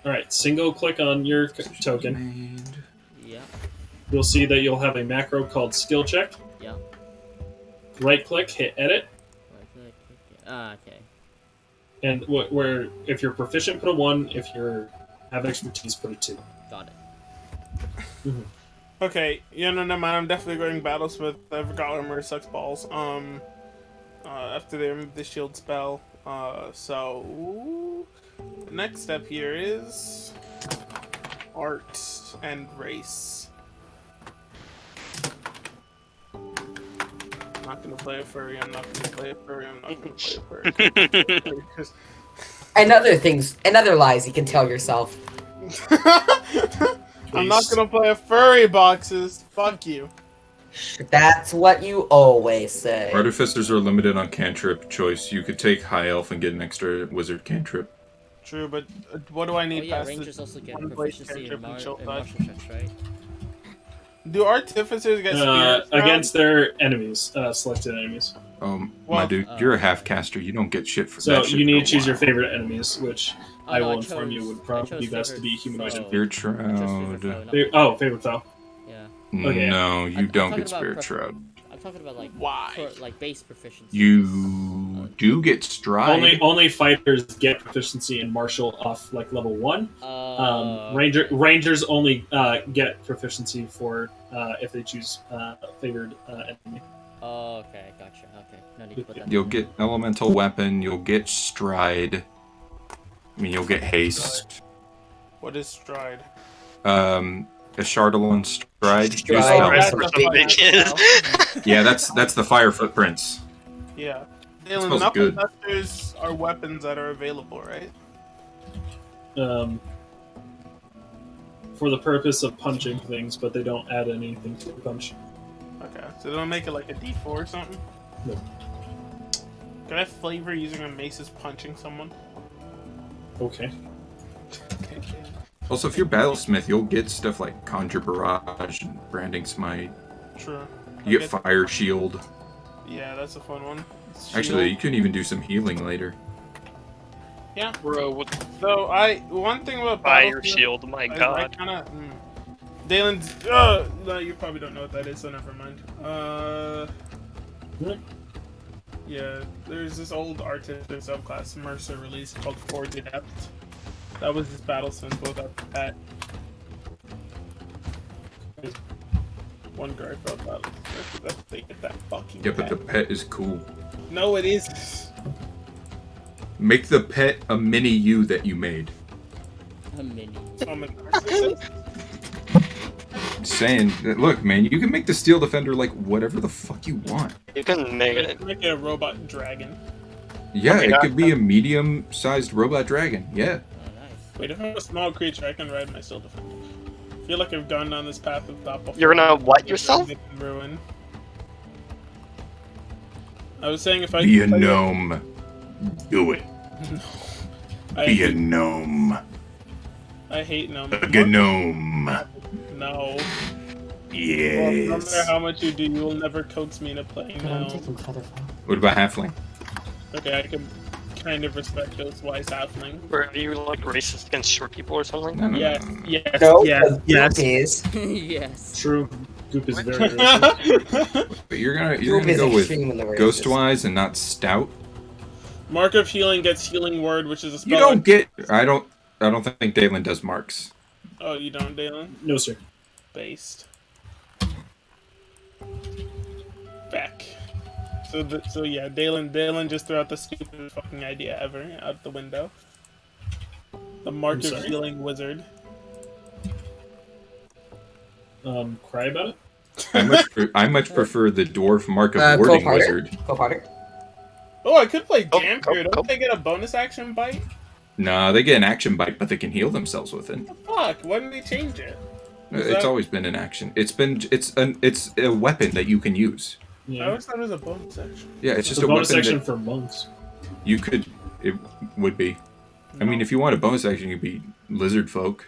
Alright, single click on your token. Yeah. You'll see that you'll have a macro called skill check. Yeah. Right click, hit edit. Right click, okay. And where if you're proficient, put a 1. If you have expertise, put a 2. Got it. Okay, yeah, no, never mind. I'm definitely going Battlesmith. I forgot armor sucks balls. After they remove the shield spell. So the next step here is art and race. I'm not gonna play a furry. I'm not gonna play a furry. I'm not gonna play a furry. And other lies you can tell yourself. I'm not gonna play a furry, boxes. Fuck you. That's what you always say. Artificers are limited on cantrip choice. You could take high elf and get an extra wizard cantrip. True, but what do I need Oh yeah, past rangers the also get one blade proficiency in, cantrip and chill touch? martial checks, right? Do artificers get spirits Against their enemies, selected enemies. My Well, dude, you're a half caster. You don't get shit for So that shit you need for to a choose your while. favorite enemies, which Oh, I no, will I inform you chose- would I probably be chose best to be favorite humanoid. foe. Spirit I chose favorite Shroud. foe, not Oh, favorite foe. Yeah. Okay. No, you I'm don't talking get about Spirit Shroud. I'm talking about like Why? like base proficiency. You do get Stride. Only fighters get proficiency in martial off like level 1. Rangers only get proficiency for if they choose favored enemy. Oh, okay, gotcha. Okay, no need to put that. You'll get Elemental Weapon. You'll get Stride. I mean, you'll get Haste. What is stride? A Chardalon Stride. Do Stride. spell. That's Some the big fire Yeah, that's the fire footprints. spell. Yeah. smells Dalen, knuckle good. dusters are weapons that are available, right? for the purpose of punching things, but they don't add anything to the punch. Okay, so they'll make it like a D4 or something? No. Can I flavor using a mace as punching someone? Okay. Okay. Also, if you're Battlesmith, you'll get stuff like Conjure Barrage and Branding Smite. True. You get Fire Shield. Yeah, that's a fun one. Actually, you can even do some healing later. Yeah. Bro, what So one thing about fire Battlefield, shield? My I God. kinda, Dalen's, no, you probably don't know what that is, so never mind. Yeah, there's this old artisan subclass Mercer released called Forge Adept. That was his Battlesmith without the pet. One guard about Battlesmith, that's they get that fucking Yeah, but pet. the pet is cool. No, it is. Make the pet a mini you that you made. A mini. So I'm a narcissist. Saying that, look, man, you can make the Steel Defender like whatever the fuck you want. You can make it. Make it a robot dragon. Yeah, Okay, it could be a medium-sized robot dragon. Yeah. Oh, nice. Wait, if I'm a small creature, I can ride my Steel Defender. I feel like I've gone down this path of thought before. You're gonna what yourself? Ruin. I was saying if I Be a could play gnome. Do it. No. I Be a hate, gnome. I hate gnomes. A gnome. No. Well, no Yes. matter how much you do, you will never coax me into playing I'm gnome. taking Featherfall. What about Halfling? Okay, I can kind of respect those wise halfling. Or are you like racist against short people or something? No, no, Yes, no, no. yes, No, yes, the yes. group is. Yes. True. Goop is very racist. But you're gonna Group is go with extremely racist. Ghostwise and not Stout. Mark of Healing gets Healing Word, which is a spell. You don't get. I don't think Dalen does marks. Oh, you don't, Dalen? No, sir. Based. Back. So yeah, Dalen just threw out the stupidest fucking idea ever out the window. The Mark I'm of sorry? Healing Wizard. Cry about it? I much prefer the Dwarf Mark of Go Warding Potter. Wizard. Go Potter. Oh, I could play Oh, Dampier. oh, Don't oh. they get a bonus action bite? Nah, they get an action bite, but they can heal themselves with it. Fuck, why didn't they change it? Is It's that- always been an action. It's a weapon that you can use. I Yeah. always thought it was a bonus action. Yeah, it's It's just a a bonus weapon section that for monks. you could. It would be. I mean, if you want a bonus action, you'd be lizard folk.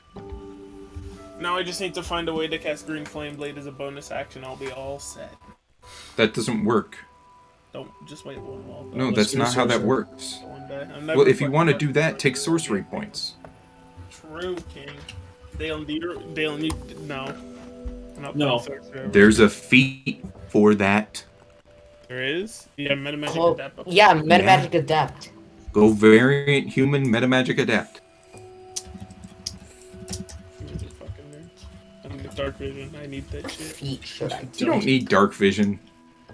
Now I just need to find a way to cast Green Flame Blade as a bonus action. I'll be all set. That doesn't work. Don't just wait one wall. No, let's that's do not how that sorcery. works. One day. Well, if you want to do that, take sorcery points. True, King. Dalen, you no. I'm not No. playing sorcerer. There's a feat for that. There is. Yeah, Metamagic Clo- Adept. yeah, Metamagic Adept. Go variant human metamagic adept. Fucking nerds. I'm the Dark Vision. I need that shit. Feet should I You do? don't need dark vision.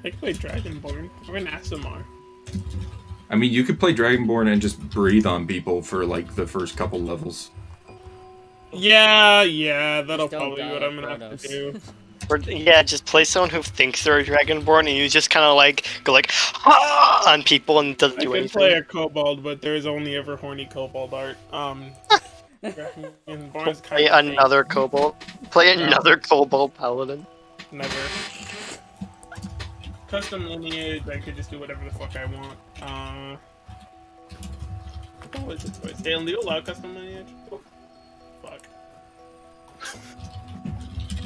I can play Dragonborn or an Asimar. I mean, you could play Dragonborn and just breathe on people for like the first couple levels. Yeah, that'll Just don't probably be die what like I'm gonna have to Protos. do. Or yeah, just play someone who thinks they're a dragonborn, and you just kind of like go like ah! on people and it doesn't I do can anything. play a kobold, but there's only ever horny kobold art. Dragonborn is Play kind of another kobold. Play another kobold paladin. never. Custom lineage, I could just do whatever the fuck I want. What was the choice? Dalen, do you allow custom lineage? Oh, fuck.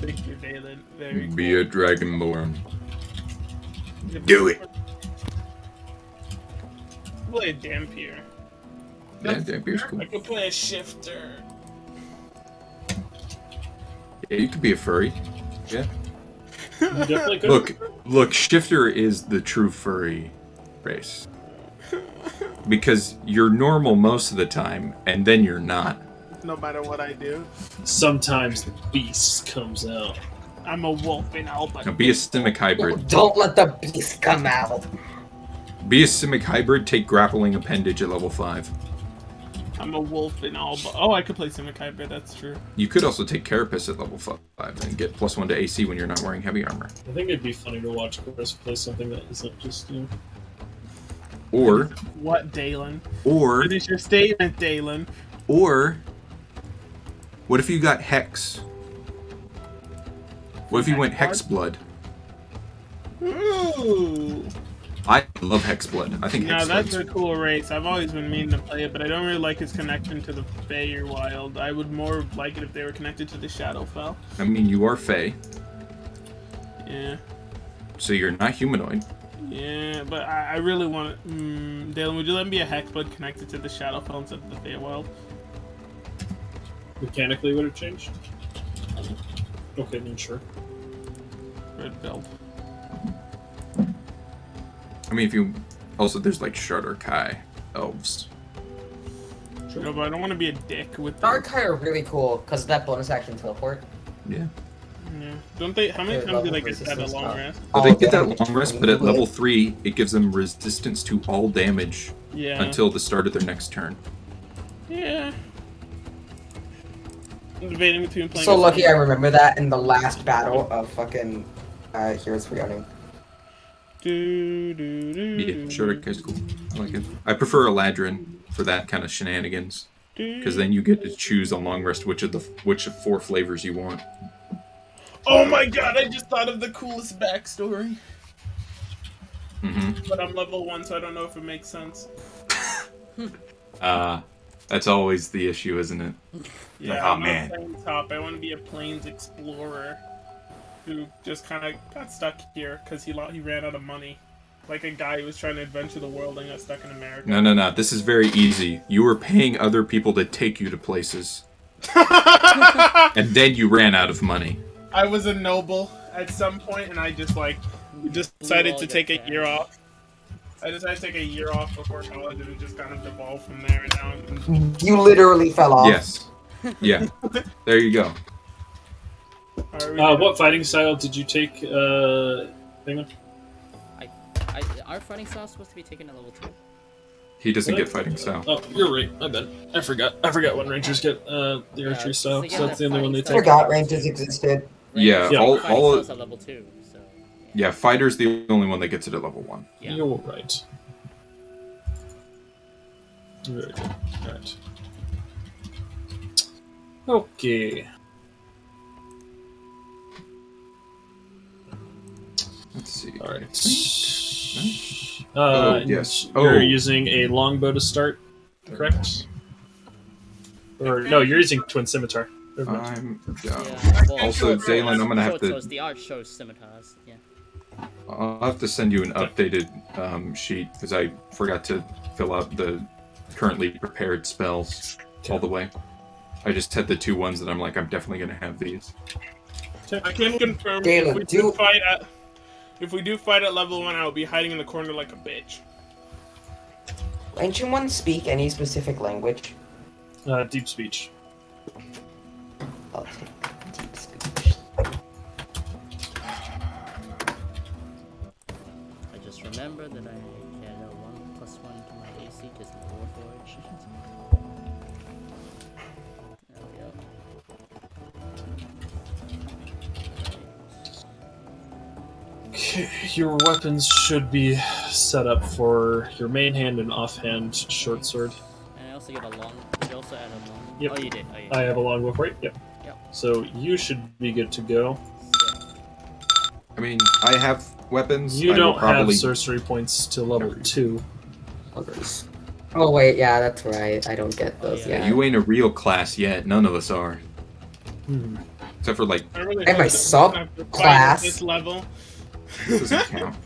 Thank you, Dalen. Very Be cool. a Dragonborn. Do it. Play a Dampier. Yeah, Dampier's cool. I could play a Shifter. Yeah, you could be a furry. Yeah. You definitely could. Look, Shifter is the true furry race. Because you're normal most of the time, and then you're not. No matter what I do. Sometimes the beast comes out. I'm a wolf in Alba. Now, be a Simic hybrid. Don't let the beast come out. Be a Simic hybrid, take grappling appendage at level 5. I'm a wolf in Alba. Oh, I could play Simic Hybrid, that's true. You could also take Carapace at level 5 and get +1 to AC when you're not wearing heavy armor. I think it'd be funny to watch Chris play something that isn't just, you know. Or, What, Dalen? or, What is your statement, Dalen? Or what if you got Hex? What if you went Hex Blood? Ooh. I love Hex Blood. I think No, Hex that's Blood's a cool race. I've always been meaning to play it, but I don't really like its connection to the Feywild. I would more like it if they were connected to the Shadowfell. I mean, you are Fey, Yeah. so you're not humanoid. Yeah, but I really want it. Dalen, would you let me be a Hexblood connected to the Shadowfell instead of the Feywild? Mechanically would have changed. Okay, then sure. Red build. I mean, if you also there's like Shardar Kai elves. No, but I don't want to be a dick with them. Darkai are really cool because of that bonus action teleport. Yeah. Yeah. Don't they? How many They're times do they level get that a resistance long now. rest? But they Oh, get that damage. long rest, but at level 3, it gives them resistance to all damage Yeah. until the start of their next turn. Yeah. I'm debating between playing. So a- lucky I remember that in the last battle of fucking Heroes for Young. Do, do, do, Yeah, do, Shardar Kai's cool. I like it. I prefer Eladrin for that kind of shenanigans, because then you get to choose on long rest which of 4 flavors you want. Oh my god! I just thought of the coolest backstory. Mm-hmm. But I'm level 1, so I don't know if it makes sense. That's always the issue, isn't it? Yeah, Oh, I'm man. not playing top. I want to be a plains explorer who just kind of got stuck here because he ran out of money. Like a guy who was trying to adventure the world and got stuck in America. No. This is very easy. You were paying other people to take you to places, and then you ran out of money. I was a noble at some point, and I just decided to take a year off. I decided to take a year off before college, and it just kind of devolved from there. And now I'm... You literally fell off. Yes. Yeah. There you go. What fighting style did you take, Damon? Our fighting style is supposed to be taken at level 2. He doesn't get fighting style. Oh, you're right. I bet. I forgot when Rangers get the archery style. they So get that's the only one they fighting take. Forgot Rangers existed. Yeah, Yeah. all Fighting at level 2. So yeah, fighter's the only one that gets it at level 1. yeah. You're right. Very good. Alright. Okay. Let's see. Alright. Yes. You're using a longbow to start, correct? Or no, you're using twin scimitar. Never mind. Yeah, well, Also, Dalen, I'm gonna have to. The art shows scimitars. Yeah. I'll have to send you an updated sheet because I forgot to fill out the currently prepared spells all the way. I just had the 2 ones that I'm like, I'm definitely gonna have these. I can confirm Dalen, if we do fight at level 1, I will be hiding in the corner like a bitch. Ancient ones speak any specific language? Deep speech. I'll take deep speech. I just remember that I get a 1+1 to my AC because I'm a Warforged. There we go. Okay, your weapons should be set up for your main hand and offhand short sword. And I also get a long. Did you also add a long? Yep. Oh, you did. Oh, you did. I have a longbow for you. Yep. Yep. So you should be good to go. I mean, I have weapons. You I will don't probably... have sorcery points to level 2. Others. Oh wait, yeah, that's right. I don't get those yeah. yet. You ain't a real class yet. None of us are. Except for like. I really Am I hope that we're gonna have to fight at subclass? this level. This doesn't count.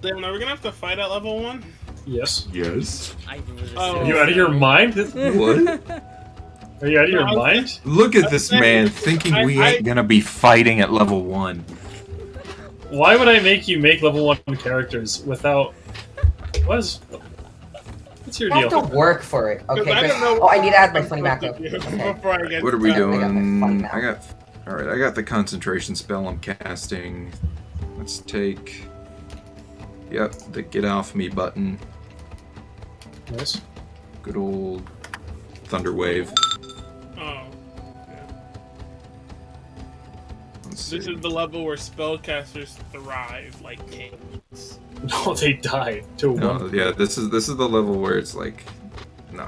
Damn, are we gonna have to fight at level 1? Yes. Yes. I was Oh. Are you out of your mind? What? Are you out of your No, I was mind? Look at this man thinking we I- ain't gonna be fighting at level 1. Why would I make you make level 1 characters without... What's your I have deal? to work for it. Okay, I good. don't know Oh, I need to add my what funny I'm macro. supposed to do Okay. Before I get What are we started. I got my funny doing? mouth. Alright, I got the concentration spell I'm casting. Let's take. Yep, the get off me button. Nice. Good old Thunder Wave. Oh. Let's see. This is the level where spellcasters thrive like kings. No, they die to No, one. yeah, this is the level where it's like No.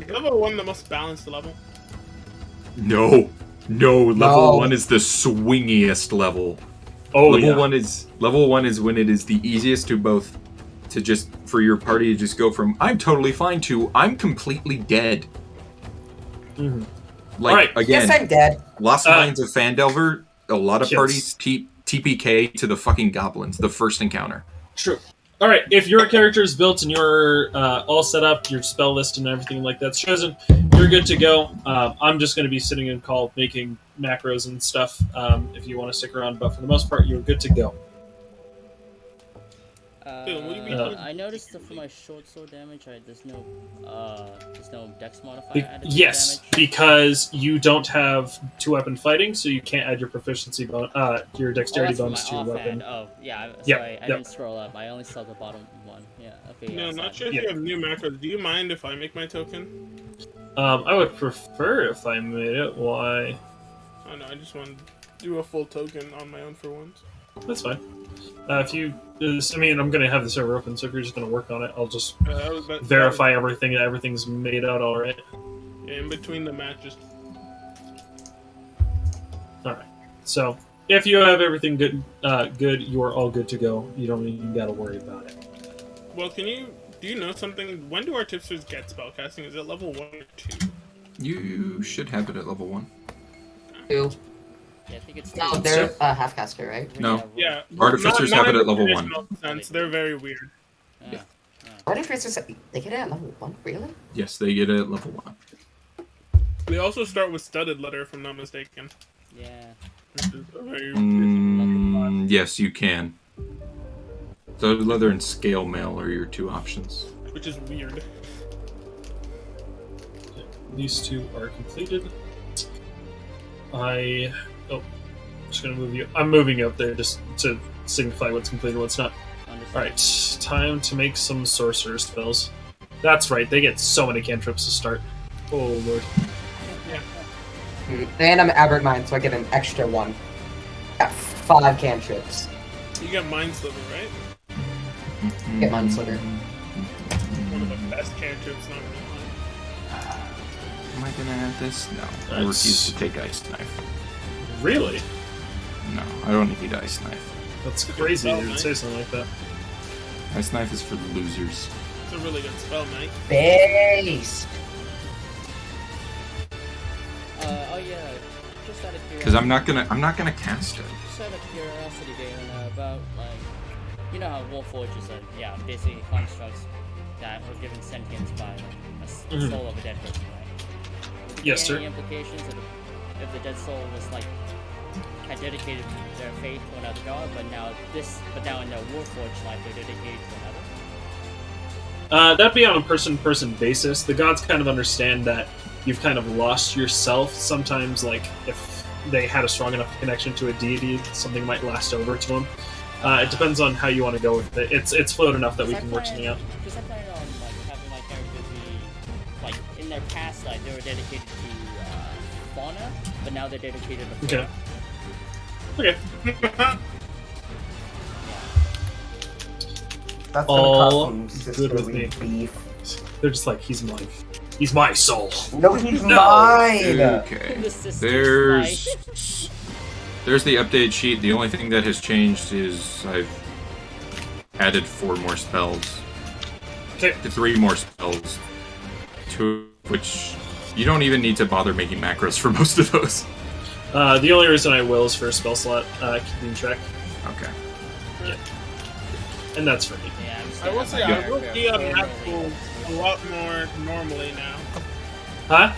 Level 1 the most balanced level. No. Level No. 1 is the swingiest level. Oh, level one is when it is the easiest to just for your party to just go from I'm totally fine to I'm completely dead. Mm-hmm. Like All right. again, Yes, I'm dead. Lost Mines of Fandelver, a lot of Kills. parties TPK to the fucking goblins, the first encounter. True. All right, if your character is built and you're all set up, your spell list and everything like that's chosen, you're good to go. I'm just going to be sitting in call making macros and stuff if you want to stick around, but for the most part, you're good to go. I noticed that for my short sword damage, there's no dex modifier added to Yes, damage. because you don't have two-weapon fighting, so you can't add your proficiency your dexterity bonus to your weapon. Oh, yeah. Yep, Sorry, I didn't scroll up. I only saw the bottom one. Yeah. Okay. No, Yeah, not sure if you have new macros. Do you mind if I make my token? I would prefer if I made it. Why? Oh no, I just want to do a full token on my own for once. That's fine. If you, I mean, I'm gonna have the server open, so if you're just gonna work on it, I'll just verify everything and everything's made out all right. Yeah, in between the matches. All right. So if you have everything good, you are all good to go. You don't even gotta worry about it. Well, do you know something? When do our tipsters get spellcasting? Is it level 1 or 2? You should have it at level 1. 2. Yeah, I think it's No, they're half-caster, right? No. Yeah. Artificers have it at level 1. Sense. They're very weird. Yeah. Artificers, they get it at level 1? Really? Yes, they get it at level 1. They also start with studded letter, if I'm not mistaken. Yeah. Yes, you can. Studded leather and scale mail are your two options. Which is weird. These two are completed. I'm just gonna move you. I'm moving you up there just to signify what's complete and what's not. Alright, time to make some sorcerer spells. That's right, they get so many cantrips to start. Oh lord. Yeah. And I'm Aberrant Mind, so I get an extra one. Got 5 cantrips. You get Mind Sliver, right? Get Mind Sliver. One of the best cantrips, not gonna lie. Am I gonna have this? No. I refuse to take Ice Knife. Really? No, I don't need Ice Knife. That's crazy you would say something like that. Ice Knife is for the losers. It's a really good spell, Mike. Base! Oh yeah, just out of curiosity. Because I'm not gonna cast it. Just out of curiosity, Galen, about you know how Warforges are, basically constructs that were given sentience by a soul of a dead person, right? Yes, sir. Any implications if the dead soul was had dedicated their faith to another god, but now in their Warforged life they're dedicated to another? That'd be on a person-to-person basis. The gods kind of understand that you've kind of lost yourself. Sometimes, if they had a strong enough connection to a deity, something might last over to them. It depends on how you want to go with it. It's fluid enough that we can work something out. Because I plan on having my character be in their past life they were dedicated to fauna, but now they're dedicated to flora. Okay. That's all gonna cost good with me. Beef. They're just like, he's my soul. No, he's mine! Okay. There's the update sheet. The only thing that has changed is I've added 4 more spells. Okay. 3 more spells. 2 which you don't even need to bother making macros for most of those. The only reason I will is for a spell slot, keeping track. Okay. Yeah. And that's for me. Yeah, I will say I will be on map pool a lot more normally now. Huh?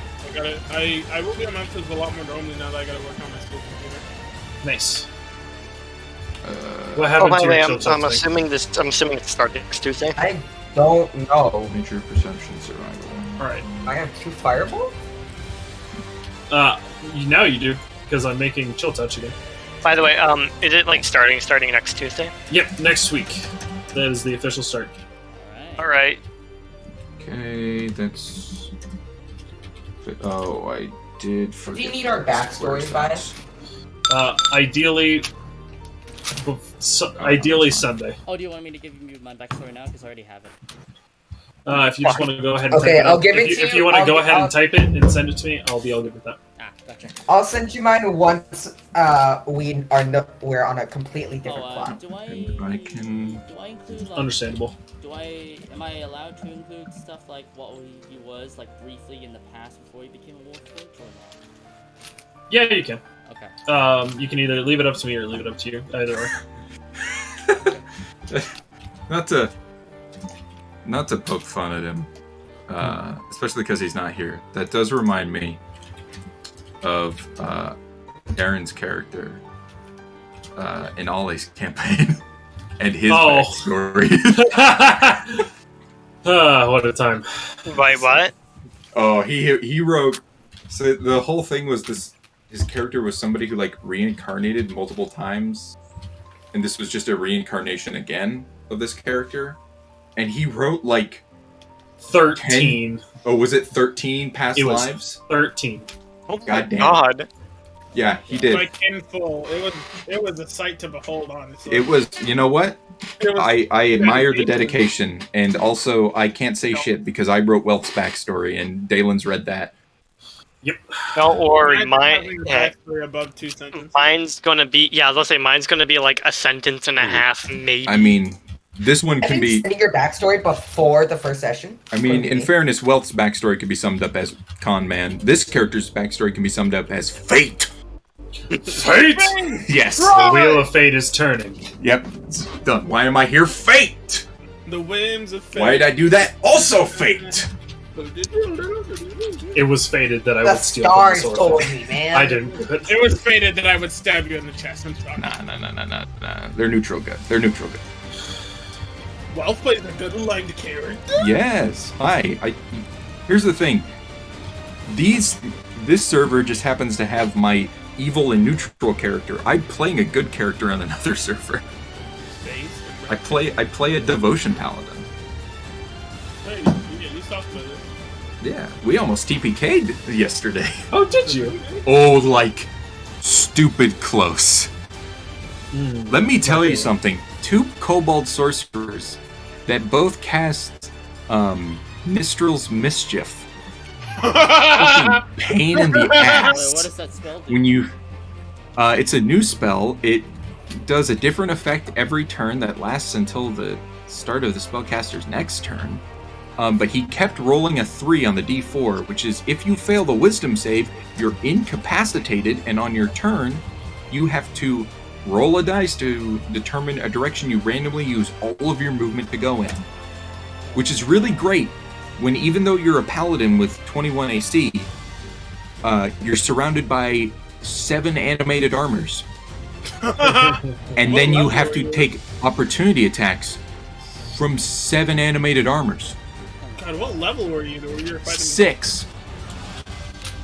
I will be on map pools a lot more normally now that I gotta work on my school computer. Nice. What happened by to the way, your I'm assuming it starts next Tuesday. I don't know. Nature, perception, survival. Alright. I have 2 fireball? Now you do, because I'm making Chill Touch again. By the way, is it starting next Tuesday? Yep, next week. That is the official start. Alright. Okay, that's... Oh, I did forget. Do you need our backstory by it? Ideally Sunday. Oh, do you want me to give you my backstory now? Because I already have it. If you just want to go ahead and Okay, type it I'll up. give it if you, to if you. you want to I'll- go ahead I'll- and type it and send it to me, I'll be all good with that. Ah, gotcha. I'll send you mine once we're on a completely different clock. Do I? And I can- Do I include like? Understandable. Am I allowed to include stuff like what he was like briefly in the past before he became a wolf coach, or not? Yeah, you can. Okay. You can either leave it up to me or leave it up to you. Either way. Not to poke fun at him, especially because he's not here. That does remind me of Darren's character in Ollie's campaign and his backstory. What a time! Wait, what? Oh, he wrote. So the whole thing was this. His character was somebody who like reincarnated multiple times, and this was just a reincarnation again of this character. And he wrote like 13. 10, oh, was it 13 past It was lives? 13. Oh God damn. God. Yeah, he did. Like in full, it was a sight to behold. Honestly, It was. You know what? It was I admire the dedication, and also I can't say shit because I wrote Welk's backstory, and Dalen's read that. Yep. Don't worry, Having a backstory above 2 sentences. mine's gonna be I was gonna say mine's gonna be like a sentence and a half, maybe. I mean, this one can be. Sending your backstory before the first session. I mean, in fairness, Welk's backstory could be summed up as con man. This character's backstory can be summed up as fate. Fate! Yes. The wheel of fate is turning. Yep. It's done. Why am I here? Fate. The whims of fate. Why did I do that? Also fate. It was fated that I The would steal from the stars sword. told me, man. I didn't do it. It was fated that I would stab you in the chest. I'm sorry. Nah. They're neutral good. They're neutral good. Ralph plays a good aligned character. Yes. Hi. Here's the thing. This server just happens to have my evil and neutral character. I'm playing a good character on another server. I play a devotion paladin. Hey, you talked about this. Yeah, we almost TPK'd yesterday. Oh, did you? Oh, like stupid close. Let me tell you something. 2 kobold sorcerers that both cast Nistrel's Mischief. Fucking pain in the ass. Wait, what does that spell do? When you, it's a new spell. It does a different effect every turn that lasts until the start of the spellcaster's next turn. But he kept rolling a 3 on the d4, which is if you fail the wisdom save, you're incapacitated, and on your turn, you have to roll a dice to determine a direction you randomly use all of your movement to go in. Which is really great when, even though you're a paladin with 21 AC, you're surrounded by 7 animated armors. And then you have to take opportunity attacks from 7 animated armors. God, what level were you? You were fighting 6.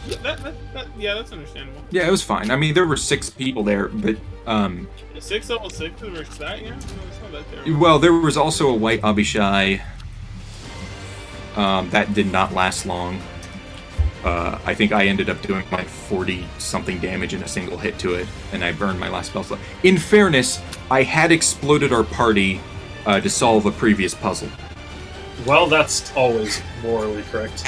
Yeah, that's understandable. Yeah, it was fine. I mean, there were 6 people there, but 6 level 6 versus that, yeah? No, it's not that terrible. well, there was also a white Abishai. That did not last long. I think I ended up doing like 40-something damage in a single hit to it, and I burned my last spell slot. In fairness, I had exploded our party to solve a previous puzzle. Well, that's always morally correct.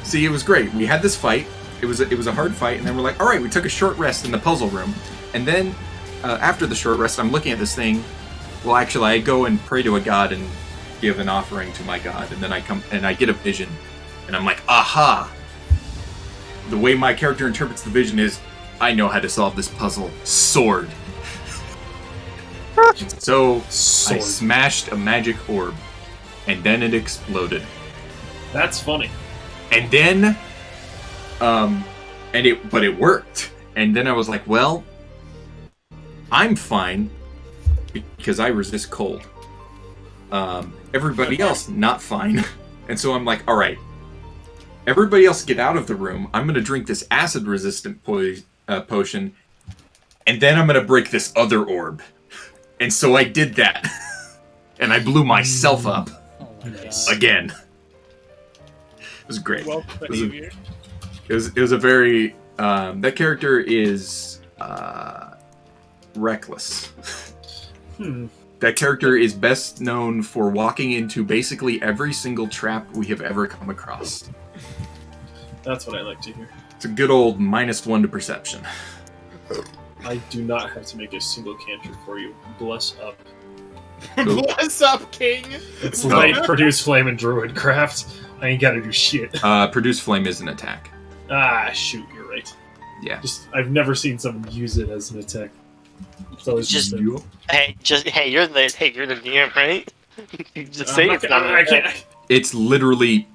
See, it was great. We had this fight. It was a hard fight, and then we're like, all right, we took a short rest in the puzzle room, and then after the short rest, I'm looking at this thing. Well, actually, I go and pray to a god and give an offering to my god, and then I come and I get a vision, and I'm like, aha! The way my character interprets the vision is, I know how to solve this puzzle. Sword. So I smashed a magic orb, and then it exploded. That's funny. And then, but it worked. And then I was like, well, I'm fine because I resist cold. Everybody else not fine. And so I'm like, all right, everybody else get out of the room. I'm going to drink this acid resistant potion, and then I'm going to break this other orb. And so I did that. And I blew myself up. Again. It was great. Well, It was a very that character is reckless. That character is best known for walking into basically every single trap we have ever come across. That's what I like to hear. It's a good old -1 to perception. I do not have to make a single cantrip for you. Bless up. Bless up, King. It's light, produce flame, and druid craft. I ain't gotta do shit. Produce flame is an attack. Ah, shoot, you're right. Yeah. I've never seen someone use it as an attack. It's always Just- been- you're the DM, right? You just say it's not an I attack. can't. It's literally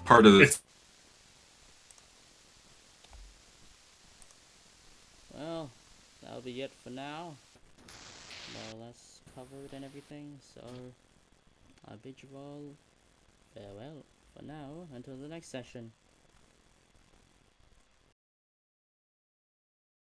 part of the. It's- Well, that'll be it for now. More or less covered and everything, so I bid you all farewell for now until the next session.